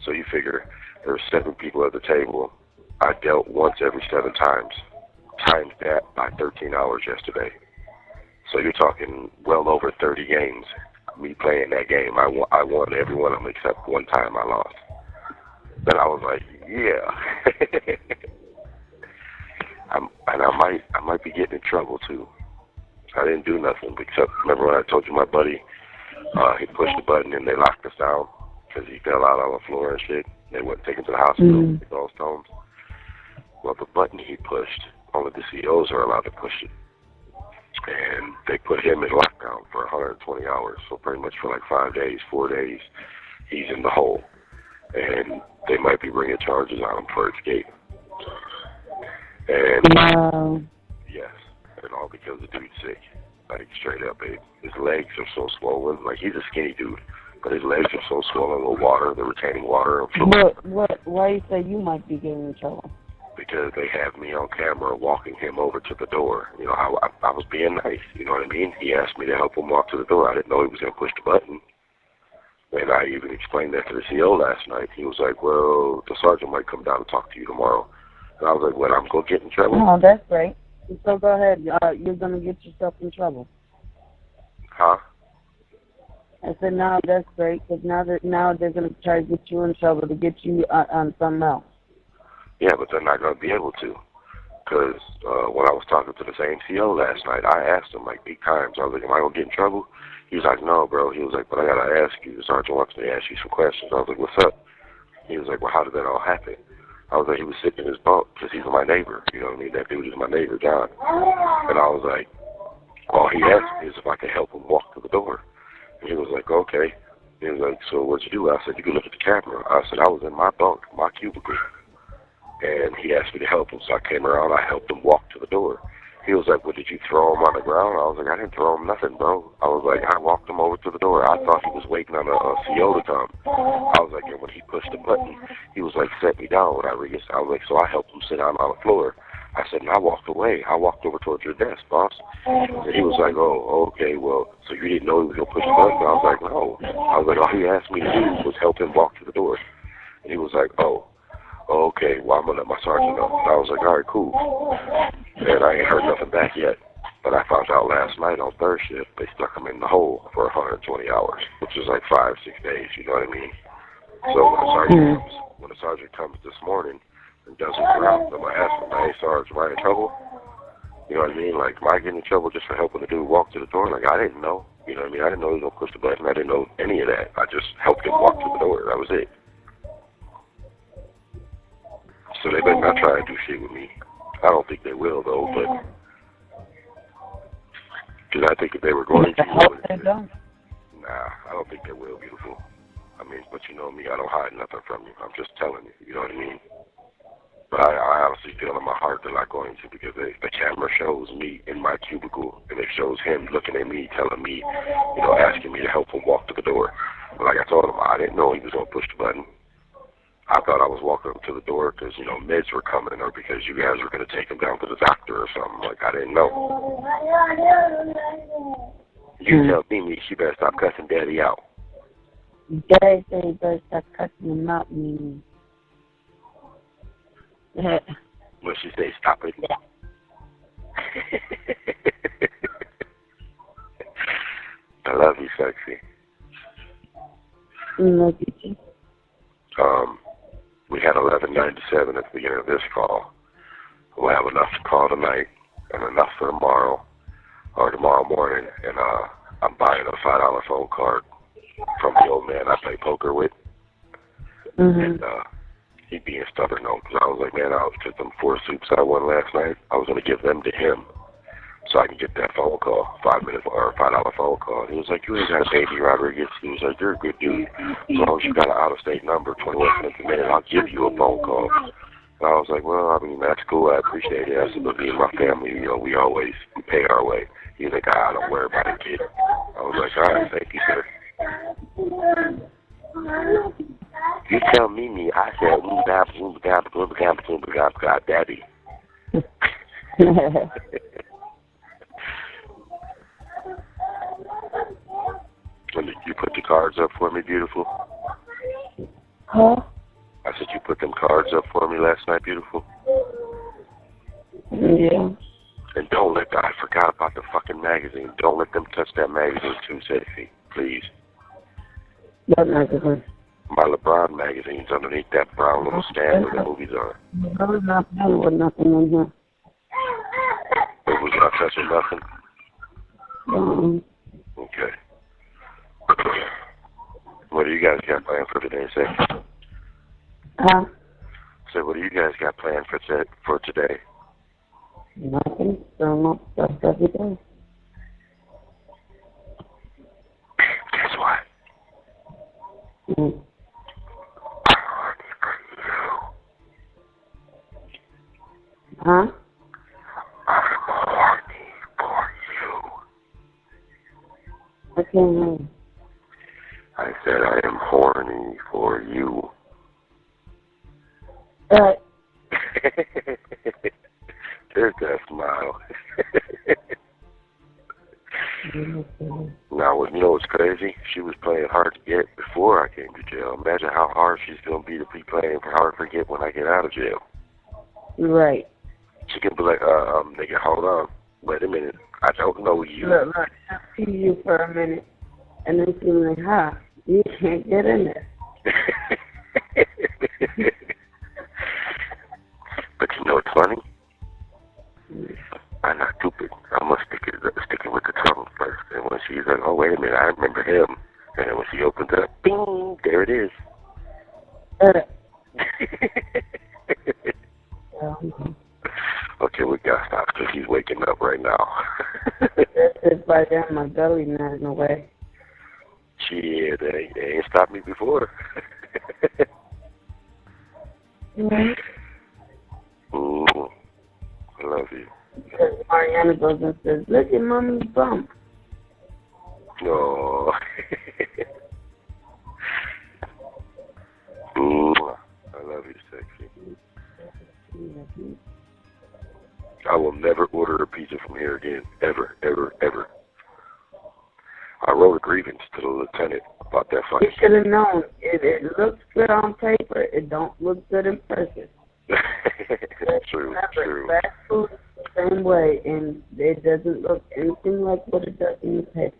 [SPEAKER 3] so you figure there were 7 people at the table. I dealt once every 7 times. Times that by 13 hours yesterday. So you're talking well over 30 games. Me playing that game, I won every one of them except one time I lost. Then I was like, yeah. I might be getting in trouble too. I didn't do nothing except, remember when I told you my buddy, he pushed the button and they locked us down because he fell out on the floor and shit. They wouldn't take him to the hospital with all stones. Well, the button he pushed, only the COs are allowed to push it. And they put him in lockdown for 120 hours. So pretty much for like 5 days, 4 days, he's in the hole. and they might be bringing charges on him for escape. And
[SPEAKER 4] Wow.
[SPEAKER 3] yes, and all because the dude's sick. Like, straight up, babe. His legs are so swollen. Like, he's a skinny dude, but his legs are so swollen with water, the retaining water.
[SPEAKER 4] Why you say you might be getting in trouble?
[SPEAKER 3] Because they have me on camera walking him over to the door. You know, I was being nice, you know what I mean? He asked me to help him walk to the door. I didn't know he was going to push the button. And I even explained that to the CO last night. He was like, well, the sergeant might come down and talk to you tomorrow. And I was like, well, I'm going to get in trouble?
[SPEAKER 4] Oh, that's great. So go ahead. You're going to get yourself in trouble.
[SPEAKER 3] Huh?
[SPEAKER 4] I said, no, that's great, because now they're going to try to get you in trouble to get you on something else.
[SPEAKER 3] Yeah, but they're not going to be able to. Because when I was talking to the same CO last night, I asked him like 8 times. I was like, am I going to get in trouble? He was like, no, bro. He was like, but I got to ask you. The sergeant wants me to ask you some questions. I was like, what's up? He was like, well, how did that all happen? I was like, he was sitting in his bunk because he's my neighbor. You know what I mean? That dude is my neighbor, John. And I was like, all he asked me is if I could help him walk to the door. And he was like, okay. He was like, so what'd you do? I said, you can look at the camera. I said, I was in my bunk, my cubicle. And he asked me to help him, so I came around. I helped him walk to the door. He was like, well, did you throw him on the ground? I was like, I didn't throw him nothing, bro. I was like, I walked him over to the door. I thought he was waiting on a CO to come. I was like, and when he pushed the button, he was like, set me down, Rodriguez. I was like, so I helped him sit down on the floor. I said, and I walked away. I walked over towards your desk, boss. And he was like, oh, okay, well, so you didn't know he was going to push the button? I was like, no. I was like, all he asked me to do was help him walk to the door. And he was like, oh, okay, well, I'm going to let my sergeant know. And I was like, all right, cool. And I ain't heard nothing back yet. But I found out last night on third shift, they stuck him in the hole for 120 hours, which is like 5-6 days, you know what I mean? So when the sergeant comes this morning and does his round, I'm going to ask him, hey, Sarge, am I in trouble? You know what I mean? Like, am I getting in trouble just for helping the dude walk to the door? Like, I didn't know. You know what I mean? I didn't know he was going to push the button. I didn't know any of that. I just helped him walk to the door. That was it. So they better not try to do shit with me. I don't think they will, though, but because I think if they were going to, nah, I don't think they will, beautiful. I mean, but you know me, I don't hide nothing from you. I'm just telling you, you know what I mean? But I honestly feel in my heart they're not going to, because the camera shows me in my cubicle, and it shows him looking at me, telling me, you know, asking me to help him walk to the door. But like I told him, I didn't know he was going to push the button. I thought I was walking him to the door because, you know, meds were coming, or because you guys were going to take him down to the doctor or something. Like, I didn't know. You tell Mimi she better stop cussing Daddy out.
[SPEAKER 4] Daddy said he better stop cussing him out, Mimi.
[SPEAKER 3] When she say stop it. I love you, sexy.
[SPEAKER 4] Love you too.
[SPEAKER 3] We had 1197 at the beginning of this call. We'll have enough to call tonight and enough for tomorrow or tomorrow morning. And I'm buying a $5 phone card from the old man I play poker with. And he being stubborn though, because I was like, man, I took them 4 soups I won last night. I was going to give them to him so I can get that phone call, $5 phone call. He was like, you ain't got a baby, Rodriguez. He was like, you're a good dude. As long as you got an out-of-state number, 21 cents a minute, I'll give you a phone call. And I was like, well, I mean, that's cool. I appreciate it. I said, but me and my family, you know, we pay our way. He's like, I don't worry about it, kid. I was like, all right, thank you, sir. You tell Mimi, I said, daddy. Did you put the cards up for me, beautiful?
[SPEAKER 4] Huh?
[SPEAKER 3] I said you put them cards up for me last night, beautiful?
[SPEAKER 4] Yeah.
[SPEAKER 3] And don't let I forgot about the fucking magazine. Don't let them touch that magazine too, sexy, please.
[SPEAKER 4] What magazine?
[SPEAKER 3] My LeBron magazine's underneath that brown little stand where the movies are.
[SPEAKER 4] I was not done with nothing in here.
[SPEAKER 3] It was not touching nothing? Okay. What do you guys got planned for today, sexy? So what do you guys got planned for today?
[SPEAKER 4] Nothing. Throwing up stuff every day.
[SPEAKER 3] Guess what?
[SPEAKER 7] Huh?
[SPEAKER 3] I'm horny for you.
[SPEAKER 7] I can't hear you.
[SPEAKER 3] I said I am horny for you. There's that smile. Now, you know what's crazy? She was playing hard to get before I came to jail. Imagine how hard she's going to be playing for hard to get when I get out of jail.
[SPEAKER 7] Right.
[SPEAKER 3] She can be like, nigga, hold on. Wait a minute. I don't know you.
[SPEAKER 7] Look, I'll see you for a minute. And then she's like, you can't get in there.
[SPEAKER 3] But you know what's funny? I'm not stupid. I'm going to stick it with the tongue first. And when she's like, oh, wait a minute, I remember him. And then when she opens it up, bing, there it is. Okay, we got to stop because he's waking up right now.
[SPEAKER 7] It's right down my belly nodding away.
[SPEAKER 3] Shit, they ain't stopped me before. Ooh, I love you.
[SPEAKER 7] Mariana goes and says, look at mommy's bump.
[SPEAKER 3] Oh. Ooh, I love you, sexy. I will never order a pizza from here again. Ever, ever, ever. I wrote a grievance to the lieutenant about that fight.
[SPEAKER 7] You should have known. It looks good on paper. It don't look good in person.
[SPEAKER 3] True, true.
[SPEAKER 7] Fast food the same way, and it doesn't look anything like what it does in the paper.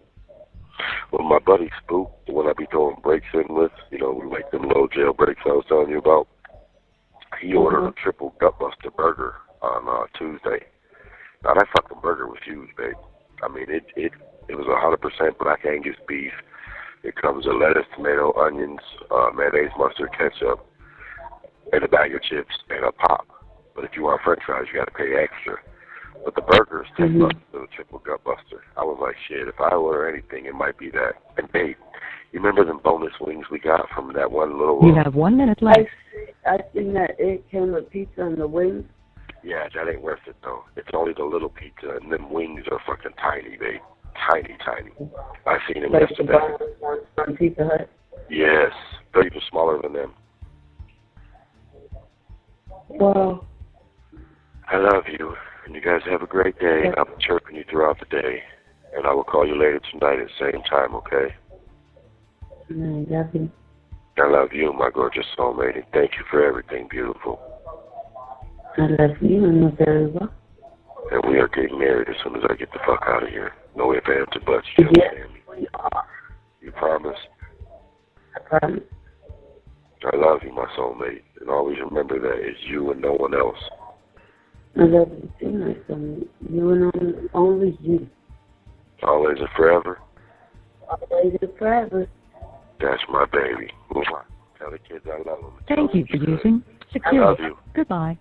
[SPEAKER 3] Well, my buddy Spook, when I be throwing breaks in with, like them little jail breaks I was telling you about, he ordered a triple gutbuster burger on Tuesday. Now, that fucking burger was huge, babe. I mean, it was 100% black Angus beef. It comes with lettuce, tomato, onions, mayonnaise, mustard, ketchup, and a bag of chips and a pop. But if you want french fries, you got to pay extra. But the burger is $10 for the triple gutbuster. I was like, shit, if I order anything, it might be that. And babe, you remember them bonus wings we got from that one little...
[SPEAKER 5] You have 1 minute left.
[SPEAKER 7] I seen that it came with pizza and the wings.
[SPEAKER 3] Yeah, that ain't worth it, though. It's only the little pizza, and them wings are fucking tiny, babe. Tiny, tiny. I seen them
[SPEAKER 7] like
[SPEAKER 3] yesterday.
[SPEAKER 7] The boneless ones from Pizza Hut?
[SPEAKER 3] Yes. They're even smaller than them.
[SPEAKER 7] Wow.
[SPEAKER 3] I love you, and you guys have a great day. I'll be chirping you throughout the day, and I will call you later tonight at the same time, okay?
[SPEAKER 7] I love you.
[SPEAKER 3] I love you, my gorgeous soulmate, and thank you for everything, beautiful.
[SPEAKER 7] I love you, and very well.
[SPEAKER 3] And we are getting married as soon as I get the fuck out of here. No ifs, ands, or buts. You understand me?
[SPEAKER 7] We are.
[SPEAKER 3] You promise?
[SPEAKER 7] I promise.
[SPEAKER 3] I love you, my soulmate, and always remember that it's you and no one else.
[SPEAKER 7] I love you too, my soulmate. You and only you.
[SPEAKER 3] Always and forever?
[SPEAKER 7] Always and forever.
[SPEAKER 3] That's my baby. Tell the kids I love them.
[SPEAKER 5] Thank you for using
[SPEAKER 3] I love
[SPEAKER 5] Security.
[SPEAKER 3] you.
[SPEAKER 5] Goodbye.